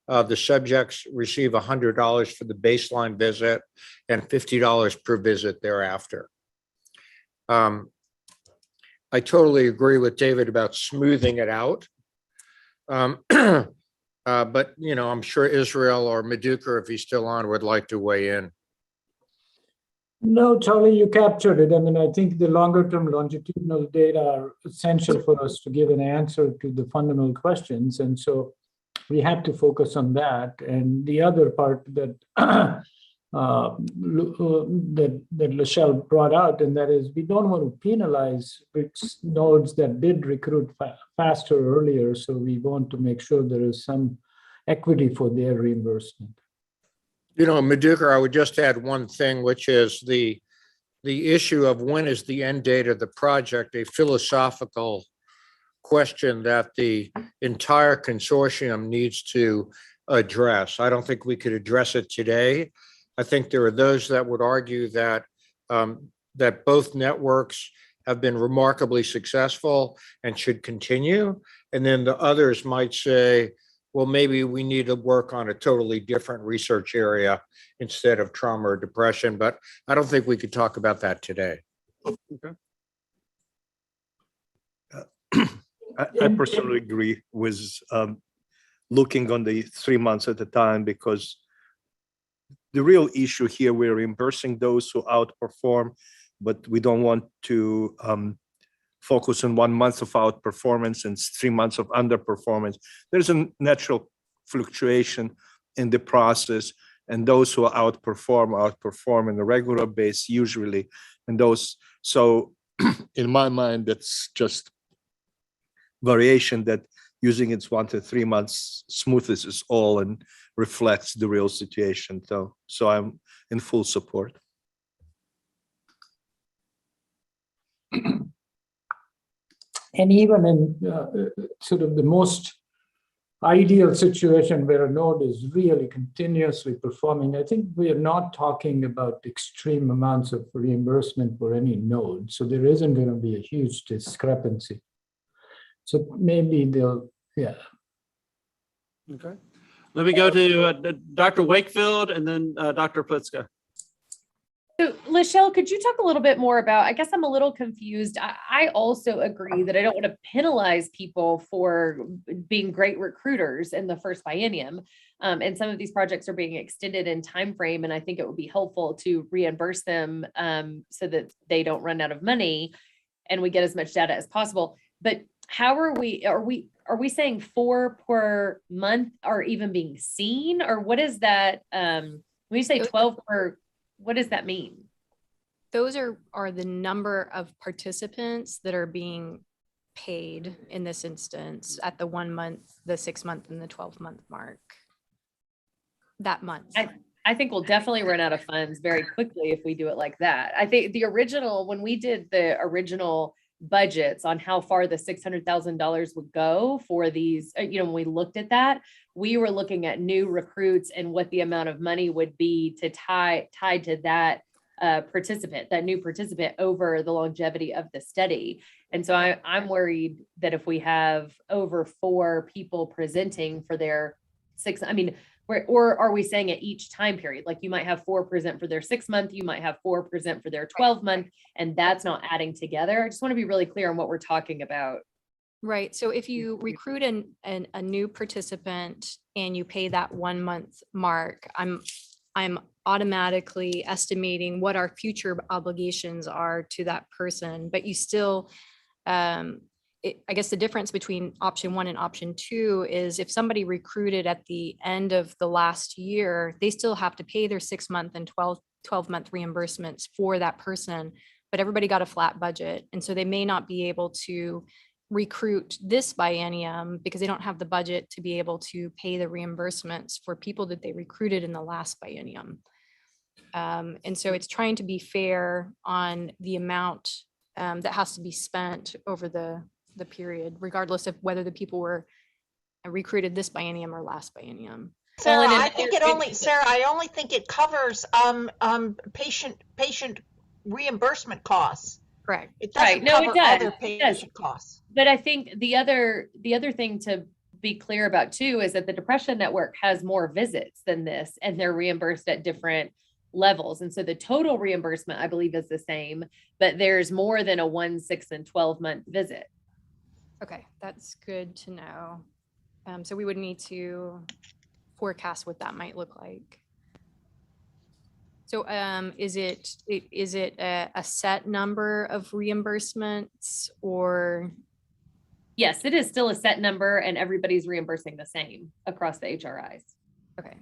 The subjects receive $100 for the baseline visit and $50 per visit thereafter. I totally agree with David about smoothing it out. But, I'm sure Israel or Madhuker, if he's still on, would like to weigh in. No, Charlie, you captured it. I mean, I think the longer-term longitudinal data are essential for us to give an answer to the fundamental questions. And so we have to focus on that. And the other part that that Lachelle brought out, and that is we don't want to penalize nodes that did recruit faster earlier. So we want to make sure there is some equity for their reimbursement. Madhuker, I would just add one thing, which is the the issue of when is the end date of the project a philosophical question that the entire consortium needs to address. I don't think we could address it today. I think there are those that would argue that that both networks have been remarkably successful and should continue. And then the others might say, well, maybe we need to work on a totally different research area instead of trauma or depression, but I don't think we could talk about that today. Okay. I personally agree with looking on the 3 months at a time, because the real issue here, we're reimbursing those who outperform, but we don't want to focus on 1 month of outperformance and 3 months of underperformance. There's a natural fluctuation in the process, and those who outperform on a regular basis usually, and those, so in my mind, that's just variation that using its 1 to 3 months smoothes is all and reflects the real situation. So I'm in full support. And even in sort of the most ideal situation where a node is really continuously performing, I think we are not talking about extreme amounts of reimbursement for any node. So there isn't going to be a huge discrepancy. So maybe they'll, yeah. Okay. Let me go to Dr. Wakefield and then Dr. Plitzka. So, Lachelle, could you talk a little bit more about, I guess I'm a little confused. I also agree that I don't want to penalize people for being great recruiters in the first biennium. And some of these projects are being extended in time frame, and I think it would be helpful to reimburse them so that they don't run out of money and we get as much data as possible. But how are we saying 4 per month are even being seen, or what is that? When you say 12 per, what does that mean? Those are the number of participants that are being paid in this instance at the 1 month, the 6 month, and the 12-month mark. That month. I think we'll definitely run out of funds very quickly if we do it like that. I think the original, when we did the original budgets on how far the $600,000 would go for these, when we looked at that, we were looking at new recruits and what the amount of money would be to tied to that participant, that new participant, over the longevity of the study. And so I'm worried that if we have over 4 people presenting for their 6, or are we saying at each time period? Like you might have 4 present for their 6 month, you might have 4 present for their 12 month, and that's not adding together. I just want to be really clear on what we're talking about. Right. So if you recruit a new participant and you pay that 1 month mark, I'm automatically estimating what our future obligations are to that person, but you still, I guess the difference between option 1 and option 2 is if somebody recruited at the end of the last year, they still have to pay their 6 month and 12 month reimbursements for that person, but everybody got a flat budget. And so they may not be able to recruit this biennium because they don't have the budget to be able to pay the reimbursements for people that they recruited in the last biennium. And so it's trying to be fair on the amount that has to be spent over the period, regardless of whether the people were recruited this biennium or last biennium. Sarah, I only think it covers patient reimbursement costs. Correct. It doesn't cover other patient costs. But I think the other thing to be clear about too is that the Depression Network has more visits than this, and they're reimbursed at different levels. And so the total reimbursement, I believe, is the same, but there's more than a 1, 6, and 12 month visit. Okay, that's good to know. So we would need to forecast what that might look like. So is it a set number of reimbursements, or? Yes, it is still a set number, and everybody's reimbursing the same across the HRIs. Okay.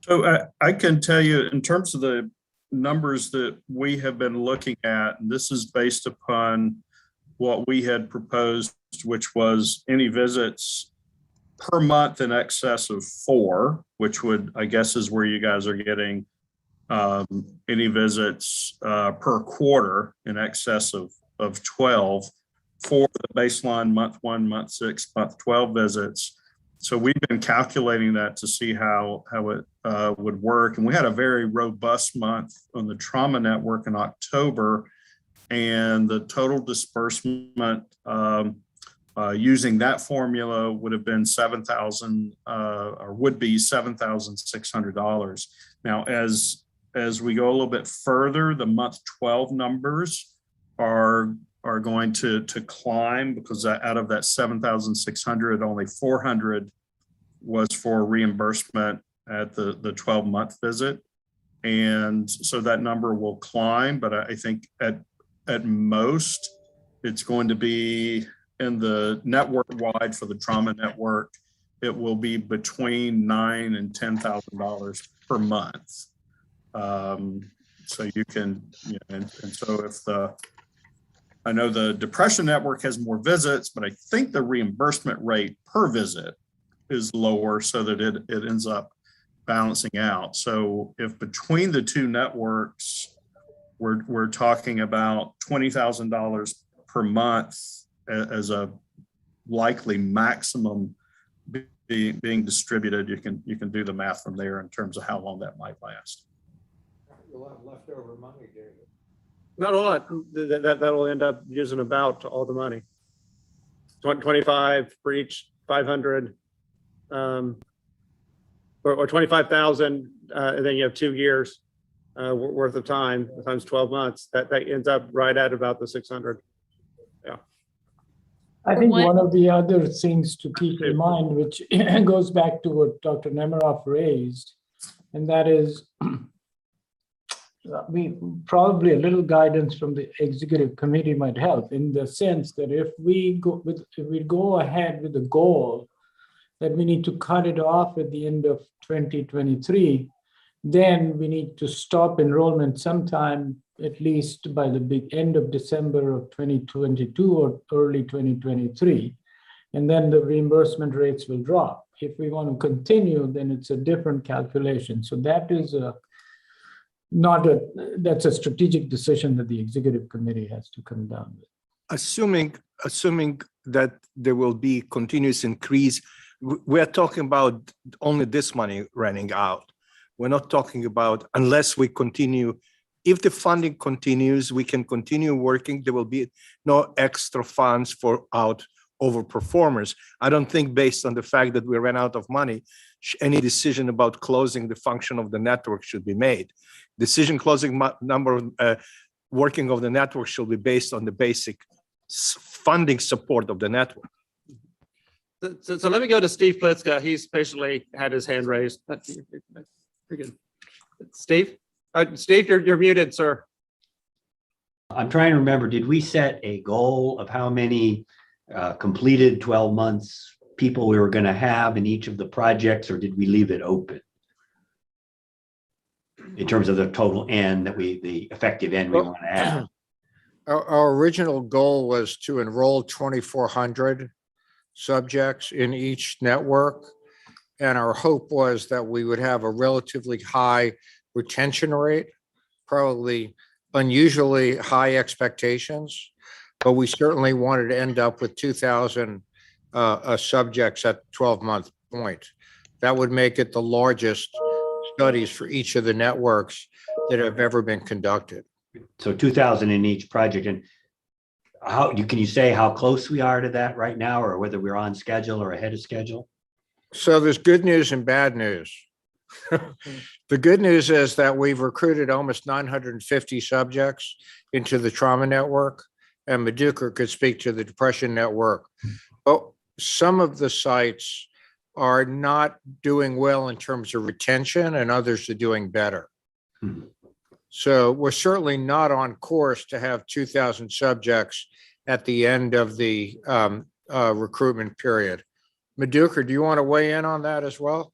So I can tell you in terms of the numbers that we have been looking at, and this is based upon what we had proposed, which was any visits per month in excess of 4, which would, I guess, is where you guys are getting any visits per quarter in excess of 12 for the baseline month 1, month 6, month 12 visits. So we've been calculating that to see how it would work. And we had a very robust month on the trauma network in October, and the total disbursement using that formula would have been $7,000 or would be $7,600. Now, as we go a little bit further, the month 12 numbers are going to climb, because out of that 7,600, only 400 was for reimbursement at the 12-month visit. And so that number will climb, but I think at most, it's going to be in the network wide for the trauma network. It will be between $9,000 and $10,000 per month. So you can, and so if I know the depression network has more visits, but I think the reimbursement rate per visit is lower, so that it ends up balancing out. So if between the two networks, we're talking about $20,000 per month as a likely maximum being distributed, you can do the math from there in terms of how long that might last. You'll have leftover money, David. Not a lot. That'll end up using about all the money. 25 for each, 500, or 25,000, and then you have 2 years worth of time times 12 months. That ends up right at about the 600. Yeah. I think one of the other things to keep in mind, which goes back to what Dr. Nemiroff raised, and that is we probably a little guidance from the executive committee might help, in the sense that if we go ahead with the goal that we need to cut it off at the end of 2023, then we need to stop enrollment sometime at least by the big end of December of 2022 or early 2023. And then the reimbursement rates will drop. If we want to continue, then it's a different calculation. So that is that's a strategic decision that the executive committee has to come down with. Assuming that there will be continuous increase, we're talking about only this money running out. We're not talking about, unless we continue, if the funding continues, we can continue working. There will be no extra funds for overperformers. I don't think, based on the fact that we ran out of money, any decision about closing the function of the network should be made. Decision closing working of the network should be based on the basic funding support of the network. So let me go to Steve Plitzka. He's patiently had his hand raised. You're good. Steve? Steve, you're muted, sir. I'm trying to remember, did we set a goal of how many completed 12 months people we were going to have in each of the projects, or did we leave it open in terms of the total end the effective end we want to have? Our original goal was to enroll 2,400 subjects in each network. And our hope was that we would have a relatively high retention rate, probably unusually high expectations, but we certainly wanted to end up with 2,000 subjects at 12-month point. That would make it the largest studies for each of the networks that have ever been conducted. So 2,000 in each project. And can you say how close we are to that right now, or whether we're on schedule or ahead of schedule? So there's good news and bad news. The good news is that we've recruited almost 950 subjects into the trauma network, and Maduka could speak to the depression network. But some of the sites are not doing well in terms of retention, and others are doing better. Hmm. So we're certainly not on course to have 2,000 subjects at the end of the recruitment period. Maduka, do you want to weigh in on that as well?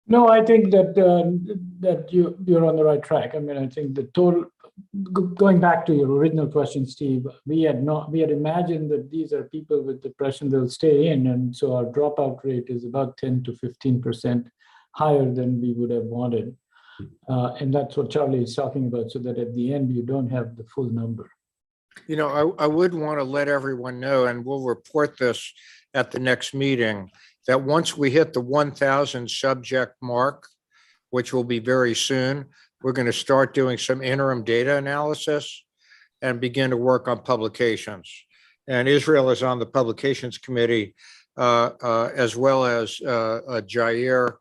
No, I think that you're on the right track. I mean, I think the total, going back to your original question, Steve, we had imagined that these are people with depression, they'll stay in, and so our dropout rate is about 10 to 15% higher than we would have wanted. And that's what Charlie is talking about, so that at the end, you don't have the full number. You know, I would want to let everyone know, and we'll report this at the next meeting, that once we hit the 1,000 subject mark, which will be very soon, we're going to start doing some interim data analysis and begin to work on publications. And Israel is on the publications committee, as well as Jair,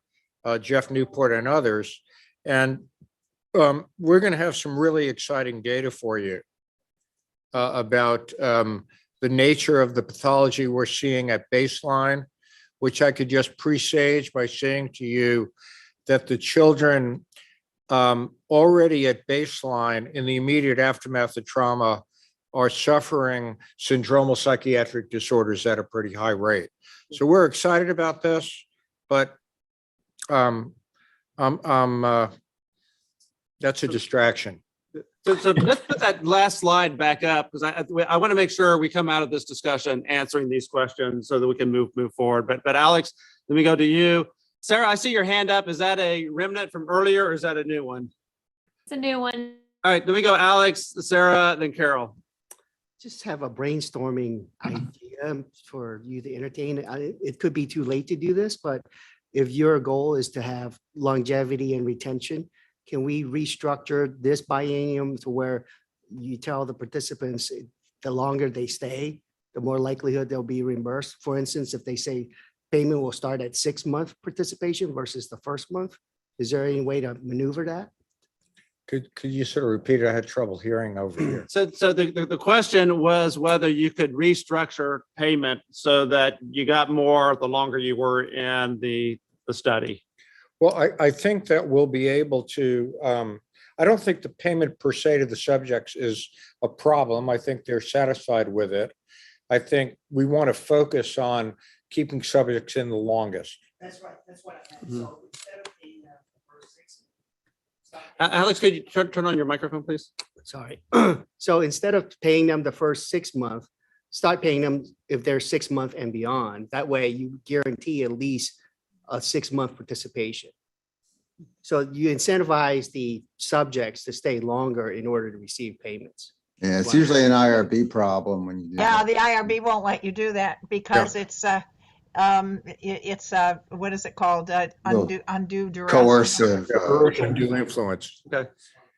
Jeff Newport, and others. And we're going to have some really exciting data for you about the nature of the pathology we're seeing at baseline, which I could just presage by saying to you that the children already at baseline in the immediate aftermath of trauma are suffering syndromal psychiatric disorders at a pretty high rate. So we're excited about this, but that's a distraction. So let's put that last slide back up, because I want to make sure we come out of this discussion answering these questions so that we can move forward. But Alex, let me go to you. Sarah, I see your hand up. Is that a remnant from earlier, or is that a new one? It's a new one. All right, let me go Alex, Sarah, then Carol. Just have a brainstorming idea for you to entertain. It could be too late to do this, but if your goal is to have longevity and retention, can we restructure this biennium to where you tell the participants the longer they stay, the more likelihood they'll be reimbursed? For instance, if they say payment will start at 6-month participation versus the first month, is there any way to maneuver that? Could you sort of repeat it? I had trouble hearing over here. So the question was whether you could restructure payment so that you got more the longer you were in the study. Well, I think that we'll be able to, I don't think the payment per se to the subjects is a problem. I think they're satisfied with it. I think we want to focus on keeping subjects in the longest. That's right. That's what I meant. Mhm. So instead of paying them the first 6 months. Alex, could you turn on your microphone, please? Sorry. So instead of paying them the first 6 months, start paying them if they're 6 months and beyond. That way you guarantee at least a 6-month participation. So you incentivize the subjects to stay longer in order to receive payments. Yeah, it's usually an IRB problem when you do Yeah, that. the IRB won't let you do that because it's what is it called? Undue duress. Coercive. Undue influence. Okay.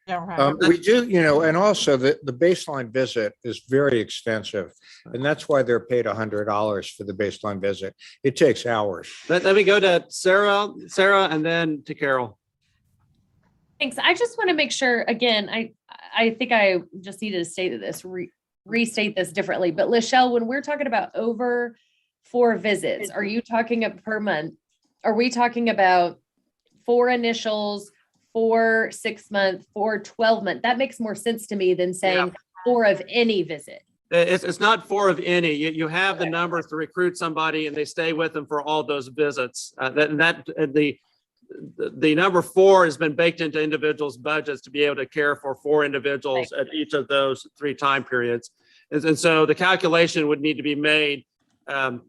Yeah, right. We do, and also the baseline visit is very extensive, and that's why they're paid $100 for the baseline visit. It takes hours. Let me go to Sarah, and then to Carol. Thanks. I just want to make sure, again, I think I just needed to state this, restate this differently. But Lachelle, when we're talking about over 4 visits, are you talking per month? Are we talking about 4 initials, 4 6-month, 4 12-month? That makes more sense to me than saying 4 of any visit. It's not 4 of any. You have the number to recruit somebody and they stay with them for all those visits. The number 4 has been baked into individuals' budgets to be able to care for 4 individuals at each of those 3 time periods. And so the calculation would need to be made 3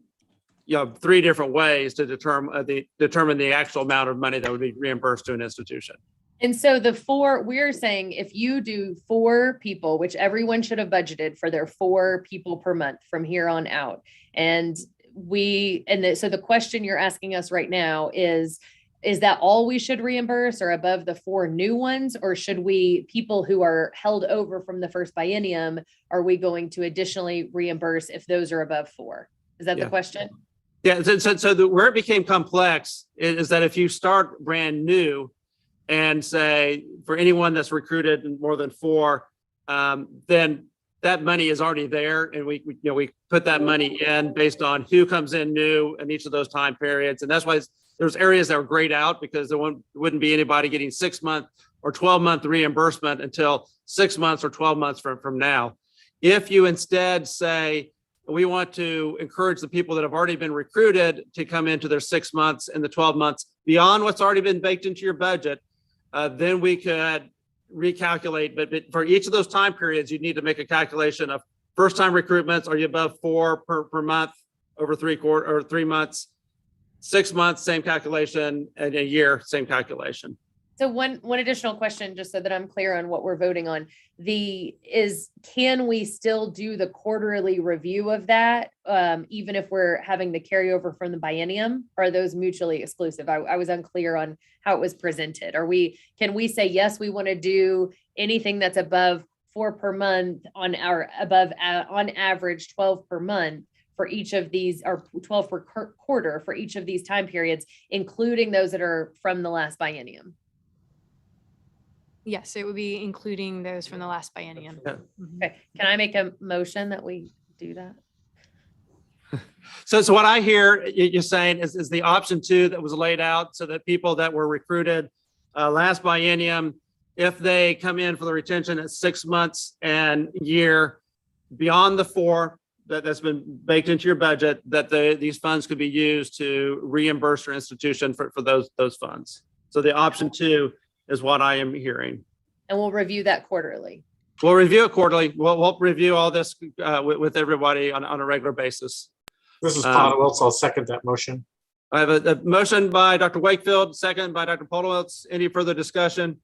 different ways to determine the actual amount of money that would be reimbursed to an institution. And so the 4, we're saying if you do 4 people, which everyone should have budgeted for their 4 people per month from here on out. So the question you're asking us right now is that all we should reimburse or above the 4 new ones? Or should people who are held over from the first biennium, are we going to additionally reimburse if those are above 4? Is that the question? Yeah, so where it became complex is that if you start brand new and say for anyone that's recruited in more than 4, then that money is already there, and we put that money in based on who comes in new in each of those time periods, and that's why there's areas that are grayed out because there wouldn't be anybody getting 6-month or 12-month reimbursement until 6 months or 12 months from now. If you instead say, we want to encourage the people that have already been recruited to come into their 6 months and the 12 months beyond what's already been baked into your budget, then we could recalculate. But for each of those time periods, you need to make a calculation of first-time recruitments. Are you above 4 per month over 3 months? 6 months, same calculation, and a year, same calculation. So one additional question, just so that I'm clear on what we're voting on, can we still do the quarterly review of that, even if we're having the carryover from the biennium? Or are those mutually exclusive? I was unclear on how it was presented. Can we say, yes, we want to do anything that's above 4 per month on average 12 per month for each of these, or 12 per quarter for each of these time periods, including those that are from the last biennium? Yes, it would be including those from the last biennium. Yeah. Okay, can I make a motion that we do that? So what I hear you're saying is the option 2 that was laid out, so that people that were recruited last biennium, if they come in for the retention at 6 months and year beyond the 4 that's been baked into your budget, that these funds could be used to reimburse your institution for those funds. So the option 2 is what I am hearing. And we'll review that quarterly. We'll review it quarterly. We'll review all this with everybody on a regular basis. This is Podewitz. I'll second that motion. I have a motion by Dr. Wakefield, second by Dr. Podewitz. Any further discussion?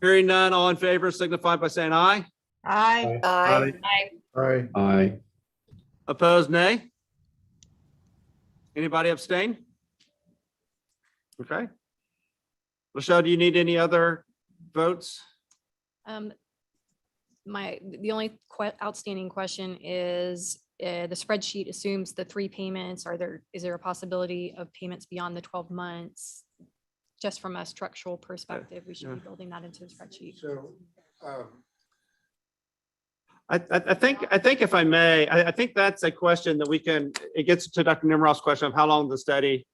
Hearing none, all in favor signify by saying aye. Aye. Aye. Aye. Aye. Opposed, nay? Anybody abstain? Okay. Michelle, do you need any other votes? The only outstanding question is, the spreadsheet assumes the 3 payments. Is there a possibility of payments beyond the 12 months? Just from a structural perspective, we should be building that into the spreadsheet. So, I think if I may, I think that's a question that it gets to Dr. Nimrov's question of how long the study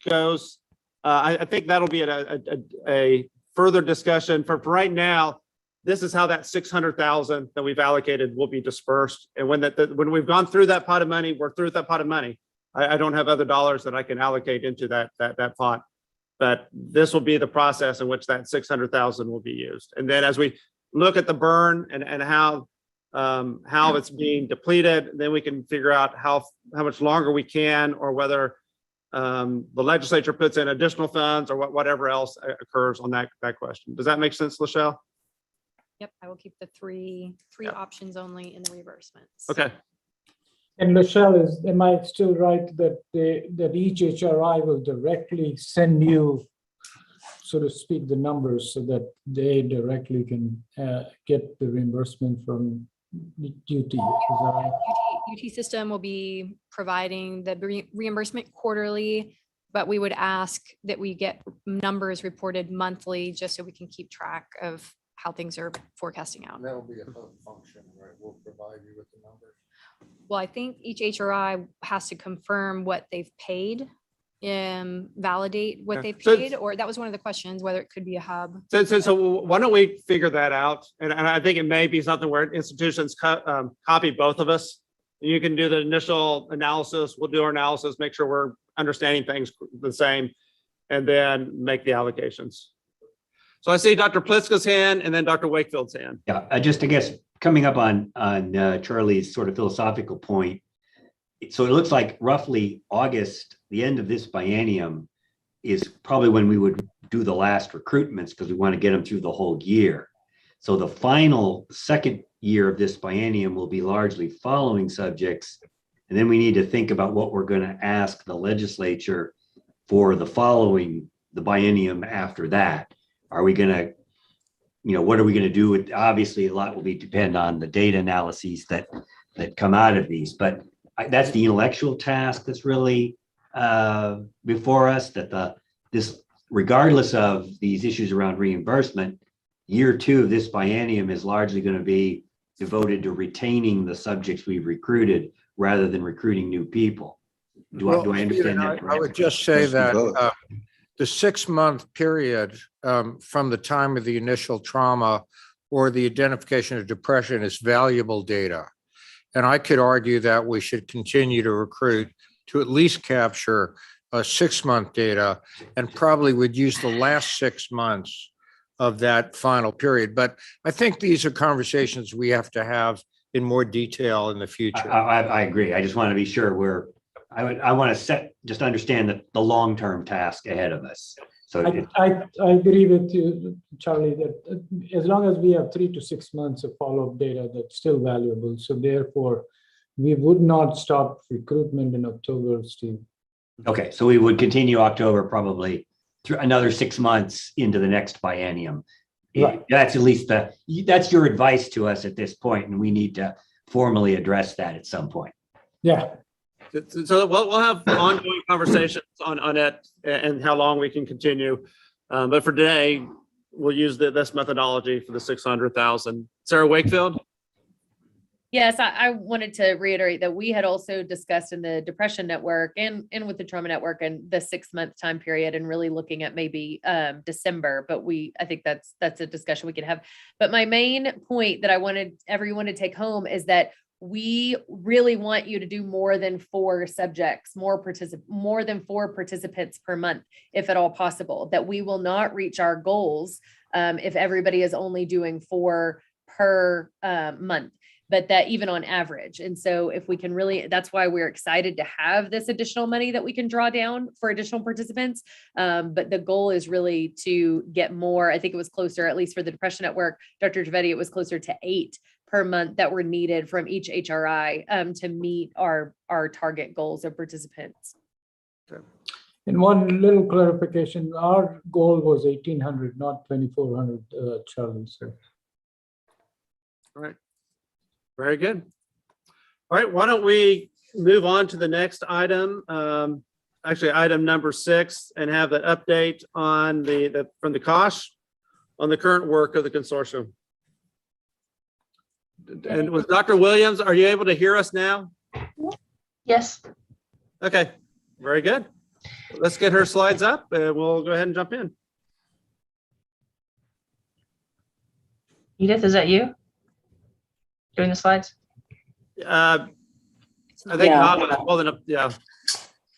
goes. I think that'll be a further discussion. For right now, this is how that 600,000 that we've allocated will be dispersed. And when we've gone through that pot of money, we're through that pot of money. I don't have other dollars that I can allocate into that pot. But this will be the process in which that 600,000 will be used. And then as we look at the burn and how it's being depleted, then we can figure out how much longer we can, or whether the legislature puts in additional funds, or whatever else occurs on that question. Does that make sense, Lachelle? Yep, I will keep the three options only in the reimbursements. Okay. And Michelle, am I still right that that each HRI will directly send you, so to speak, the numbers so that they directly can get the reimbursement from UT? UT system will be providing the reimbursement quarterly, but we would ask that we get numbers reported monthly, just so we can keep track of how things are forecasting out. That'll be a hub function, right? We'll provide you with the numbers. Well, I think each HRI has to confirm what they've paid, validate what they've paid, or that was one of the questions, whether it could be a hub. So why don't we figure that out? And I think it may be something where institutions copy both of us. You can do the initial analysis, we'll do our analysis, make sure we're understanding things the same, and then make the allocations. So I see Dr. Pliska's hand and then Dr. Wakefield's hand. Yeah, I guess coming up on Charlie's sort of philosophical point. So it looks like roughly August, the end of this biennium, is probably when we would do the last recruitments, because we want to get them through the whole year. So the final second year of this biennium will be largely following subjects. And then we need to think about what we're going to ask the legislature for the biennium after that. Are we going to, what are we going to do with, obviously a lot will depend on the data analyses that come out of these, but that's the intellectual task that's really before us, this, regardless of these issues around reimbursement, year 2 of this biennium is largely going to be devoted to retaining the subjects we've recruited rather than recruiting new people. Do I understand that correctly? I would just say that the 6-month period from the time of the initial trauma or the identification of depression is valuable data. And I could argue that we should continue to recruit to at least capture 6-month data, and probably would use the last 6 months of that final period. But I think these are conversations we have to have in more detail in the future. I agree. I just want to be sure I want to just understand the long-term task ahead of us. So it- I agree with you, Charlie, that as long as we have 3 to 6 months of follow-up data, that's still valuable. So therefore, we would not stop recruitment in October, Steve. okay, so we would continue October probably through another 6 months into the next biennium. Right. That's at least that's your advice to us at this point, and we need to formally address that at some point. Yeah. So we'll have ongoing conversations on it and how long we can continue. But for today, we'll use this methodology for the 600,000. Sarah Wakefield? Yes, I wanted to reiterate that we had also discussed in the Depression Network and with the Trauma Network and the 6-month time period and really looking at maybe December, but I think that's a discussion we can have. But my main point that I wanted everyone to take home is that we really want you to do more than 4 subjects, more than 4 participants per month, if at all possible, that we will not reach our goals if everybody is only doing 4 per month, but that even on average. And so if we can really, that's why we're excited to have this additional money that we can draw down for additional participants. But the goal is really to get more. I think it was closer, at least for the Depression Network, Dr. Javetti, it was closer to 8 per month that were needed from each HRI to meet our target goals of participants. And one little clarification, our goal was 1,800, not 2,400, Charlie. So. All right. Very good. All right, why don't we move on to the next item, actually item number 6, and have an update on from the COSH on the current work of the consortium. And with Dr. Williams, are you able to hear us now? Yes. Okay, very good. Let's get her slides up and we'll go ahead and jump in. Edith, is that you doing the slides? I think holding up, yeah.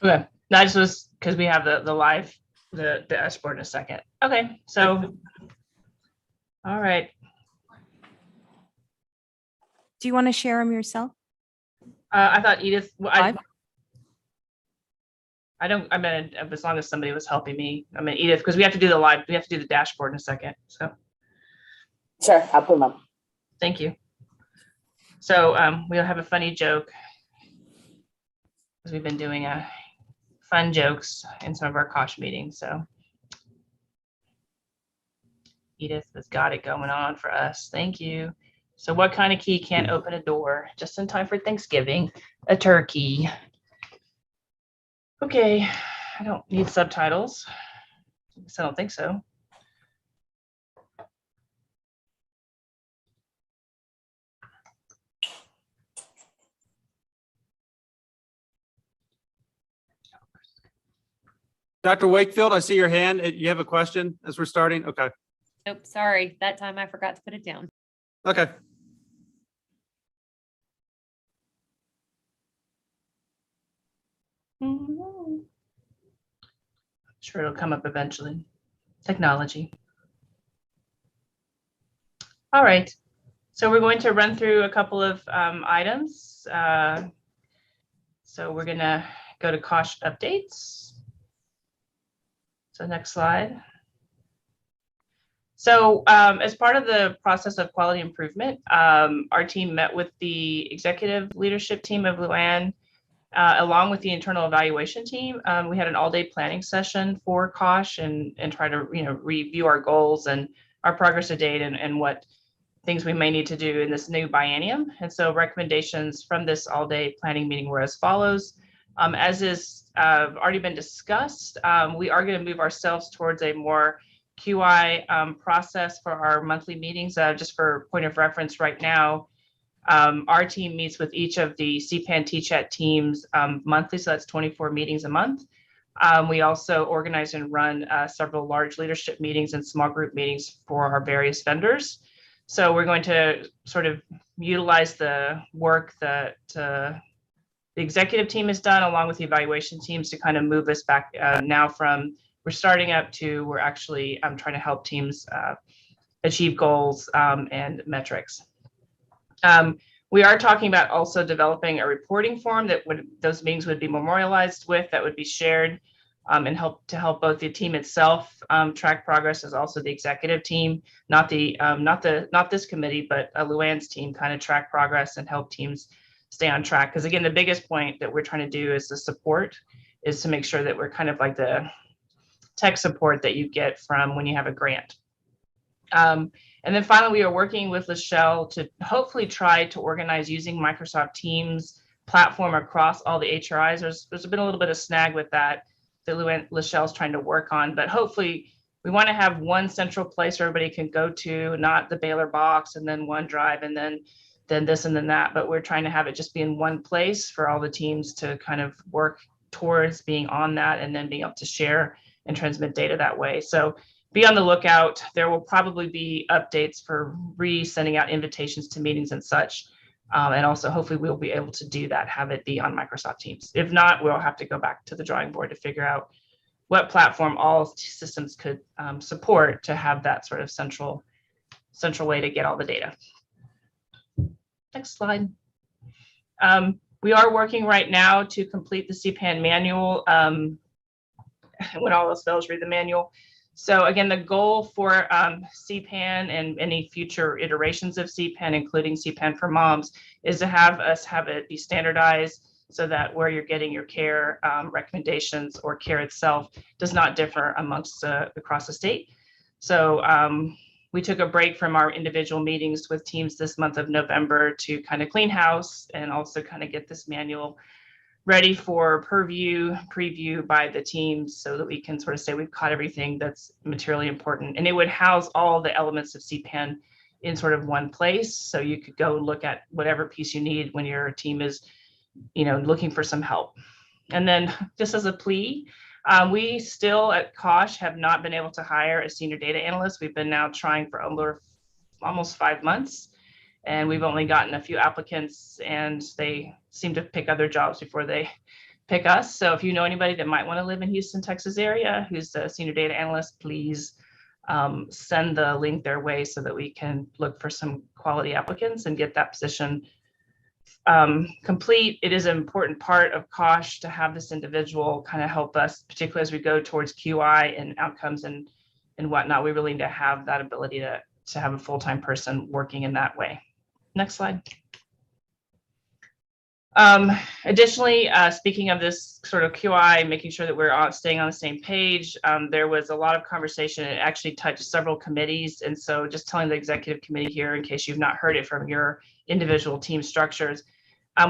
Okay, no, I just was because we have the live the dashboard in a second. Okay, so all right. Do you want to share them yourself? I thought Edith. I don't. I mean, as long as somebody was helping me. I mean, Edith, because we have to do the live. We have to do the dashboard in a second. So. Sure, I'll put them up. Thank you. So we'll have a funny joke because we've been doing fun jokes in some of our COSH meetings. So Edith has got it going on for us. Thank you. So what kind of key can't open a door just in time for Thanksgiving? A turkey. Okay, I don't need subtitles. I don't think so. Dr. Wakefield, I see your hand. You have a question as we're starting? Okay. Nope, sorry. That time I forgot to put it down. Okay. Sure, it'll come up eventually. Technology. All right. So we're going to run through a couple of items. So we're going to go to COSH updates. So next slide. So as part of the process of quality improvement, our team met with the executive leadership team of Luann, along with the internal evaluation team. We had an all-day planning session for COSH and try to review our goals and our progress to date and what things we may need to do in this new biennium. And so recommendations from this all-day planning meeting were as follows. As is already been discussed, we are going to move ourselves towards a more QI process for our monthly meetings. Just for point of reference right now, our team meets with each of the CPAN TCHAT teams monthly, so that's 24 meetings a month. We also organize and run several large leadership meetings and small group meetings for our various vendors. So we're going to sort of utilize the work that the executive team has done along with the evaluation teams to kind of move us back now from we're starting up to we're actually trying to help teams achieve goals and metrics. We are talking about also developing a reporting form that those meetings would be memorialized with, that would be shared and help both the team itself track progress, as also the executive team, not this committee, but Luann's team kind of track progress and help teams stay on track. Because again, the biggest point that we're trying to do is the support, is to make sure that we're kind of like the tech support that you get from when you have a grant. And then finally, we are working with Lachelle to hopefully try to organize using Microsoft Teams platform across all the HRIs. There's been a little bit of snag with that Lachelle's trying to work on, but hopefully we want to have one central place where everybody can go to, not the Baylor box and then OneDrive and then this and then that, but we're trying to have it just be in one place for all the teams to kind of work towards being on that and then being able to share and transmit data that way. So be on the lookout. There will probably be updates for sending out invitations to meetings and such. And also hopefully we'll be able to do that, have it be on Microsoft Teams. If not, we'll have to go back to the drawing board to figure out what platform all systems could support to have that sort of central way to get all the data. Next slide. We are working right now to complete the CPAN manual. When all else fails, read the manual. So again, the goal for CPAN and any future iterations of CPAN, including CPAN for moms, is to have it be standardized so that where you're getting your care recommendations or care itself does not differ amongst across the state. So we took a break from our individual meetings with teams this month of November to kind of clean house and also kind of get this manual ready for preview by the teams so that we can sort of say we've caught everything that's materially important. And it would house all the elements of CPAN in sort of one place. So you could go look at whatever piece you need when your team is, looking for some help. And then just as a plea, we still at Kosh have not been able to hire a senior data analyst. We've been now trying for almost 5 months. And we've only gotten a few applicants and they seem to pick other jobs before they pick us. So if you know anybody that might want to live in Houston, Texas area, who's a senior data analyst, please send the link their way so that we can look for some quality applicants and get that position complete. It is an important part of Kosh to have this individual kind of help us, particularly as we go towards QI and outcomes and whatnot. We really need to have that ability to have a full-time person working in that way. Next slide. Additionally, speaking of this sort of QI, making sure that we're staying on the same page, there was a lot of conversation. It actually touched several committees. And so just telling the executive committee here, in case you've not heard it from your individual team structures,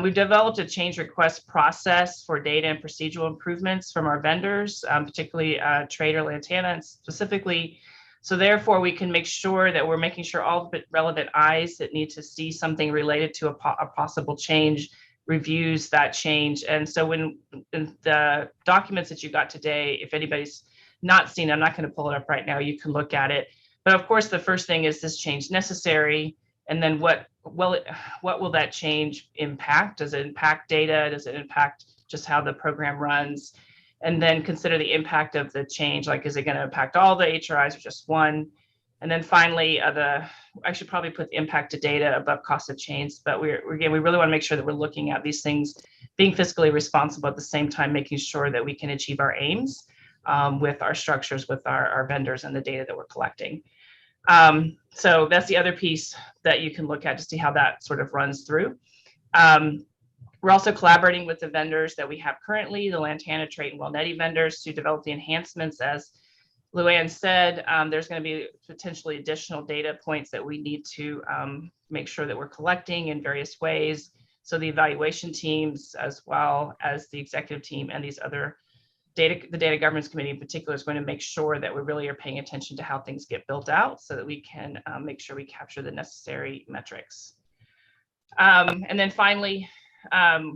we've developed a change request process for data and procedural improvements from our vendors, particularly Trader Lantana, and specifically. So therefore, we can make sure that we're making sure all the relevant eyes that need to see something related to a possible change reviews that change. And so when in the documents that you got today, if anybody's not seen, I'm not going to pull it up right now, you can look at it. But of course, the first thing is this change necessary? And then what will that change impact? Does it impact data? Does it impact just how the program runs? And then consider the impact of the change. Like, is it going to impact all the HRIs or just one? And then finally, I should probably put the impact to data above cost of change. But we really want to make sure that we're looking at these things, being fiscally responsible at the same time, making sure that we can achieve our aims with our structures, with our vendors and the data that we're collecting. So that's the other piece that you can look at to see how that sort of runs through. We're also collaborating with the vendors that we have currently, the Lantana, Trade, and Wellneti vendors, to develop the enhancements. As Luann said, there's going to be potentially additional data points that we need to make sure that we're collecting in various ways. So the evaluation teams, as well as the executive team and these other the data governance committee in particular, is going to make sure that we really are paying attention to how things get built out so that we can make sure we capture the necessary metrics. And then finally,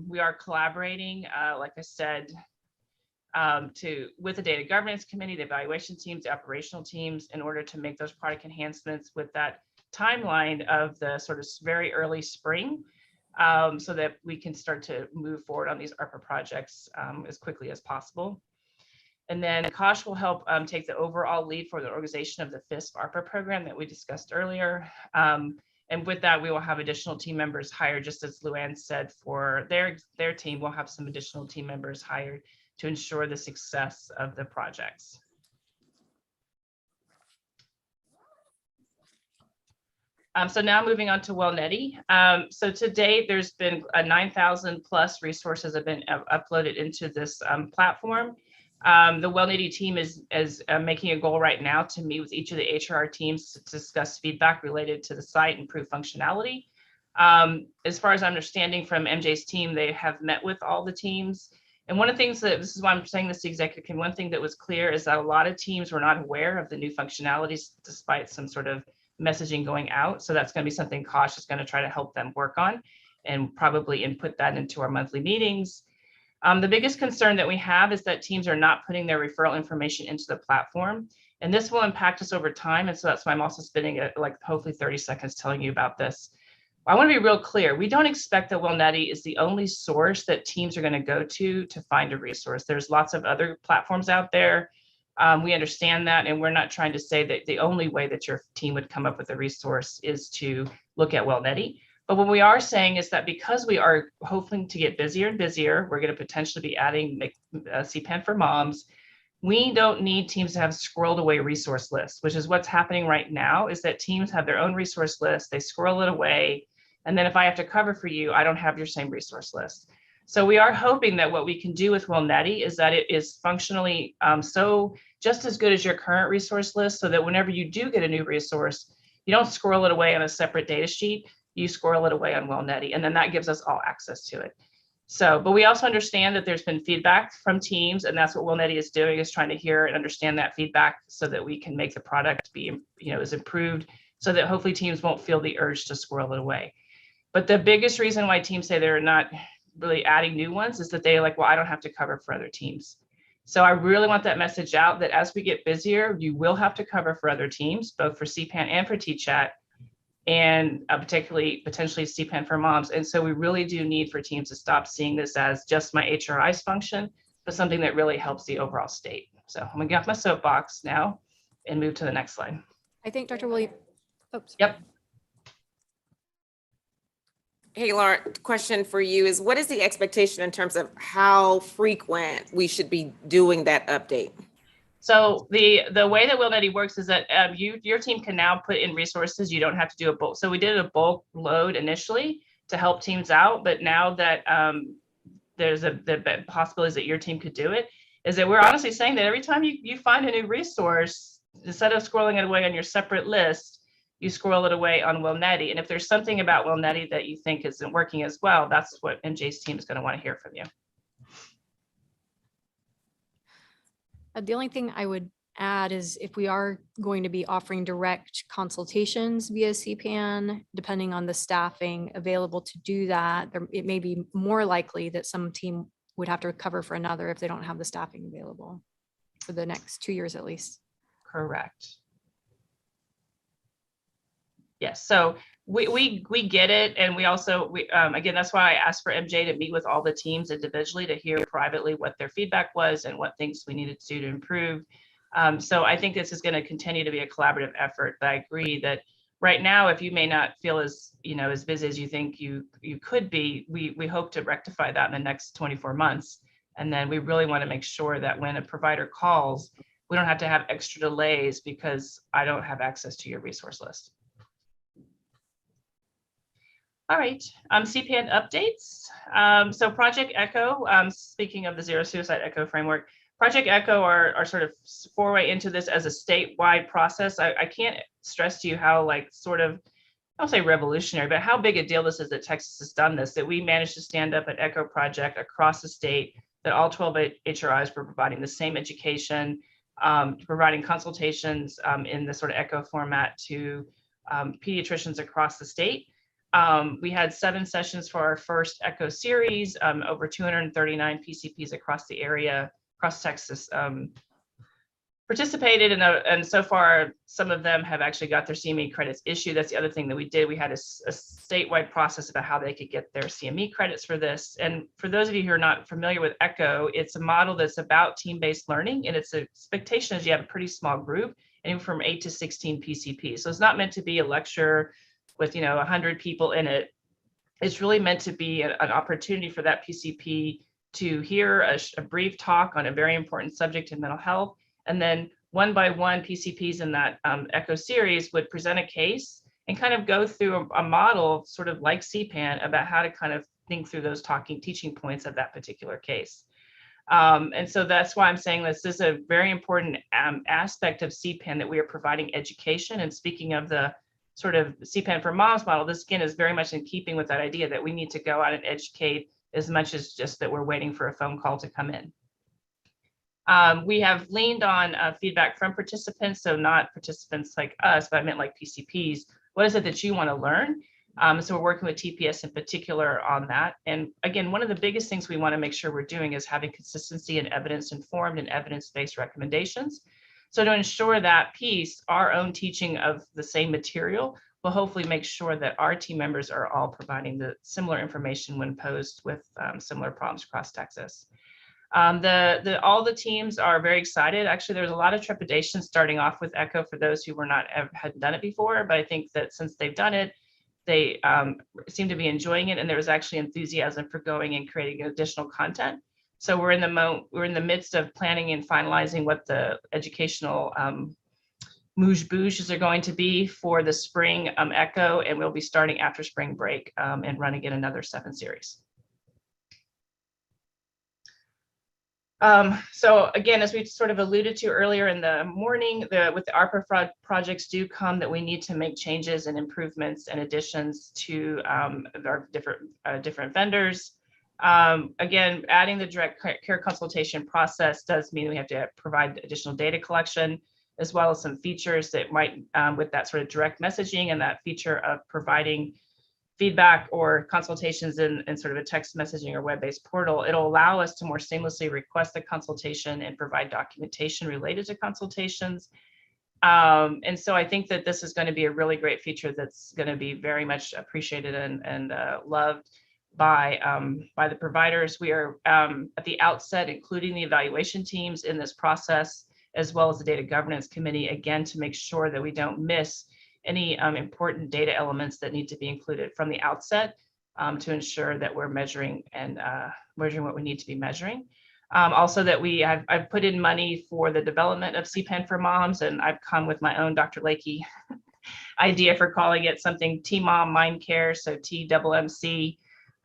we are collaborating, like I said, with the data governance committee, the evaluation teams, the operational teams, in order to make those product enhancements with that timeline of the sort of very early spring, so that we can start to move forward on these ARPA projects as quickly as possible. And then Kosh will help take the overall lead for the organization of the FISP ARPA program that we discussed earlier. And with that, we will have additional team members hired, just as Luann said, for their team. We'll have some additional team members hired to ensure the success of the projects. So now moving on to WellNeti. So to date, there's been 9,000 plus resources have been uploaded into this platform. The WellNeti team is making a goal right now to meet with each of the HR teams to discuss feedback related to the site and improve functionality. As far as I'm understanding from MJ's team, they have met with all the teams. And one of the things that, this is why I'm saying this to executive committee, one thing that was clear is that a lot of teams were not aware of the new functionalities despite some sort of messaging going out. So that's going to be something Kosh is going to try to help them work on and probably input that into our monthly meetings. The biggest concern that we have is that teams are not putting their referral information into the platform. And this will impact us over time. And so that's why I'm also spending like hopefully 30 seconds telling you about this. I want to be real clear. We don't expect that WellNeti is the only source that teams are going to go to find a resource. There's lots of other platforms out there. We understand that, and we're not trying to say that the only way that your team would come up with a resource is to look at WellNeti. But what we are saying is that because we are hoping to get busier and busier, we're going to potentially be adding CPAN for moms. We don't need teams to have squirreled away resource lists, which is what's happening right now, is that teams have their own resource list, they squirrel it away, and then if I have to cover for you, I don't have your same resource list. So we are hoping that what we can do with WellNeti is that it is functionally so just as good as your current resource list, so that whenever you do get a new resource, you don't squirrel it away on a separate data sheet, you squirrel it away on WellNeti, and then that gives us all access to it. So, but we also understand that there's been feedback from teams, and that's what WellNeti is doing, is trying to hear and understand that feedback so that we can make the product be, is improved, so that hopefully teams won't feel the urge to squirrel it away. But the biggest reason why teams say they're not really adding new ones is that they're like, well, I don't have to cover for other teams. So I really want that message out that as we get busier, you will have to cover for other teams, both for CPAN and for TChat, and potentially CPAN for moms. And so we really do need for teams to stop seeing this as just my HRI's function, but something that really helps the overall state. So I'm gonna get off my soapbox now and move to the next slide. I think Dr. Williams. Oops. Yep. Hey, Laura, question for you is, what is the expectation in terms of how frequent we should be doing that update? So the way that WellNeti works is that your team can now put in resources. You don't have to do a bulk. So we did a bulk load initially to help teams out, but now that there's the possibilities that your team could do it, is that we're honestly saying that every time you find a new resource, instead of scrolling it away on your separate list, you scroll it away on WellNeti. And if there's something about WellNeti that you think isn't working as well, that's what MJ's team is going to want to hear from you. The only thing I would add is if we are going to be offering direct consultations via CPAN, depending on the staffing available to do that, it may be more likely that some team would have to cover for another if they don't have the staffing available for the next 2 years at least. Correct. Yes, so we get it, and we also again, that's why I asked for MJ to meet with all the teams individually to hear privately what their feedback was and what things we needed to do to improve. So I think this is going to continue to be a collaborative effort. But I agree that right now, if you may not feel as as busy as you think you could be, we hope to rectify that in the next 24 months. And then we really want to make sure that when a provider calls, we don't have to have extra delays because I don't have access to your resource list. All right, CPAN updates. So Project Echo, speaking of the Zero Suicide Echo framework, Project Echo are sort of foray into this as a statewide process. I can't stress to you how I don't say revolutionary, but how big a deal this is that Texas has done this, that we managed to stand up an Echo project across the state, that all 12 HRIs were providing the same education, providing consultations in the sort of Echo format to pediatricians across the state. We had 7 sessions for our first Echo series, over 239 PCPs across the area, across Texas participated, and so far some of them have actually got their CME credits issued. That's the other thing that we did. We had a statewide process about how they could get their CME credits for this. And for those of you who are not familiar with Echo, it's a model that's about team-based learning, and its expectation is you have a pretty small group, anywhere from 8 to 16 PCPs. So it's not meant to be a lecture with 100 people in it. It's really meant to be an opportunity for that PCP to hear a brief talk on a very important subject in mental health. And then one by one, PCPs in that ECHO series would present a case and kind of go through a model, sort of like CPAN, about how to kind of think through those teaching points of that particular case. And so that's why I'm saying this is a very important aspect of CPAN, that we are providing education. And speaking of the sort of CPAN for Moms model, this again is very much in keeping with that idea that we need to go out and educate as much as just that we're waiting for a phone call to come in. We have leaned on feedback from participants, so not participants like us, but I meant like PCPs. What is it that you want to learn? So we're working with TPS in particular on that. And again, one of the biggest things we want to make sure we're doing is having consistency and evidence-informed and evidence-based recommendations. So to ensure that piece, our own teaching of the same material will hopefully make sure that our team members are all providing the similar information when posed with similar problems across Texas. All the teams are very excited. Actually, there's a lot of trepidation starting off with ECHO for those who hadn't done it before, but I think that since they've done it, they seem to be enjoying it, and there was actually enthusiasm for going and creating additional content. So we're in the midst of planning and finalizing what the educational moujbouges are going to be for the spring ECHO, and we'll be starting after spring break and running in another 7 series. So again, as we sort of alluded to earlier in the morning, with the ARPA projects do come that we need to make changes and improvements and additions to our different vendors. Again, adding the direct care consultation process does mean we have to provide additional data collection, as well as some features that might, with that sort of direct messaging and that feature of providing feedback or consultations in sort of a text messaging or web-based portal. It'll allow us to more seamlessly request a consultation and provide documentation related to consultations. And so I think that this is going to be a really great feature that's going to be very much appreciated and loved by the providers. We are at the outset including the evaluation teams in this process, as well as the data governance committee, again, to make sure that we don't miss any important data elements that need to be included from the outset to ensure that we're measuring what we need to be measuring. Also that I've put in money for the development of CPAN for Moms, and I've come with my own Dr. Lakey idea for calling it something T-Mom Mind Care, so TMMC.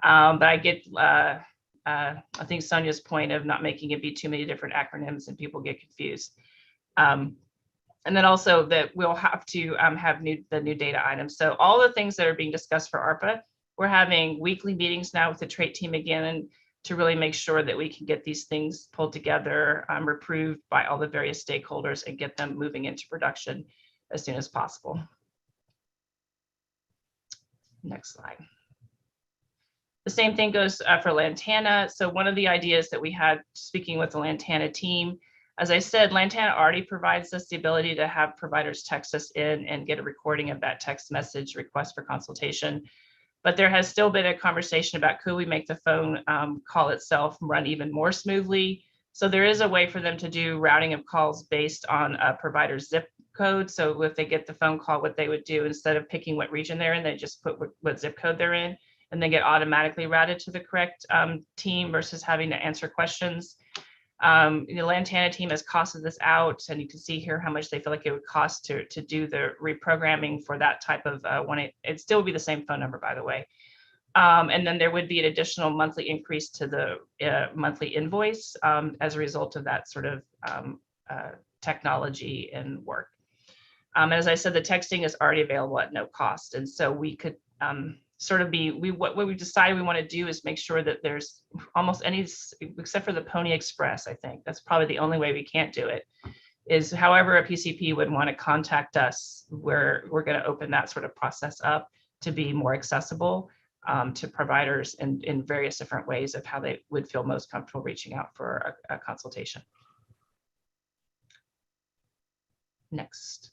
But I get, I think Sonia's point of not making it be too many different acronyms and people get confused. And then also that we'll have to have the new data items. So all the things that are being discussed for ARPA, we're having weekly meetings now with the trait team again, and to really make sure that we can get these things pulled together, approved by all the various stakeholders, and get them moving into production as soon as possible. Next slide. The same thing goes for Lantana. So one of the ideas that we had speaking with the Lantana team, as I said, Lantana already provides us the ability to have providers text us in and get a recording of that text message request for consultation. But there has still been a conversation about could we make the phone call itself run even more smoothly. So there is a way for them to do routing of calls based on a provider's zip code. So if they get the phone call, what they would do instead of picking what region they're in, they just put what zip code they're in, and then get automatically routed to the correct team versus having to answer questions. The Lantana team has costed this out, and you can see here how much they feel like it would cost to do the reprogramming for that type of one. It still would be the same phone number, by the way. And then there would be an additional monthly increase to the monthly invoice as a result of that sort of technology and work. As I said, the texting is already available at no cost, and so we could sort of what we decided we want to do is make sure that there's almost any, except for the Pony Express, I think that's probably the only way we can't do it, is however a PCP would want to contact us, we're going to open that sort of process up to be more accessible to providers in various different ways of how they would feel most comfortable reaching out for a consultation. Next.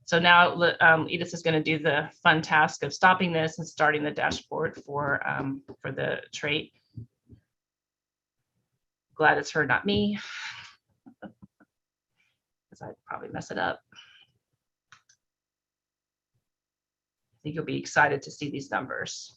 So now Edith is going to do the fun task of stopping this and starting the dashboard for the trait. Glad it's her, not me, because I'd probably mess it up. I think you'll be excited to see these numbers.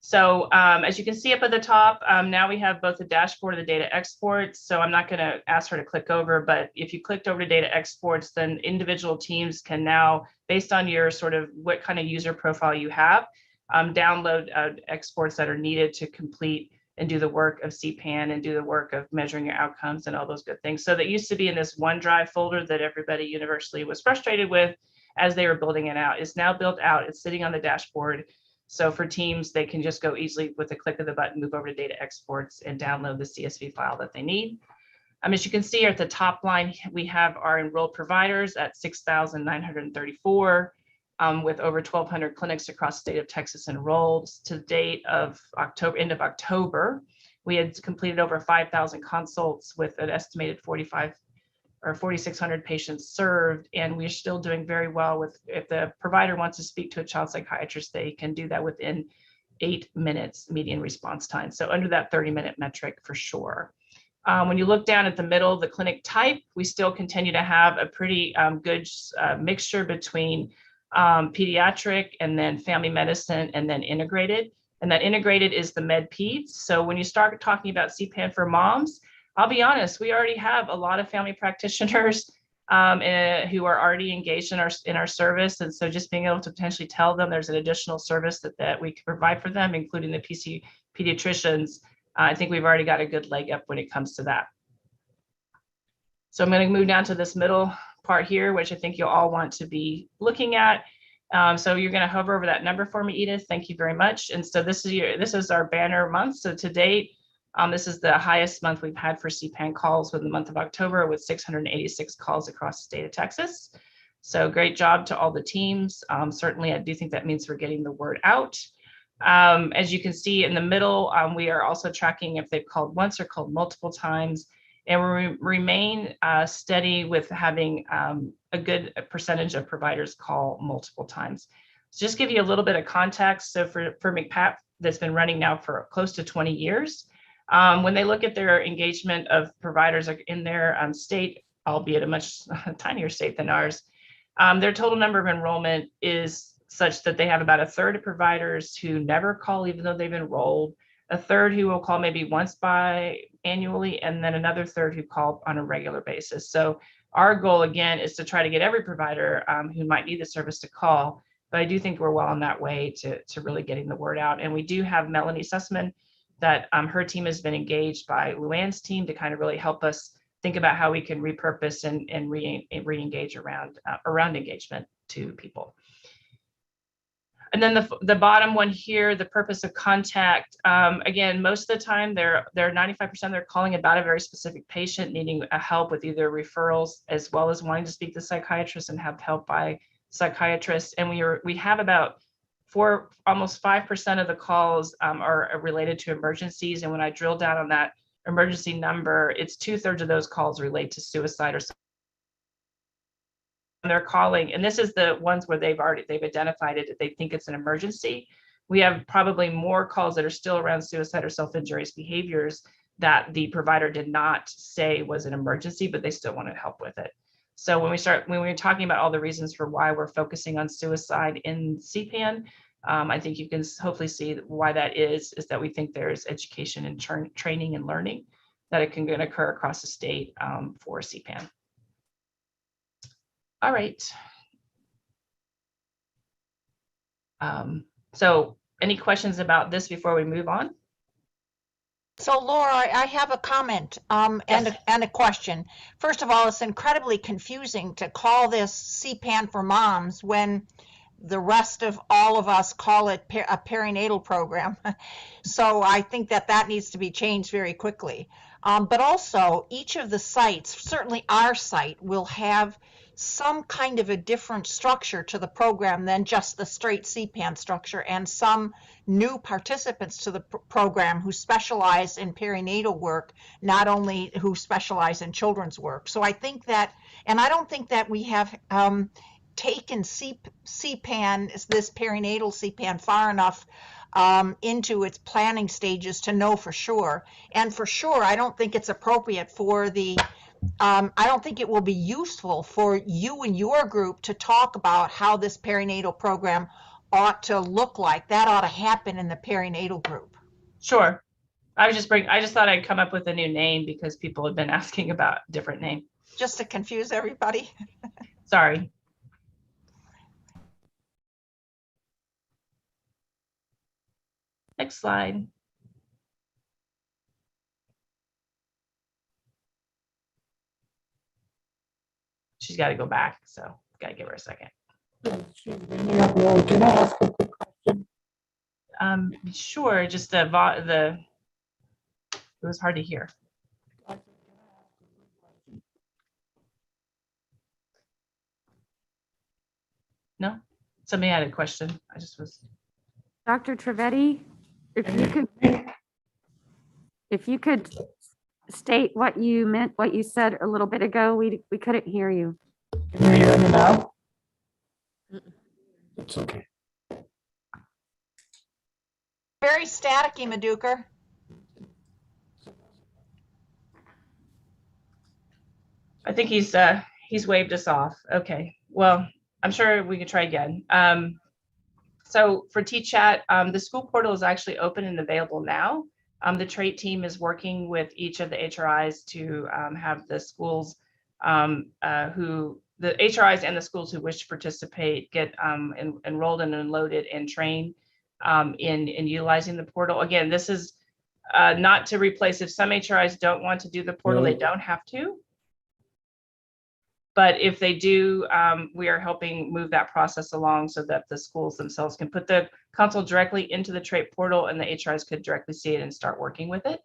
So as you can see up at the top, now we have both the dashboard and the data exports. So I'm not going to ask her to click over, but if you clicked over to data exports, then individual teams can now, based on your sort of what kind of user profile you have, download exports that are needed to complete and do the work of CPAN and do the work of measuring your outcomes and all those good things. So that used to be in this OneDrive folder that everybody universally was frustrated with as they were building it out. It's now built out. It's sitting on the dashboard. So for teams, they can just go easily with a click of the button, move over to data exports and download the CSV file that they need. As you can see at the top line, we have our enrolled providers at 6,934 with over 1,200 clinics across the state of Texas enrolled. To date of October, end of October, we had completed over 5,000 consults with an estimated 4,600 patients served, and we're still doing very well with, if the provider wants to speak to a child psychiatrist, they can do that within 8 minutes median response time. So under that 30-minute metric for sure. When you look down at the middle, the clinic type, we still continue to have a pretty good mixture between pediatric and then family medicine and then integrated. And that integrated is the med peds. So when you start talking about CPAN for moms, I'll be honest, we already have a lot of family practitioners who are already engaged in our service. And so just being able to potentially tell them there's an additional service that we can provide for them, including the pediatricians, I think we've already got a good leg up when it comes to that. So I'm going to move down to this middle part here, which I think you'll all want to be looking at. So you're going to hover over that number for me, Edith. Thank you very much. And so this is our banner month. So to date, this is the highest month we've had for CPAN calls with the month of October, with 686 calls across the state of Texas. So great job to all the teams. Certainly, I do think that means we're getting the word out. As you can see in the middle, we are also tracking if they've called once or called multiple times, and we remain steady with having a good percentage of providers call multiple times. So just give you a little bit of context. So for MCPAP, that's been running now for close to 20 years. When they look at their engagement of providers in their state, albeit a much tinier state than ours, their total number of enrollment is such that they have about a third of providers who never call even though they've enrolled, a third who will call maybe once annually, and then another third who call on a regular basis. So our goal, again, is to try to get every provider who might need the service to call, but I do think we're well on that way to really getting the word out. And we do have Melanie Sussman, that her team has been engaged by Luann's team to kind of really help us think about how we can repurpose and re-engage around engagement to people. And then the bottom one here, the purpose of contact. Again, most of the time, they're 95% they're calling about a very specific patient needing a help with either referrals as well as wanting to speak to psychiatrists and have help by psychiatrists. And we have about almost 5% of the calls are related to emergencies. And when I drill down on that emergency number, it's 2/3 of those calls relate to suicide or they're calling, and this is the ones where they've identified it, they think it's an emergency. We have probably more calls that are still around suicide or self-injurious behaviors that the provider did not say was an emergency, but they still want to help with it. So when we're talking about all the reasons for why we're focusing on suicide in CPAN, I think you can hopefully see why that is that we think there's education and training and learning that it can occur across the state for CPAN. All right. So any questions about this before we move on? So Laura, I have a comment and a question. First of all, it's incredibly confusing to call this CPAN for moms when the rest of all of us call it a perinatal program. So I think that needs to be changed very quickly. But also each of the sites, certainly our site, will have some kind of a different structure to the program than just the straight CPAN structure, and some new participants to the program who specialize in perinatal work, not only who specialize in children's work. So I think that, and I don't think that we have taken CPAN, this perinatal CPAN, far enough into its planning stages to know for sure. And for sure, I don't think it's appropriate for the I don't think it will be useful for you and your group to talk about how this perinatal program ought to look like. That ought to happen in the perinatal group. Sure. I just thought I'd come up with a new name because people have been asking about different name. Just to confuse everybody. Sorry. Next slide. She's got to go back, so got to give her a second. Can I ask a quick question? Sure. Just the it was hard to hear. No, somebody had a question. I just was. Dr. Trivedi, if you could state what you meant, what you said a little bit ago, we couldn't hear you. Can you hear me now? It's okay. Very staticky, Maduker. I think he's waved us off. Okay. Well, I'm sure we could try again. So for TChat, the school portal is actually open and available now. The trait team is working with each of the HRIs to have the schools the HRIs and the schools who wish to participate get enrolled and loaded and trained in utilizing the portal. Again, this is not to replace, if some HRIs don't want to do the portal, they don't have to. But if they do, we are helping move that process along so that the schools themselves can put the console directly into the trait portal and the HRs could directly see it and start working with it.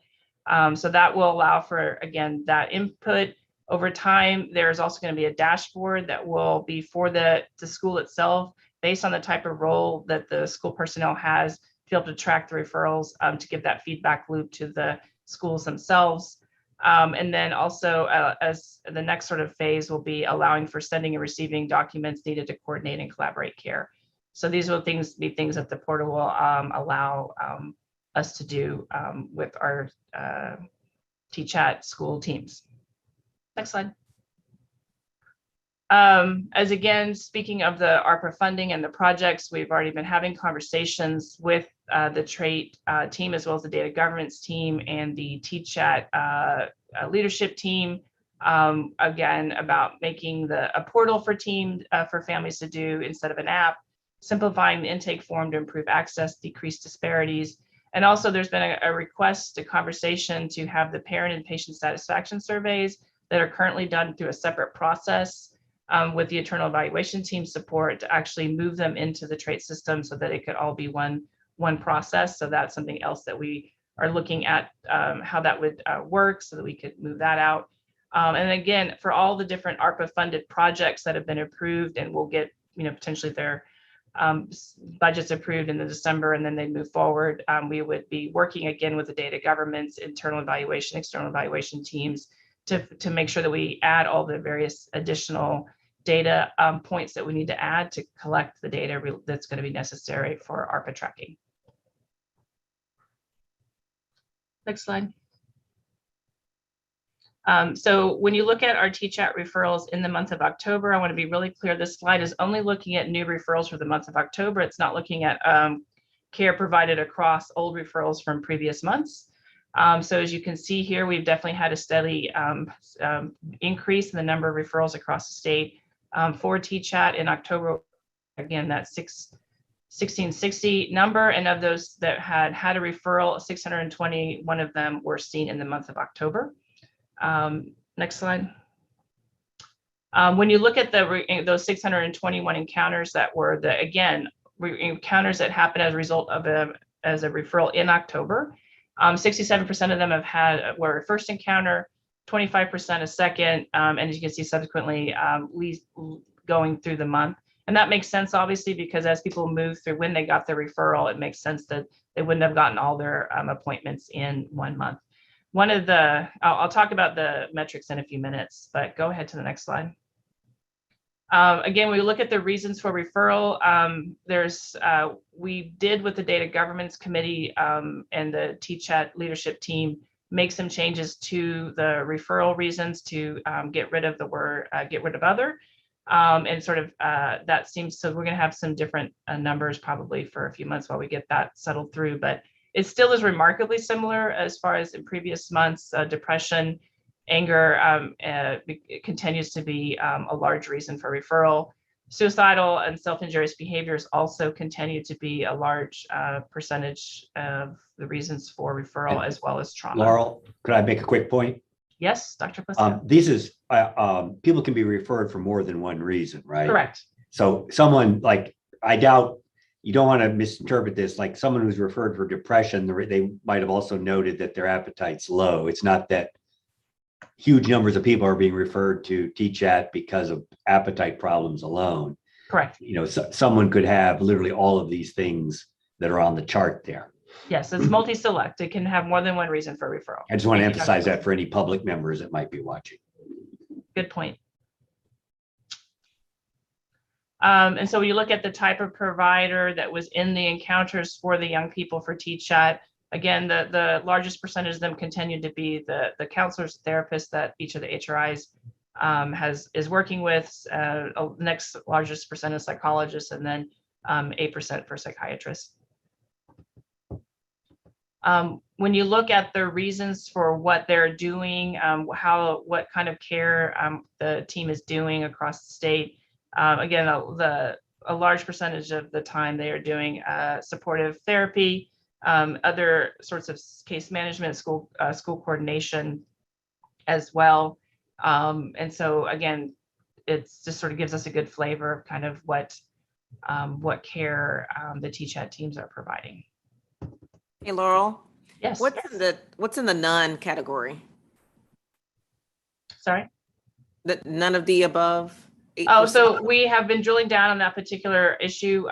So that will allow for, again, that input. Over time, there's also going to be a dashboard that will be for the school itself, based on the type of role that the school personnel has, to be able to track the referrals, to give that feedback loop to the schools themselves. And then also as the next sort of phase will be allowing for sending and receiving documents needed to coordinate and collaborate care. So these will be things that the portal will allow us to do with our TChat school teams. Next slide. As again, speaking of the ARPA funding and the projects, we've already been having conversations with the trait team, as well as the data governance team and the TChat leadership team, again, about making a portal for for families to do instead of an app, simplifying the intake form to improve access, decrease disparities. And also there's been a request, a conversation to have the parent and patient satisfaction surveys that are currently done through a separate process with the internal evaluation team support to actually move them into the trait system so that it could all be one process. So that's something else that we are looking at, how that would work so that we could move that out. And again, for all the different ARPA funded projects that have been approved and will get, potentially their budgets approved in the December and then they move forward, we would be working again with the data governments, internal evaluation, external evaluation teams to make sure that we add all the various additional data points that we need to add to collect the data that's going to be necessary for ARPA tracking. Next slide. So when you look at our TChat referrals in the month of October, I want to be really clear, this slide is only looking at new referrals for the month of October. It's not looking at care provided across old referrals from previous months. So as you can see here, we've definitely had a steady increase in the number of referrals across the state for TChat in October. Again, that 1660 number, and of those that had a referral, 621 of them were seen in the month of October. Next slide. When you look at those 621 encounters that were encounters that happened as a result of a referral in October, 67% of them were a first encounter, 25% a second, and as you can see subsequently going through the month. And that makes sense, obviously, because as people move through when they got their referral, it makes sense that they wouldn't have gotten all their appointments in 1 month. I'll talk about the metrics in a few minutes, but go ahead to the next slide. Again, we look at the reasons for referral. We did with the Data Governance Committee and the TChat leadership team make some changes to the referral reasons to get rid of the word, get rid of other. And sort of that seems, so we're going to have some different numbers probably for a few months while we get that settled through, but it still is remarkably similar as far as in previous months. Depression, anger it continues to be a large reason for referral. Suicidal and self-injurious behaviors also continue to be a large percentage of the reasons for referral, as well as trauma. Laurel, could I make a quick point? Yes, Dr. Pliska. This is, people can be referred for more than one reason, right? Correct. So someone like, I doubt, you don't want to misinterpret this, like someone who's referred for depression, they might have also noted that their appetite's low. It's not that huge numbers of people are being referred to TCHAT because of appetite problems alone. Correct. You know, so someone could have literally all of these things that are on the chart there. Yes, it's multi-select. It can have more than one reason for referral. I just want to Thank you, emphasize Dr. that for any public members that might be watching. Good point. And so when you look at the type of provider that was in the encounters for the young people for TCHAT, again, the largest percentage of them continue to be the counselors, therapists that each of the HRIs is working with. Next largest percent is psychologists, and then 8% for psychiatrists. When you look at the reasons for what they're doing, what kind of care the team is doing across the state, again, a large percentage of the time they are doing supportive therapy, other sorts of case management, school coordination as well. And so again, it's just sort of gives us a good flavor of kind of what care the TCHAT teams are providing. Hey, Laurel. Yes. What's in the none category? Sorry? None of the above? 8%? Oh, so we have been drilling down on that particular issue.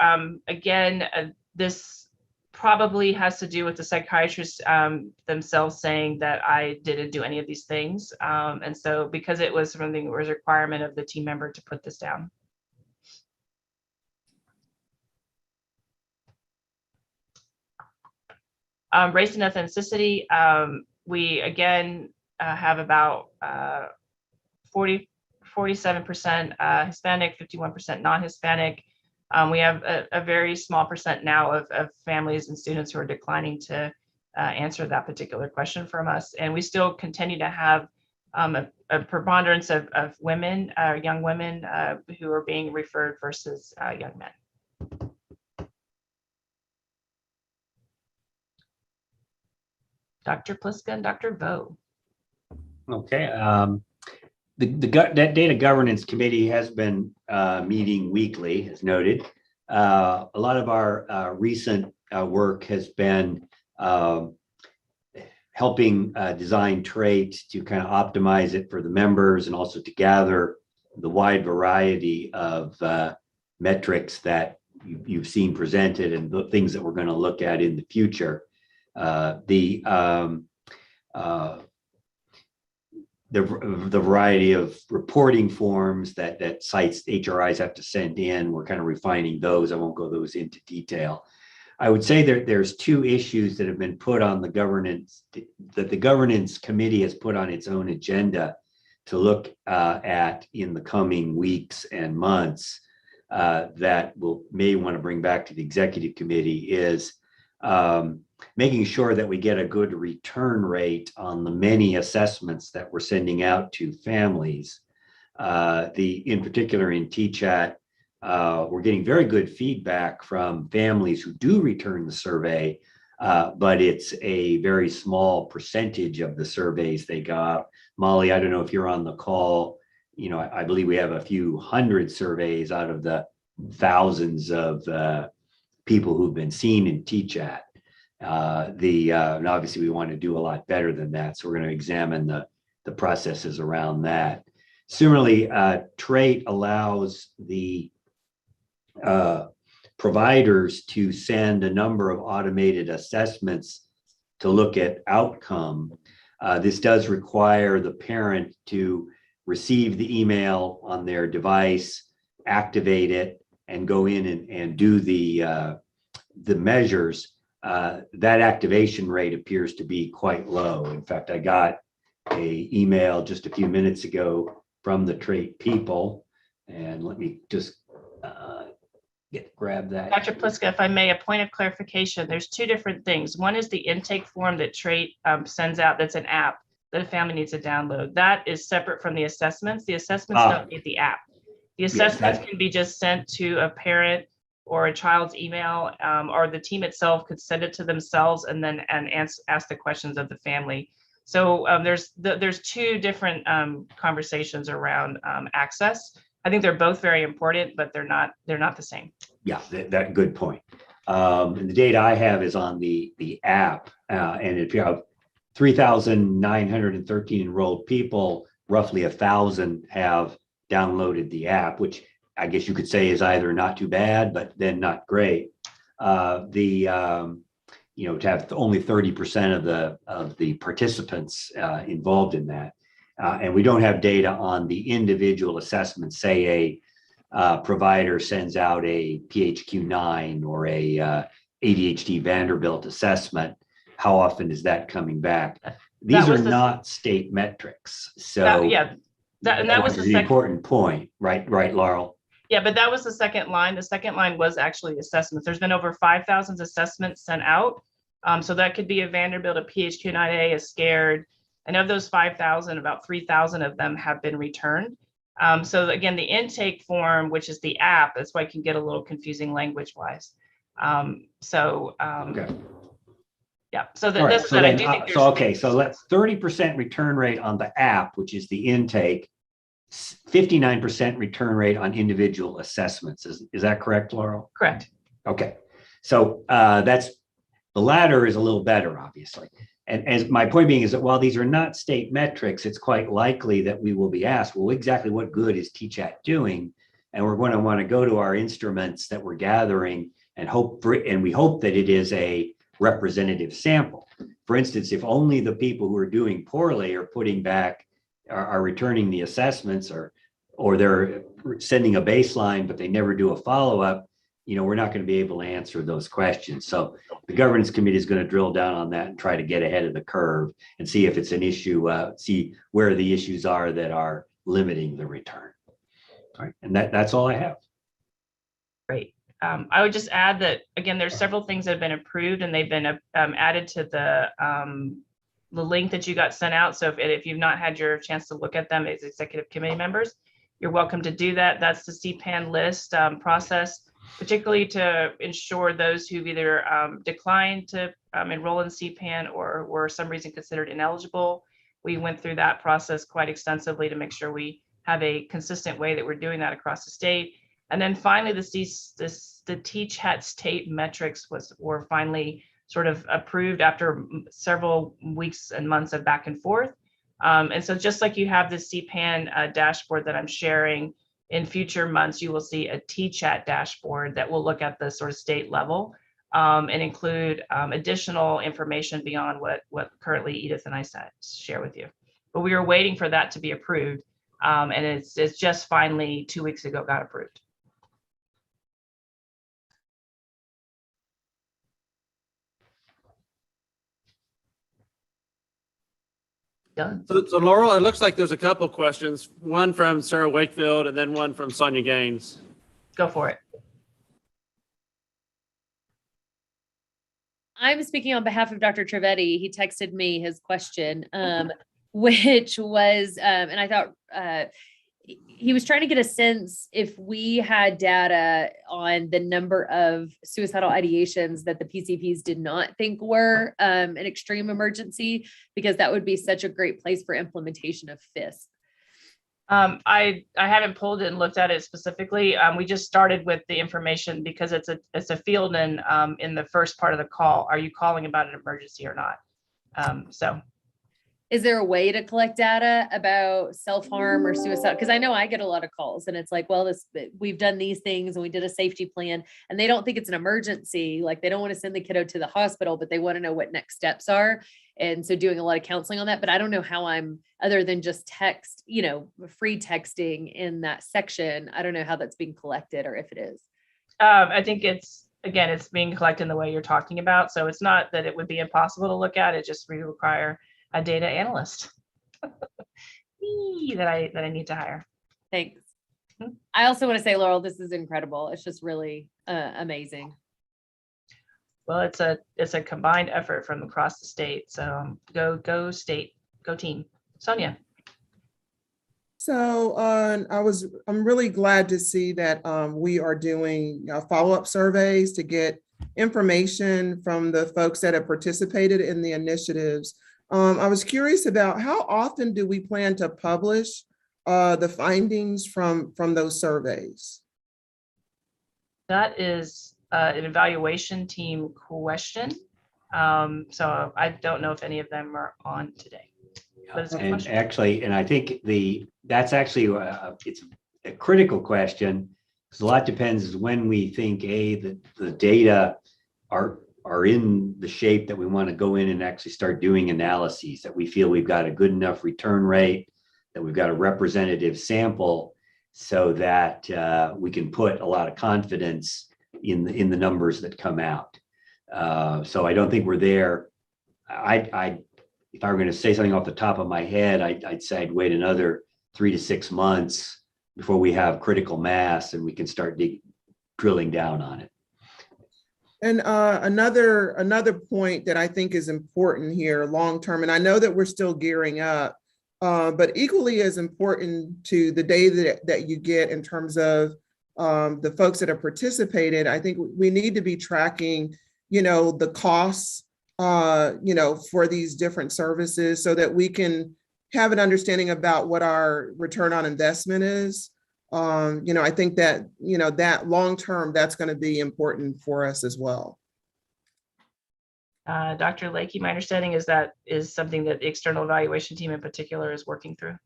Again, this probably has to do with the psychiatrists themselves saying that I didn't do any of these things. And so because it was something that was a requirement of the team member to put this down. Race and ethnicity, we again have about 47% Hispanic, 51% non-Hispanic. We have a very small percent now of families and students who are declining to answer that particular question from us. And we still continue to have a preponderance of women, young women who are being referred versus young men. Dr. Pliska and Dr. Vo. Okay. That data governance committee has been meeting weekly, as noted. A lot of our recent work has been helping design traits to kind of optimize it for the members, and also to gather the wide variety of metrics that you've seen presented and the things that we're going to look at in the future. The variety of reporting forms that sites HRIs have to send in, we're kind of refining those. I won't go those into detail. I would say there's two issues that have been put on the governance, that the governance committee has put on its own agenda to look at in the coming weeks and months, that may want to bring back to the executive committee, is making sure that we get a good return rate on the many assessments that we're sending out to families. In particular in TCHAT, we're getting very good feedback from families who do return the survey, but it's a very small percentage of the surveys they got. Molly, I don't know if you're on the call. You know, I believe we have a few hundred surveys out of the thousands of people who've been seen in TCHAT. And obviously we want to do a lot better than that. So we're going to examine the processes around that. Similarly, TRAIT allows the providers to send a number of automated assessments to look at outcome. This does require the parent to receive the email on their device, activate it, and go in and do the measures. That activation rate appears to be quite low. In fact, I got an email just a few minutes ago from the TRAIT people And let me just grab that. Dr. Pliska, if I may, a point of clarification. There's two different things. One is the intake form that Trait sends out. That's an app that a family needs to download. That is separate from the assessments. The assessments don't need the app. The assessments can be just sent to a parent or a child's email, or the team itself could send it to themselves and then ask the questions of the family. So there's two different conversations around access. I think they're both very important, but they're not the same. Yeah, that good point. And the data I have is on the app, and if you have 3,913 enrolled people, roughly 1,000 have downloaded the app, which I guess you could say is either not too bad, but then not great. To have only 30% of the participants involved in that. And we don't have data on the individual assessments. Say a provider sends out a PHQ-9 or a ADHD Vanderbilt assessment. How often is that coming back? These are not state metrics. So that was the important point, right, Laurel? Yeah, but that was the second line. The second line was actually assessments. There's been over 5,000 assessments sent out. So that could be a Vanderbilt, a PHQ-9A, a SCARED. And of those 5,000, about 3,000 of them have been returned. So again, the intake form, which is the app, that's why it can get a little confusing language-wise. Okay. Yeah, so All right, that's so that. I then, do think so okay, so that's 30% return rate on the app, which is the intake, 59% return rate on individual assessments. Is that correct, Laurel? Correct. Okay, so that's the latter is a little better, obviously. And as my point being is that while these are not state metrics, it's quite likely that we will be asked, well, exactly what good is TChat doing? And we're going to want to go to our instruments that we're gathering and we hope that it is a representative sample. For instance, if only the people who are doing poorly are putting back, are returning the assessments, or they're sending a baseline, but they never do a follow-up, we're not going to be able to answer those questions. So the governance committee is going to drill down on that and try to get ahead of the curve and see if it's an issue, see where the issues are that are limiting the return. All right, and that's all I have. Great. I would just add that, again, there's several things that have been approved and they've been added to the link that you got sent out. So if you've not had your chance to look at them as executive committee members, you're welcome to do that. That's the CPAN list process, particularly to ensure those who've either declined to enroll in CPAN or were some reason considered ineligible. We went through that process quite extensively to make sure we have a consistent way that we're doing that across the state. And then finally, the TCHAT state metrics were finally sort of approved after several weeks and months of back and forth. And so just like you have the CPAN dashboard that I'm sharing, in future months, you will see a TCHAT dashboard that will look at the sort of state level and include additional information beyond what currently Edith and I share with you. But we were waiting for that to be approved. And it's just finally 2 weeks ago got approved. Done. So Laurel, it looks like there's a couple questions, one from Sarah Wakefield and then one from Sonia Gaines. Go for it. I'm speaking on behalf of Dr. Trivedi. He texted me his question, which was, and I thought he was trying to get a sense if we had data on the number of suicidal ideations that the PCPs did not think were an extreme emergency, because that would be such a great place for implementation of FISP. I haven't pulled it and looked at it specifically. We just started with the information because it's a field in the first part of the call. Are you calling about an emergency or not? So. Is there a way to collect data about self-harm or suicide? Because I know I get a lot of calls and it's like, well, we've done these things and we did a safety plan and they don't think it's an emergency. Like they don't want to send the kiddo to the hospital, but they want to know what next steps are. And so doing a lot of counseling on that, but I don't know how other than just text, free texting in that section. I don't know how that's being collected or if it is. I think it's being collected in the way you're talking about. So it's not that it would be impossible to look at. It just would require a data analyst that I need to hire. Thanks. I also want to say, Laurel, this is incredible. It's just really amazing. Well, it's a combined effort from across the state. So go state, go team. Sonia. So I'm really glad to see that we are doing follow-up surveys to get information from the folks that have participated in the initiatives. I was curious about how often do we plan to publish the findings from those surveys? That is an evaluation team question. So I don't know if any of them are on today. But it's a And question. actually, and I think that's actually, it's a critical question, because a lot depends when we think, that the data are in the shape that we want to go in and actually start doing analyses, that we feel we've got a good enough return rate, that we've got a representative sample, so that we can put a lot of confidence in the numbers that come out. So I don't think we're there. If I were going to say something off the top of my head, I'd say I'd wait another 3 to 6 months before we have critical mass and we can start drilling down on it. And another point that I think is important here long-term, and I know that we're still gearing up, but equally as important to the data that you get in terms of the folks that have participated, I think we need to be tracking, the costs, for these different services, so that we can have an understanding about what our return on investment is. I think that, that long-term, that's going to be important for us as well. Dr. Lakey, my understanding is that is something that the external evaluation team in particular is working through.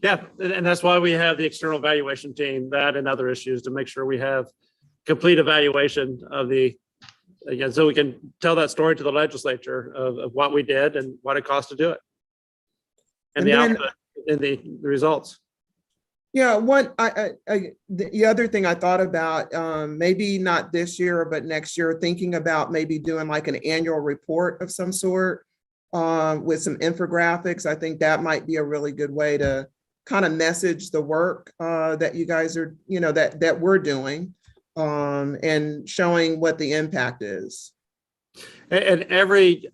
Yeah, and that's why we have the external evaluation team, that and other issues, to make sure we have complete evaluation of again, so we can tell that story to the legislature of what we did and what it cost to do it. And the output and the results. Yeah, the other thing I thought about, maybe not this year, but next year, thinking about maybe doing like an annual report of some sort with some infographics. I think that might be a really good way to kind of message the work that you guys are, that we're doing, and showing what the impact is. And every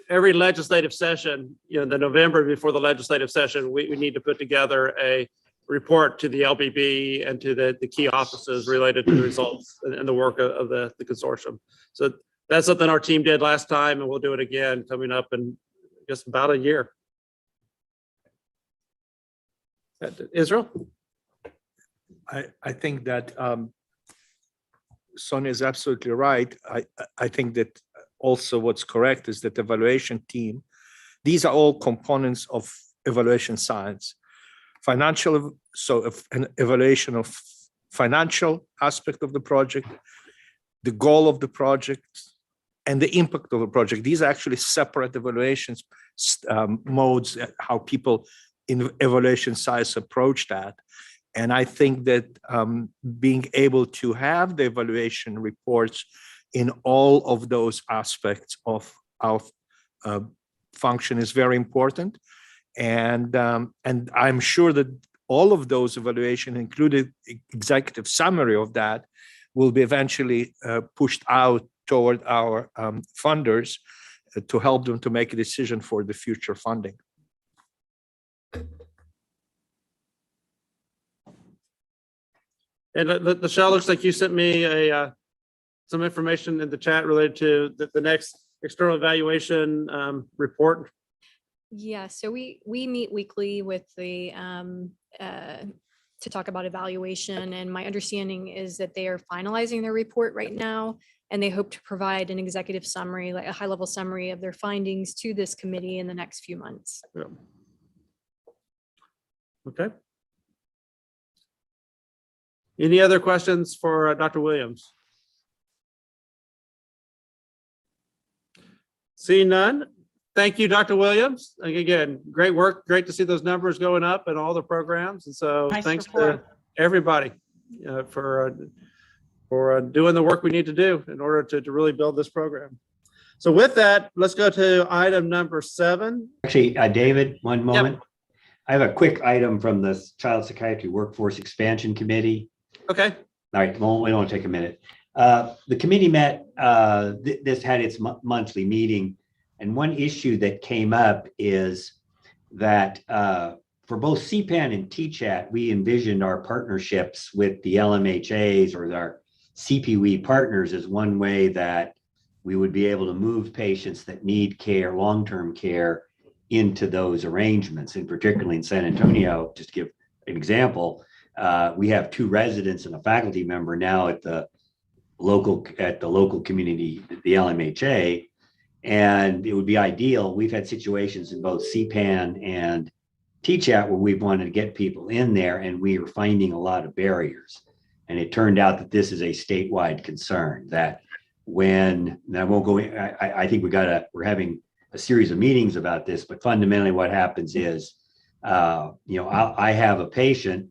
legislative session, the November before the legislative session, we need to put together a report to the LBB and to the key offices related to the results and the work of the consortium. So that's something our team did last time, and we'll do it again coming up in just about a year. Israel? I think that Sonia is absolutely right. I think that also what's correct is that evaluation team, these are all components of evaluation science. Financial, so an evaluation of financial aspect of the project, the goal of the project, and the impact of the project. These are actually separate evaluations modes, how people in evaluation science approach that. And I think that being able to have the evaluation reports in all of those aspects of our function is very important. And I'm sure that all of those evaluation, included executive summary of that, will be eventually pushed out toward our funders to help them to make a decision for the future funding. And Michelle, looks like you sent me some information in the chat related to the next external evaluation report. Yeah, so we meet weekly with the to talk about evaluation, and my understanding is that they are finalizing their report right now, and they hope to provide an executive summary, like a high-level summary of their findings to this committee in the next few months. Yeah. Okay. Any other questions for Dr. Williams? Seeing none, thank you, Dr. Williams. Again, great work. Great to see those numbers going up in all the programs. And so thanks to everybody for doing the work we need to do in order to really build this program. So with that, let's go to item number 7. Actually, David, one moment. Yep. I have a quick item from the Child Psychiatry Workforce Expansion Committee. Okay. All right, well, we don't take a minute. The committee met, this had its monthly meeting, and one issue that came up is that for both CPAN and TCHAT, we envisioned our partnerships with the LMHAs or our CPW partners as one way that we would be able to move patients that need care, long-term care, into those arrangements, and particularly in San Antonio, just to give an example, we have 2 residents and a faculty member now at the local community, the LMHA, and it would be ideal. We've had situations in both CPAN and TCHAT where we've wanted to get people in there, and we are finding a lot of barriers. And it turned out that this is a statewide concern, that when, and I won't go in, I think we're having a series of meetings about this, but fundamentally what happens is, I have a patient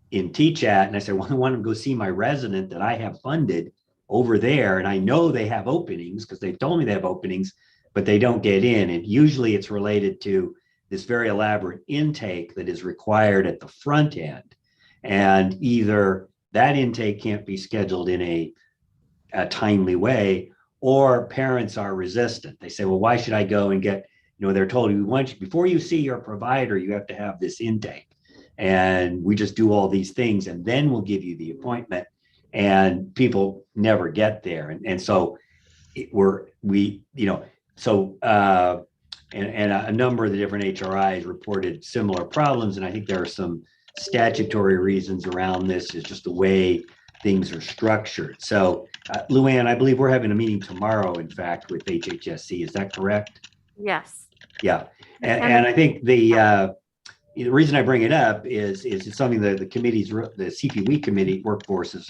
in TCHAT and I say, well, I want to go see my resident that I have funded over there. And I know they have openings because they've told me they have openings, but they don't get in. And usually it's related to this very elaborate intake that is required at the front end. And either that intake can't be scheduled in a timely way, or parents are resistant. They say, well, why should I go and get, they're told you before you see your provider, you have to have this intake. And we just do all these things and then we'll give you the appointment, and people never get there. And so and a number of the different HRIs reported similar problems. And I think there are some statutory reasons around this, is just the way things are structured. So Luann, I believe we're having a meeting tomorrow, in fact, with HHSC. Is that correct? Yes. Yeah. And I think the reason I bring it up is it's something that the CPW committee workforces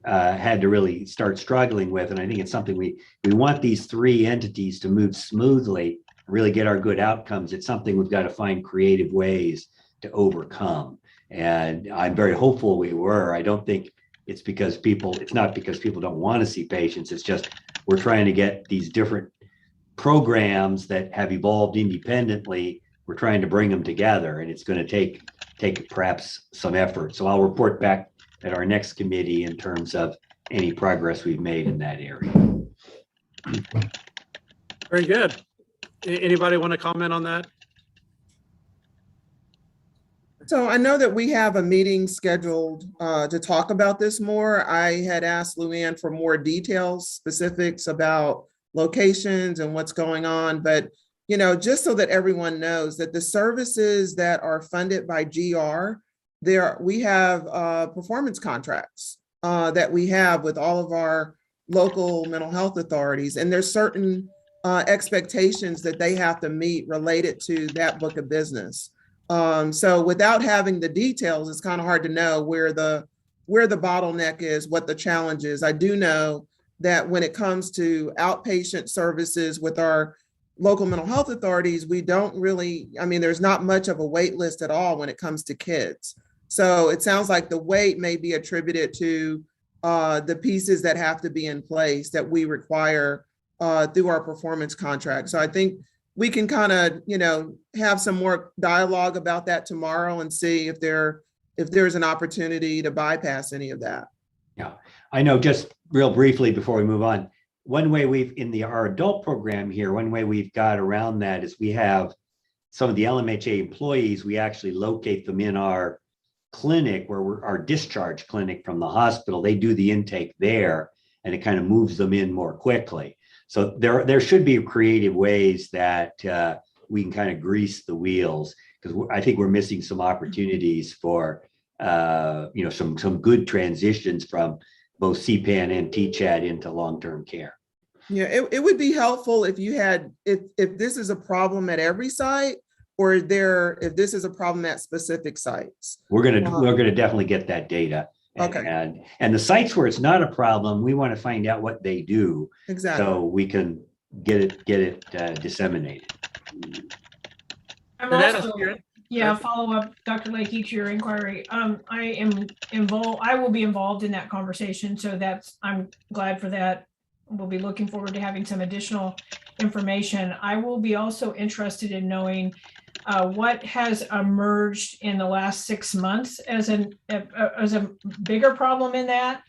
had to really start struggling with. And I think it's something we want these 3 entities to move smoothly, really get our good outcomes. It's something we've got to find creative ways to overcome. And I'm very hopeful we were. I don't think it's not because people don't want to see patients. It's just we're trying to get these different programs that have evolved independently. We're trying to bring them together, and it's going to take perhaps some effort. So I'll report back at our next committee in terms of any progress we've made in that area. Very good. Anybody want to comment on that? So I know that we have a meeting scheduled to talk about this more. I had asked Luann for more details, specifics about locations and what's going on, but just so that everyone knows that the services that are funded by GR, we have performance contracts that we have with all of our local mental health authorities, and there's certain expectations that they have to meet related to that book of business. So without having the details, it's kind of hard to know where the bottleneck is, what the challenge is. I do know that when it comes to outpatient services with our local mental health authorities, we don't really, there's not much of a wait list at all when it comes to kids. So it sounds like the wait may be attributed to the pieces that have to be in place that we require through our performance contract. So I think we can kind of, have some more dialogue about that tomorrow and see if there's an opportunity to bypass any of that. Yeah, I know, just real briefly before we move on, one way our adult program here, one way we've got around that is we have some of the LMHA employees, we actually locate them in our clinic where our discharge clinic from the hospital. They do the intake there, and it kind of moves them in more quickly. So there should be creative ways that we can kind of grease the wheels, because I think we're missing some opportunities for some good transitions from both CPAN and TCHAT into long-term care. Yeah, it would be helpful if you had, if this is a problem at every site, or if this is a problem at specific sites. We're gonna definitely get that data. Okay. And the sites where it's not a problem, we want to find out what they do. Exactly. So we can get it disseminated. I'm also, follow up, Dr. Lakey, to your inquiry. I will be involved in that conversation, so I'm glad for that. We'll be looking forward to having some additional information. I will be also interested in knowing what has emerged in the last 6 months as a bigger problem in that,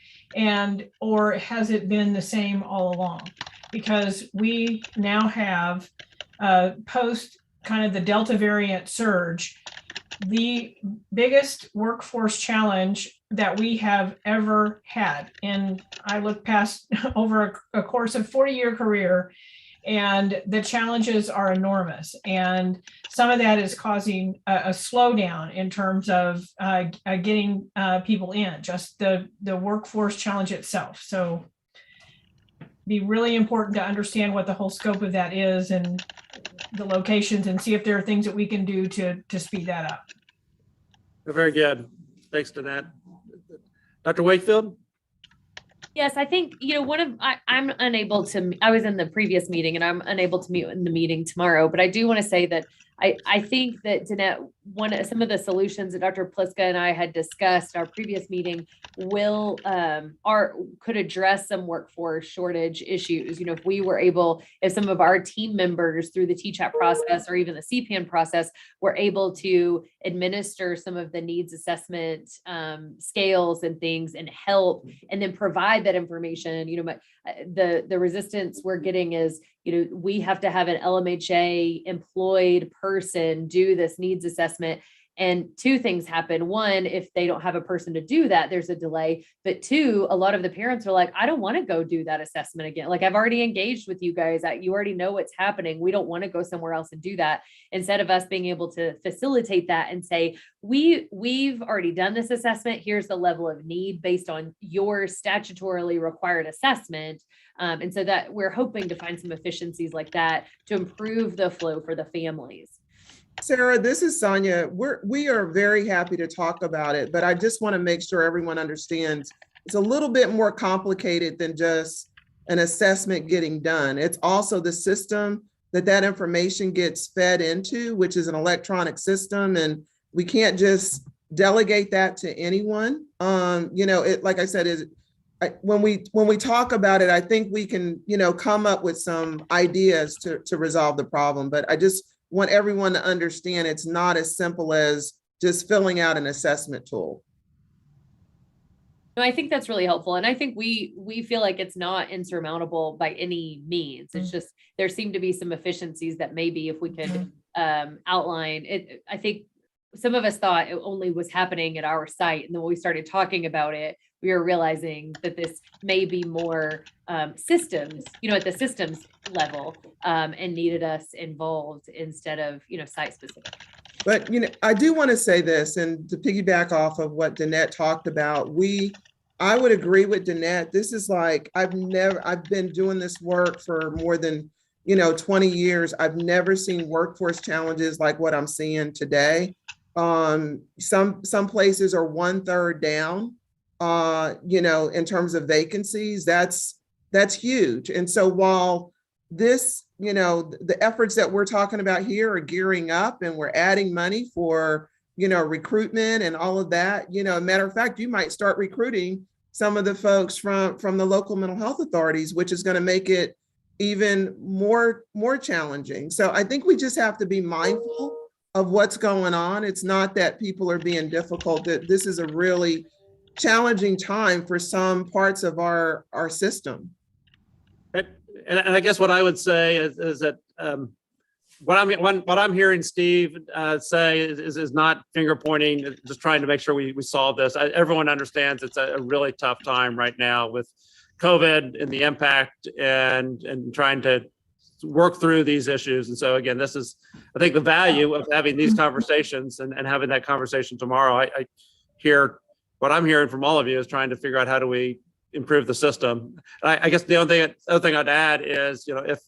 or has it been the same all along? Because we now have post kind of the Delta variant surge, the biggest workforce challenge that we have ever had. And I look past over a course of 40-year career, and the challenges are enormous. And some of that is causing a slowdown in terms of getting people in, just the workforce challenge itself. So be really important to understand what the whole scope of that is and the locations, and see if there are things that we can do to speed that up. Very good. Thanks, Danette. Dr. Wakefield? Yes, I think, I'm unable to, I was in the previous meeting and I'm unable to meet in the meeting tomorrow, but I do want to say that I think that Danette, some of the solutions that Dr. Pliska and I had discussed our previous meeting could address some workforce shortage issues. If we were able, if some of our team members through the TCHAP process or even the CPAN process were able to administer some of the needs assessment scales and things and help, and then provide that information. The resistance we're getting is, we have to have an LMHA employed person do this needs assessment. And two things happen. One, if they don't have a person to do that, there's a delay. But two, a lot of the parents are like, I don't want to go do that assessment again. Like, I've already engaged with you guys. You already know what's happening. We don't want to go somewhere else and do that. Instead of us being able to facilitate that and say, we've already done this assessment. Here's the level of need based on your statutorily required assessment. And so that we're hoping to find some efficiencies like that to improve the flow for the families. Sarah, this is Sonia. We are very happy to talk about it, but I just want to make sure everyone understands it's a little bit more complicated than just an assessment getting done. It's also the system that information gets fed into, which is an electronic system, and we can't just delegate that to anyone. Like I said, when we talk about it, I think we can, come up with some ideas to resolve the problem. But I just want everyone to understand it's not as simple as just filling out an assessment tool. No, I think that's really helpful. And I think we feel like it's not insurmountable by any means. It's just, there seem to be some efficiencies that maybe if we could outline it. I think some of us thought it only was happening at our site. And then when we started talking about it, we were realizing that this may be more systems, at the systems level, and needed us involved instead of, site specific. But, I do want to say this, and to piggyback off of what Danette talked about, I would agree with Danette. This is like, I've been doing this work for more than, 20 years. I've never seen workforce challenges like what I'm seeing today. Some places are 1/3 down, in terms of vacancies. That's huge. And so while this, the efforts that we're talking about here are gearing up and we're adding money for, recruitment and all of that, matter of fact, you might start recruiting some of the folks from the local mental health authorities, which is going to make it even more challenging. So I think we just have to be mindful of what's going on. It's not that people are being difficult, that this is a really challenging time for some parts of our system. And I guess what I would say is that what I'm hearing Steve say is not finger pointing, just trying to make sure we solve this. Everyone understands it's a really tough time right now with COVID and the impact and trying to work through these issues. And so again, this is, I think, the value of having these conversations and having that conversation tomorrow. I hear what I'm hearing from all of you is trying to figure out how do we improve the system. I guess the other thing I'd add is, if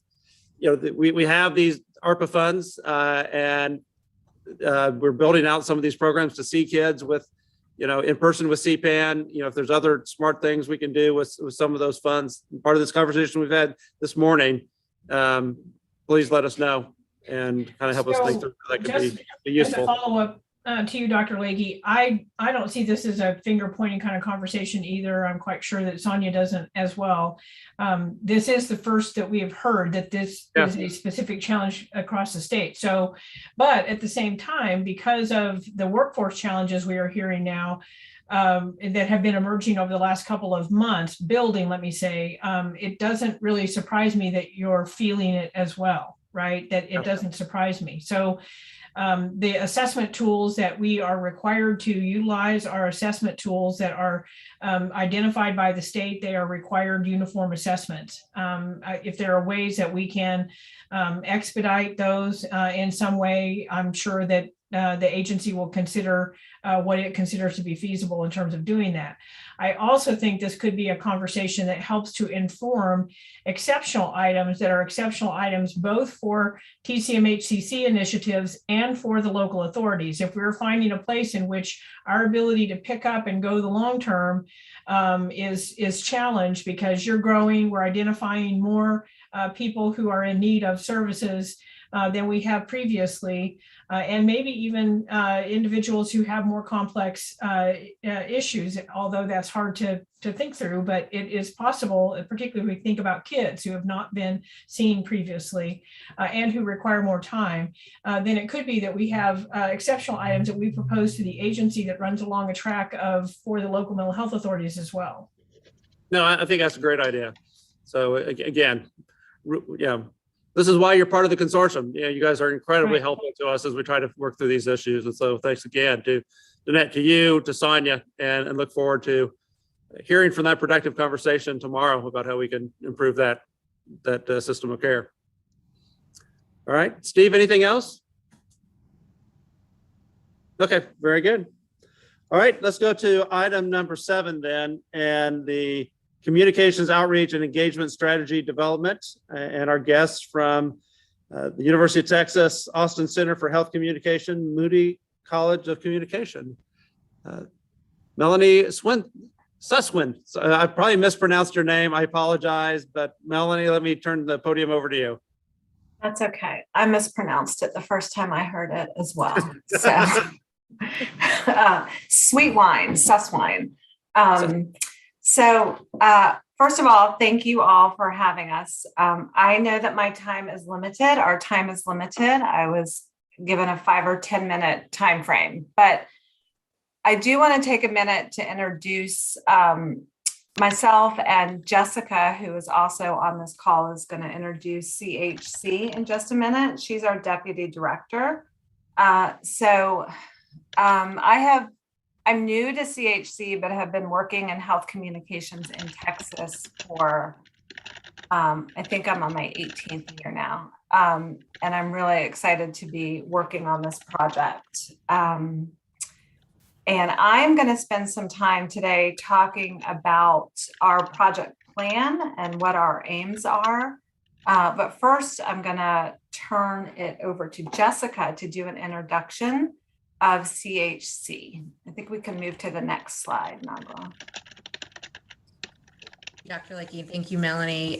we have these ARPA funds and we're building out some of these programs to see kids with, in person with CPAN, if there's other smart things we can do with some of those funds, part of this conversation we've had this morning, please let us know and kind of help us think through how that could be useful. As a follow-up to you, Dr. Leahy. I don't see this as a finger pointing kind of conversation either. I'm quite sure that Sonia doesn't as well. This is the first that we have heard that this is a specific challenge across the state. So, but at the same time, because of the workforce challenges we are hearing now, that have been emerging over the last couple of months, building, let me say, it doesn't really surprise me that you're feeling it as well, right? That it doesn't surprise me. So the assessment tools that we are required to utilize are assessment tools that are identified by the state. They are required uniform assessments. If there are ways that we can expedite those in some way, I'm sure that the agency will consider what it considers to be feasible in terms of doing that. I also think this could be a conversation that helps to inform exceptional items that are exceptional items both for TCMHCC initiatives and for the local authorities. If we're finding a place in which our ability to pick up and go the long term is challenged because you're growing, we're identifying more people who are in need of services than we have previously, and maybe even individuals who have more complex issues, although that's hard to think through, but it is possible, particularly if we think about kids who have not been seen previously and who require more time, then it could be that we have exceptional items that we propose to the agency that runs along a track for the local mental health authorities as well. No, I think that's a great idea. So again, this is why you're part of the consortium. You guys are incredibly helpful to us as we try to work through these issues. And so thanks again to Danette, to you, to Sonia, and look forward to hearing from that productive conversation tomorrow about how we can improve that system of care. All right, Steve, anything else? Okay, very good. All right, let's go to item number 7 then, and the Communications Outreach and Engagement Strategy Development, and our guests from the University of Texas Austin Center for Health Communication, Moody College of Communication. Melanie Susswin. I probably mispronounced your name. I apologize, but Melanie, let me turn the podium over to you. That's okay. I mispronounced it the first time I heard it as well. So, sweet wine, Susswine. So first of all, thank you all for having us. I know that my time is limited. Our time is limited. I was given a 5 or 10 minute time frame, but I do want to take a minute to introduce myself, and Jessica, who is also on this call, is going to introduce CHC in just a minute. She's our deputy director. I'm new to CHC, but have been working in health communications in Texas for, I think I'm on my 18th year now. And I'm really excited to be working on this project. And I'm going to spend some time today talking about our project plan and what our aims are. But first, I'm going to turn it over to Jessica to do an introduction of CHC. I think we can move to the next slide, Nagla. Dr. Leahy, thank you, Melanie.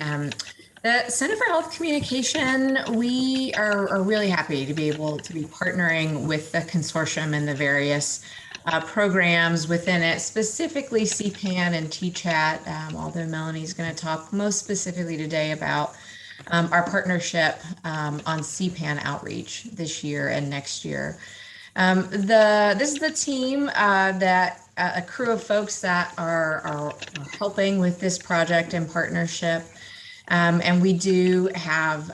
The Center for Health Communication, we are really happy to be able to be partnering with the consortium and the various programs within it, specifically CPAN and TCHAT, although Melanie's going to talk most specifically today about our partnership on CPAN outreach this year and next year. This is the team that a crew of folks that are helping with this project and partnership. And we do have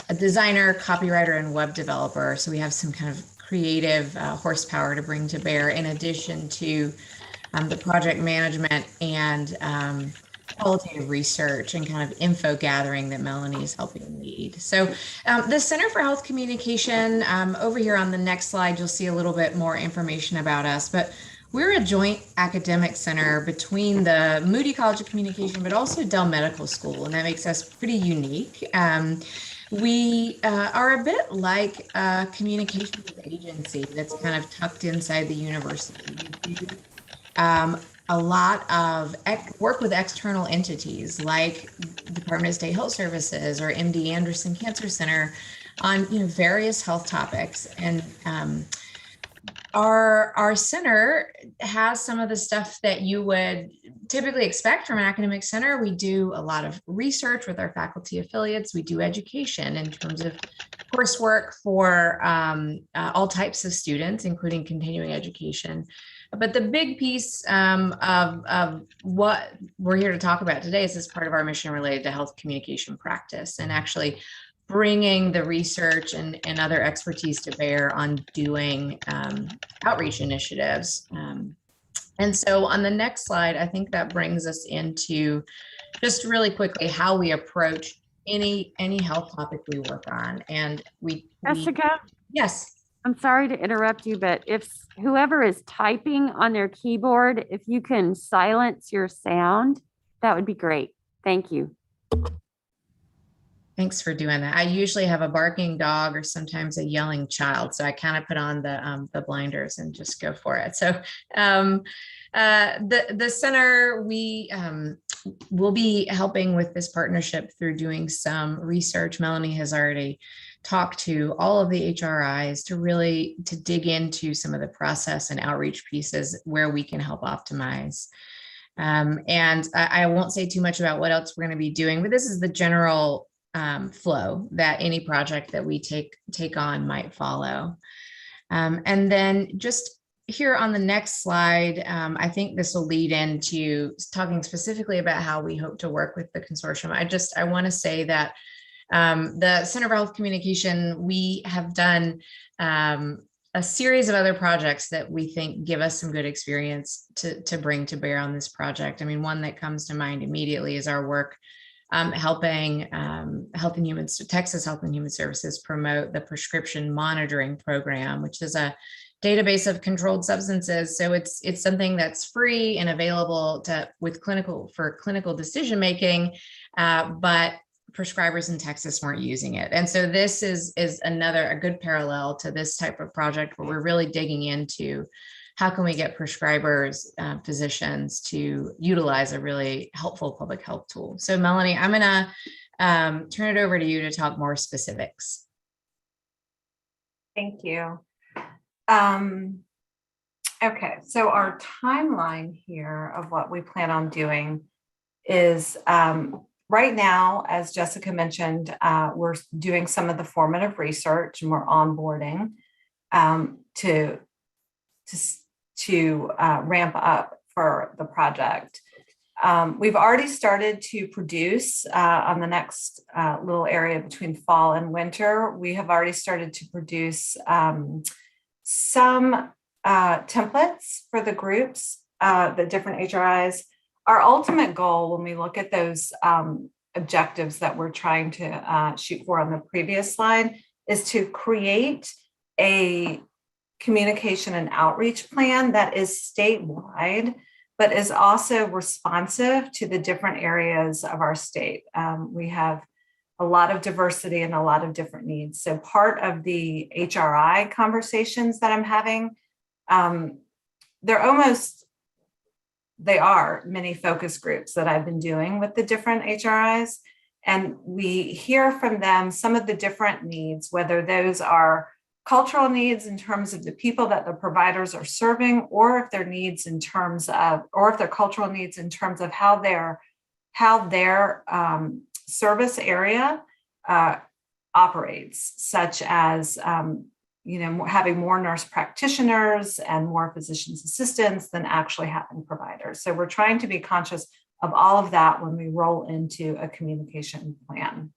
a designer, copywriter, and web developer. So we have some kind of creative horsepower to bring to bear in addition to the project management and qualitative research and kind of info gathering that Melanie is helping lead. So the Center for Health Communication, over here on the next slide, you'll see a little bit more information about us, but we're a joint academic center between the Moody College of Communication, but also Dell Medical School, and that makes us pretty unique. We are a bit like a communications agency that's kind of tucked inside the university. We do a lot of work with external entities like Department of State Health Services or MD Anderson Cancer Center on various health topics. And our center has some of the stuff that you would typically expect from an academic center. We do a lot of research with our faculty affiliates. We do education in terms of coursework for all types of students, including continuing education. But the big piece of what we're here to talk about today is this part of our mission related to health communication practice, and actually bringing the research and other expertise to bear on doing outreach initiatives. And so on the next slide, I think that brings us into just really quickly how we approach any health topic we work on. And Jessica? Yes. I'm sorry to interrupt you, but if whoever is typing on their keyboard, if you can silence your sound, that would be great. Thank you. Thanks for doing that. I usually have a barking dog or sometimes a yelling child, so I kind of put on the blinders and just go for it. So the center, we will be helping with this partnership through doing some research. Melanie has already talked to all of the HRIs to dig into some of the process and outreach pieces where we can help optimize. And I won't say too much about what else we're going to be doing, but this is the general flow that any project that we take on might follow. And then just here on the next slide, I think this will lead into talking specifically about how we hope to work with the consortium. I want to say that the Center for Health Communication, we have done a series of other projects that we think give us some good experience to bring to bear on this project. I mean, one that comes to mind immediately is our work helping Texas Health and Human Services promote the prescription monitoring program, which is a database of controlled substances. So it's something that's free and available for clinical decision making, but prescribers in Texas weren't using it. And so this is a good parallel to this type of project where we're really digging into how can we get prescribers, physicians to utilize a really helpful public health tool. So Melanie, I'm gonna turn it over to you to talk more specifics. Thank you. Okay, so our timeline here of what we plan on doing is right now, as Jessica mentioned, we're doing some of the formative research and we're onboarding to ramp up for the project. We've already started to produce on the next little area between fall and winter. We have already started to produce some templates for the groups, the different HRIs. Our ultimate goal when we look at those objectives that we're trying to shoot for on the previous slide is to create a communication and outreach plan that is statewide, but is also responsive to the different areas of our state. We have a lot of diversity and a lot of different needs. So part of the HRI conversations that I'm having, they are mini focus groups that I've been doing with the different HRIs. And we hear from them some of the different needs, whether those are cultural needs in terms of the people that the providers are serving, or if their needs in terms of, or if their cultural needs in terms of how their service area operates, such as having more nurse practitioners and more physician's assistants than actually having providers. So we're trying to be conscious of all of that when we roll into a communication plan.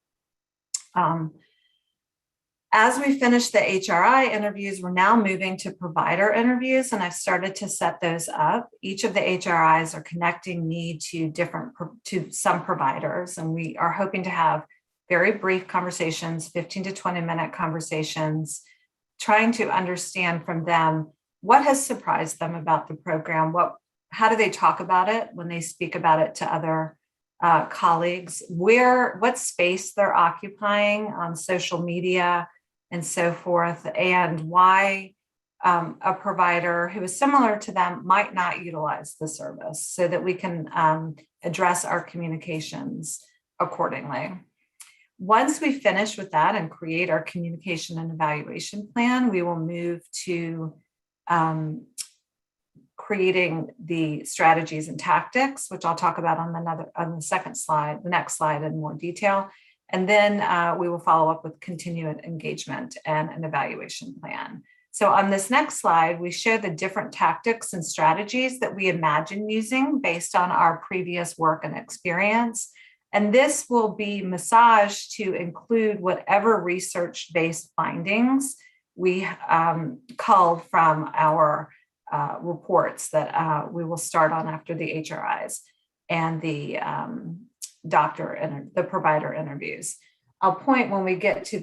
As we finish the HRI interviews, we're now moving to provider interviews, and I've started to set those up. Each of the HRIs are connecting me to some providers, and we are hoping to have very brief conversations, 15 to 20-minute conversations, trying to understand from them what has surprised them about the program, how do they talk about it when they speak about it to other colleagues, what space they're occupying on social media and so forth, and why a provider who is similar to them might not utilize the service, so that we can address our communications accordingly. Once we finish with that and create our communication and evaluation plan, we will move to creating the strategies and tactics, which I'll talk about on the second slide, the next slide in more detail. And then we will follow up with continued engagement and an evaluation plan. So on this next slide, we show the different tactics and strategies that we imagine using based on our previous work and experience. And this will be massaged to include whatever research-based findings we culled from our reports that we will start on after the HRIs and the provider interviews. I'll point when we get to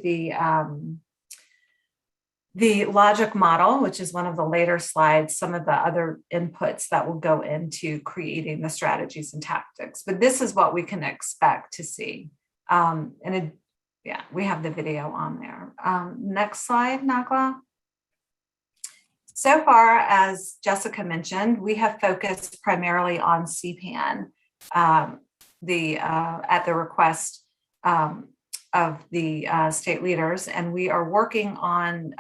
the logic model, which is one of the later slides, some of the other inputs that will go into creating the strategies and tactics. But this is what we can expect to see. Yeah, we have the video on there. Next slide, Nagla. So far, as Jessica mentioned, we have focused primarily on CPAN at the request of the state leaders, and we are working on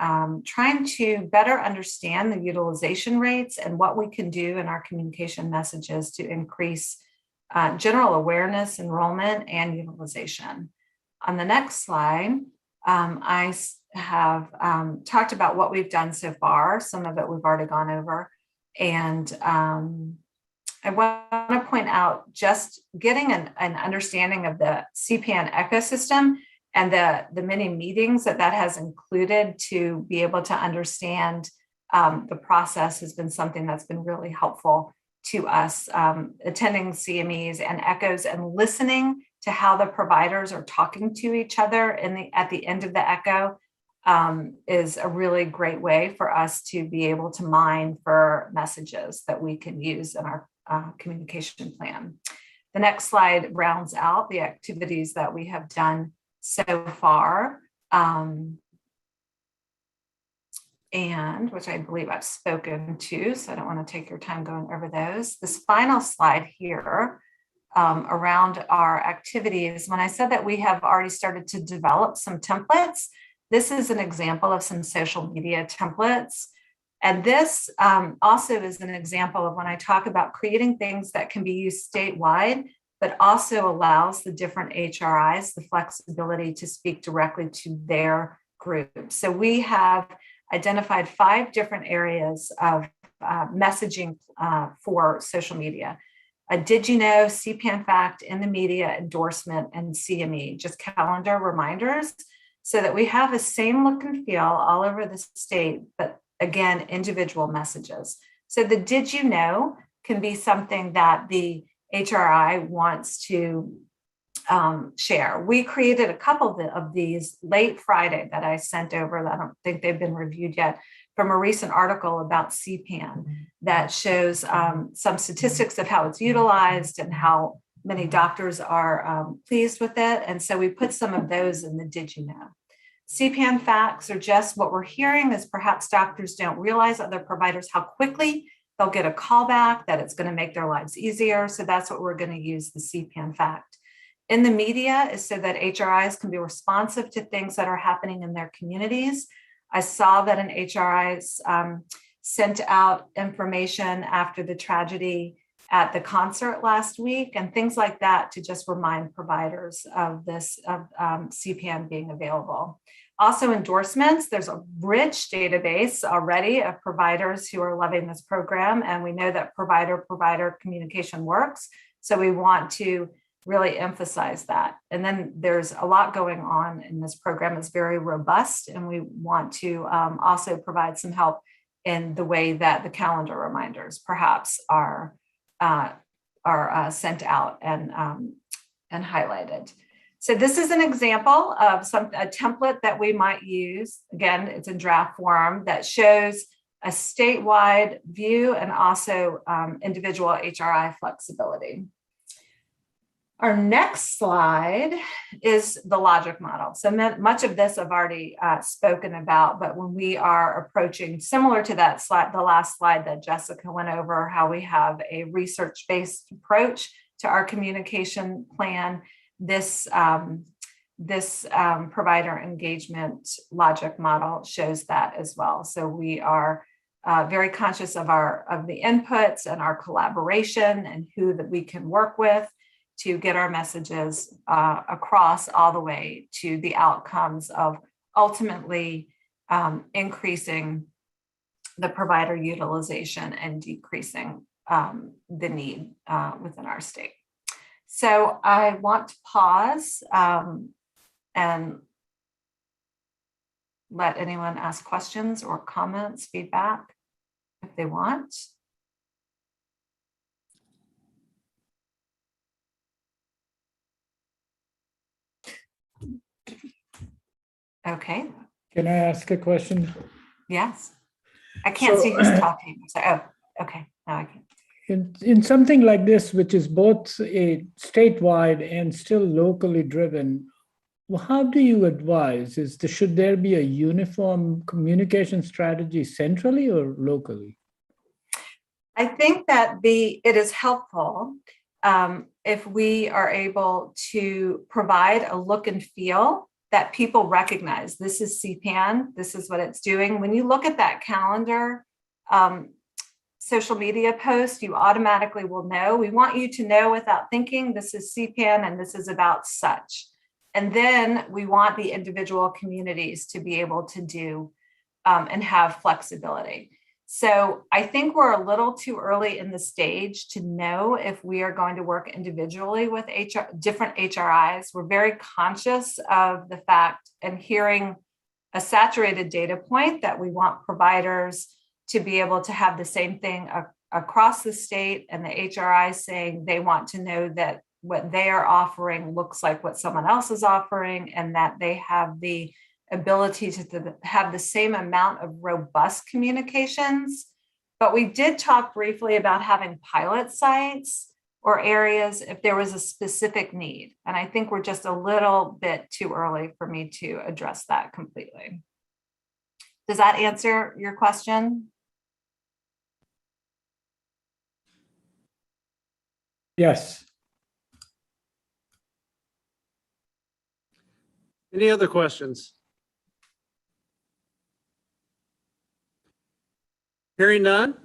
trying to better understand the utilization rates and what we can do in our communication messages to increase general awareness, enrollment, and utilization. On the next slide, I have talked about what we've done so far. Some of it we've already gone over. And I want to point out just getting an understanding of the CPAN ecosystem and the many meetings that has included to be able to understand the process has been something that's been really helpful to us. Attending CMEs and echoes and listening to how the providers are talking to each other at the end of the echo is a really great way for us to be able to mine for messages that we can use in our communication plan. The next slide rounds out the activities that we have done so far, and which I believe I've spoken to, so I don't want to take your time going over those. This final slide here around our activities, when I said that we have already started to develop some templates, this is an example of some social media templates. And this also is an example of when I talk about creating things that can be used statewide, but also allows the different HRIs the flexibility to speak directly to their group. So we have identified 5 different areas of messaging for social media. Did you know, CPAN fact, in the media, endorsement, and CME, just calendar reminders, so that we have the same look and feel all over the state, but again, individual messages. So the did you know can be something that the HRI wants to share. We created a couple of these late Friday that I sent over. I don't think they've been reviewed yet, from a recent article about CPAN that shows some statistics of how it's utilized and how many doctors are pleased with it. And so we put some of those in the did you know. CPAN facts are just what we're hearing is perhaps doctors don't realize, other providers, how quickly they'll get a call back, that it's going to make their lives easier. So that's what we're going to use the CPAN fact. In the media is so that HRIs can be responsive to things that are happening in their communities. I saw that an HRIs sent out information after the tragedy at the concert last week and things like that to just remind providers of this, of CPAN being available. Also endorsements, there's a rich database already of providers who are loving this program, and we know that provider-provider communication works. So we want to really emphasize that. And then there's a lot going on in this program. It's very robust, and we want to also provide some help in the way that the calendar reminders perhaps are sent out and highlighted. So this is an example of a template that we might use. Again, it's in draft form that shows a statewide view and also individual HRI flexibility. Our next slide is the logic model. So much of this I've already spoken about, but when we are approaching, similar to that slide, the last slide that Jessica went over, how we have a research-based approach to our communication plan, this provider engagement logic model shows that as well. So we are very conscious of the inputs and our collaboration and who that we can work with to get our messages across all the way to the outcomes of ultimately increasing the provider utilization and decreasing the need within our state. So I want to pause and let anyone ask questions or comments, feedback, if they want. Okay. Can I ask a question? Yes. I can't see who's talking. So, oh, okay. Now I can. In something like this, which is both a statewide and still locally driven, how do you advise? Should there be a uniform communication strategy centrally or locally? I think that it is helpful if we are able to provide a look and feel that people recognize. This is CPAN, this is what it's doing. When you look at that calendar, social media post, you automatically will know. We want you to know without thinking, this is CPAN and this is about such. And then we want the individual communities to be able to do and have flexibility. So I think we're a little too early in the stage to know if we are going to work individually with different HRIs. We're very conscious of the fact and hearing a saturated data point that we want providers to be able to have the same thing across the state, and the HRI saying they want to know that what they are offering looks like what someone else is offering, and that they have the ability to have the same amount of robust communications. But we did talk briefly about having pilot sites or areas if there was a specific need. And I think we're just a little bit too early for me to address that completely. Does that answer your question? Yes. Any other questions? Hearing none,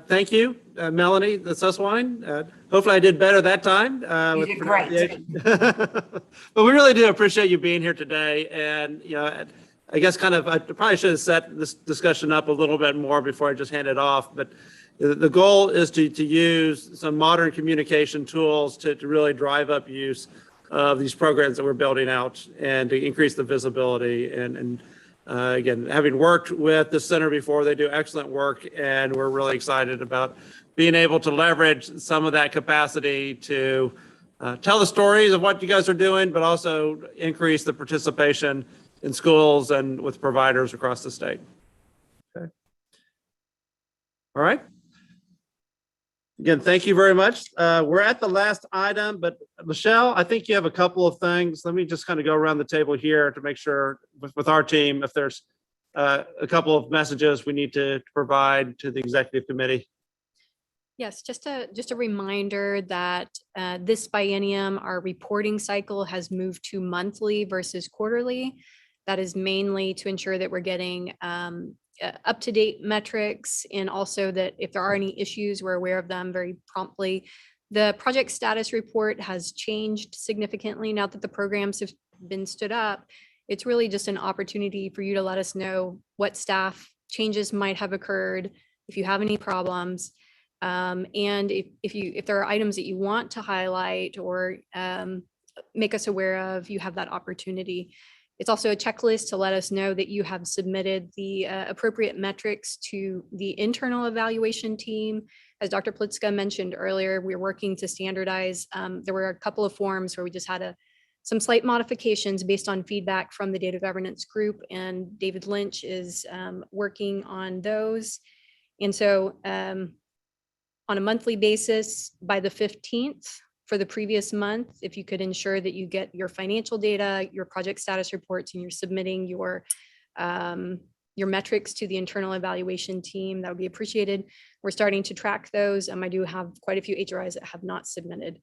thank you, Melanie, the Susswine. Hopefully I did better that time. You did great. But we really do appreciate you being here today. And, you know, I guess I probably should have set this discussion up a little bit more before I just hand it off. But the goal is to use some modern communication tools to really drive up use of these programs that we're building out and to increase the visibility. And again, having worked with the center before, they do excellent work, and we're really excited about being able to leverage some of that capacity to tell the stories of what you guys are doing, but also increase the participation in schools and with providers across the state. Okay. All right. Again, thank you very much. We're at the last item, but Michelle, I think you have a couple of things. Let me just kind of go around the table here to make sure with our team, if there's a couple of messages we need to provide to the executive committee. Yes, just a reminder that this biennium, our reporting cycle has moved to monthly versus quarterly. That is mainly to ensure that we're getting up-to-date metrics, and also that if there are any issues, we're aware of them very promptly. The project status report has changed significantly now that the programs have been stood up. It's really just an opportunity for you to let us know what staff changes might have occurred, if you have any problems, and if there are items that you want to highlight or make us aware of, you have that opportunity. It's also a checklist to let us know that you have submitted the appropriate metrics to the internal evaluation team. As Dr. Plitzka mentioned earlier, we're working to standardize. There were a couple of forms where we just had some slight modifications based on feedback from the data governance group, and David Lynch is working on those. And so on a monthly basis, by the 15th, for the previous month, if you could ensure that you get your financial data, your project status reports, and you're submitting your metrics to the internal evaluation team, that would be appreciated. We're starting to track those. I do have quite a few HRIs that have not submitted.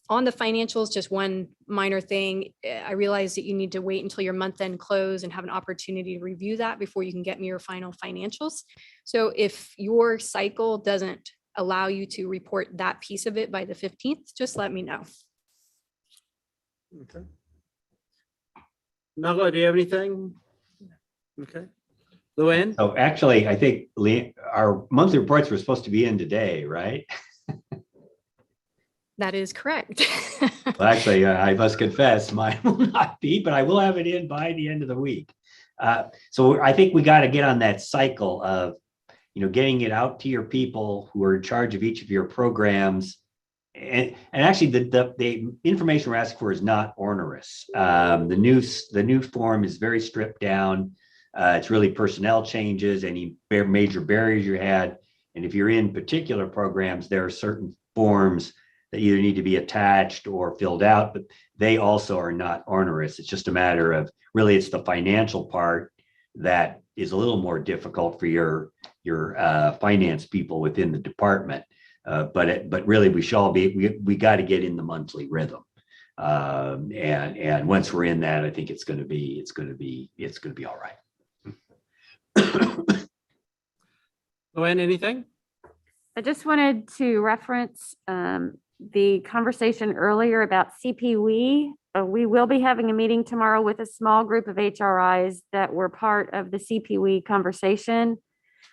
On the financials, just one minor thing. I realize that you need to wait until your month end close and have an opportunity to review that before you can get me your final financials. So if your cycle doesn't allow you to report that piece of it by the 15th, just let me know. Okay. Nala, do you have anything? Okay. Luann? So actually, I think our monthly reports were supposed to be in today, right? That is correct. Well, actually, I must confess, mine will not be, but I will have it in by the end of the week. So I think we got to get on that cycle of, getting it out to your people who are in charge of each of your programs. And actually, the information we're asking for is not onerous. The new form is very stripped down. It's really personnel changes, any major barriers you had. And if you're in particular programs, there are certain forms that either need to be attached or filled out, but they also are not onerous. It's just a matter of, really, it's the financial part that is a little more difficult for your finance people within the department. But really, we got to get in the monthly rhythm. And once we're in that, I think it's going to be all right. Luann, anything? I just wanted to reference the conversation earlier about CPWE. We will be having a meeting tomorrow with a small group of HRIs that were part of the CPWE conversation.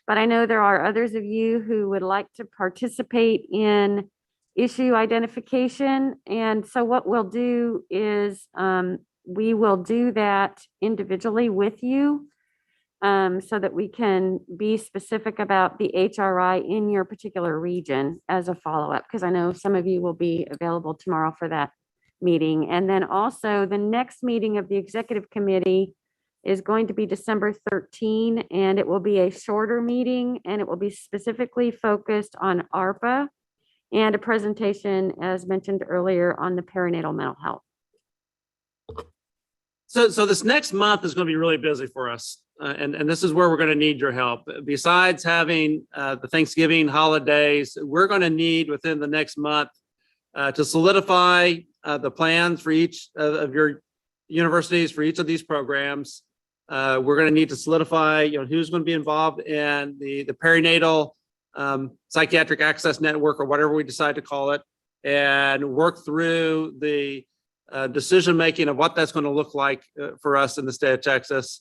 But I know there are others of you who would like to participate in issue identification. And so what we'll do is we will do that individually with you so that we can be specific about the HRI in your particular region as a follow-up, because I know some of you will be available tomorrow for that meeting. And then also the next meeting of the executive committee is going to be December 13, and it will be a shorter meeting, and it will be specifically focused on ARPA and a presentation, as mentioned earlier, on the perinatal mental health. So this next month is going to be really busy for us. And this is where we're going to need your help. Besides having the Thanksgiving holidays, we're going to need within the next month to solidify the plans for each of your universities for each of these programs. We're going to need to solidify, who's going to be involved in the perinatal psychiatric access network, or whatever we decide to call it, and work through the decision-making of what that's going to look like for us in the state of Texas.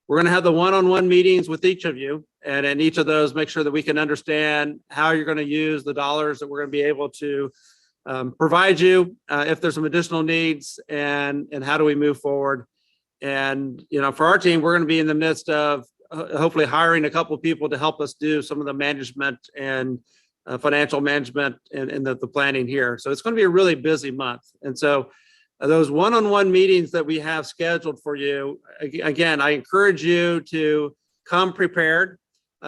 We're going to have the one-on-one meetings with each of you, and in each of those, make sure that we can understand how you're going to use the dollars that we're going to be able to provide you, if there's some additional needs, and how do we move forward. And, for our team, we're going to be in the midst of hopefully hiring a couple of people to help us do some of the management and financial management and the planning here. So it's going to be a really busy month. And so those one-on-one meetings that we have scheduled for you, again, I encourage you to come prepared,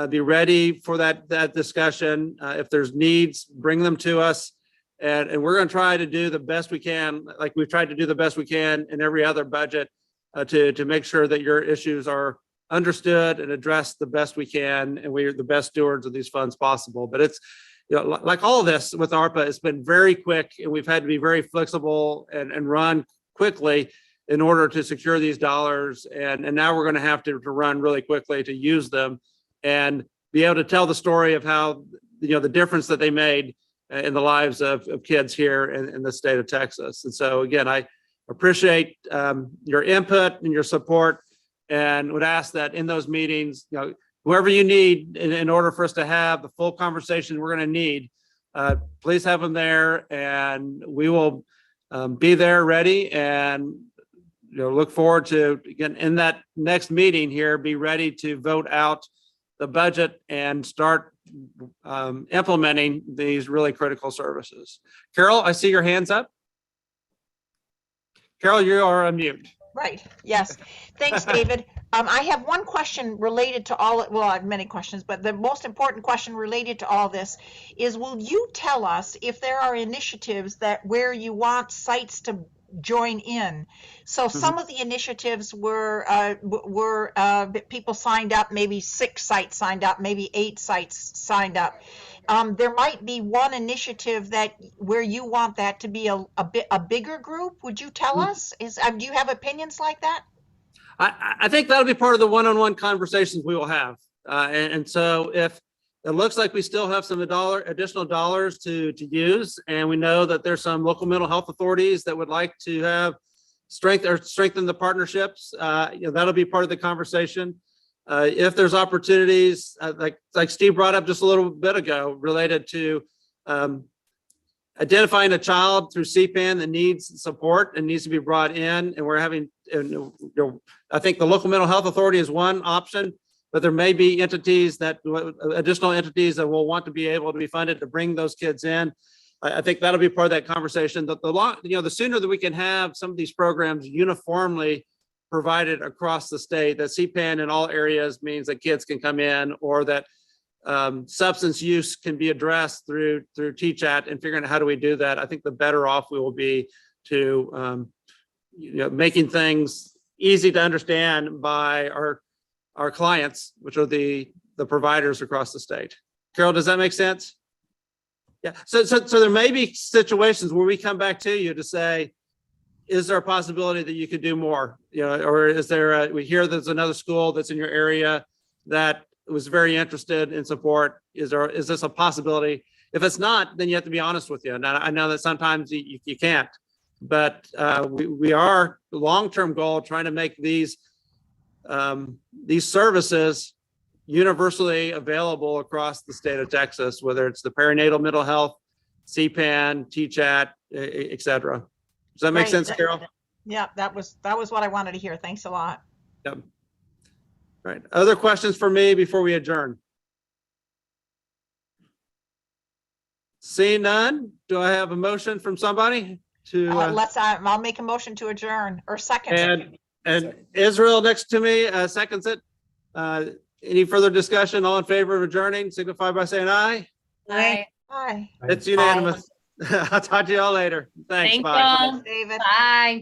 be ready for that discussion. If there's needs, bring them to us. And we're going to try to do the best we can, like we've tried to do the best we can in every other budget, to make sure that your issues are understood and addressed the best we can, and we're the best stewards of these funds possible. But it's, like all of this with ARPA, it's been very quick, and we've had to be very flexible and run quickly in order to secure these dollars. And now we're going to have to run really quickly to use them and be able to tell the story of how, the difference that they made in the lives of kids here in the state of Texas. And so again, I appreciate your input and your support, and would ask that in those meetings, whoever you need in order for us to have the full conversation we're going to need, please have them there, and we will be there ready, and look forward to, again, in that next meeting here, be ready to vote out the budget and start implementing these really critical services. Carol, I see your hands up. Carol, you are on mute. Right, yes. Thanks, David. I have one question related to well, I have many questions, but the most important question related to all this is, will you tell us if there are initiatives where you want sites to join in? So some of the initiatives were people signed up, maybe 6 sites signed up, maybe 8 sites signed up. there might be one initiative that where you want that to be a bigger group. Would you tell us? Do you have opinions like that? I think that'll be part of the one-on-one conversations we will have. And so if it looks like we still have some additional dollars to use, and we know that there's some local mental health authorities that would like to have strengthen the partnerships, that'll be part of the conversation. If there's opportunities, like Steve brought up just a little bit ago, related to identifying a child through CPAN that needs support and needs to be brought in, and we're having, I think the local mental health authority is one option, but there may be additional entities that will want to be able to be funded to bring those kids in. I think that'll be part of that conversation. The sooner that we can have some of these programs uniformly provided across the state, that CPAN in all areas means that kids can come in, or that substance use can be addressed through TChat, and figuring out how do we do that. I think the better off we will be to making things easy to understand by our clients, which are the providers across the state. Carol, does that make sense? Yeah. So there may be situations where we come back to you to say, is there a possibility that you could do more? Or is there we hear there's another school that's in your area that was very interested in support. Is this a possibility? If it's not, then you have to be honest with you. And I know that sometimes you can't, but we are long-term goal trying to make these services universally available across the state of Texas, whether it's the perinatal mental health, CPAN, TChat, et cetera. Does that make sense, Carol? Yeah, that was what I wanted to hear. Thanks a lot. Yep. Right. Other questions for me before we adjourn? Seeing none, do I have a motion from somebody to? I'll make a motion to adjourn, or second. And Israel next to me seconds it. Any further discussion? All in favor of adjourning, signify by saying aye. Aye. Aye. It's unanimous. I'll talk to you all later. Thanks. Thank Bye. you, David. Bye.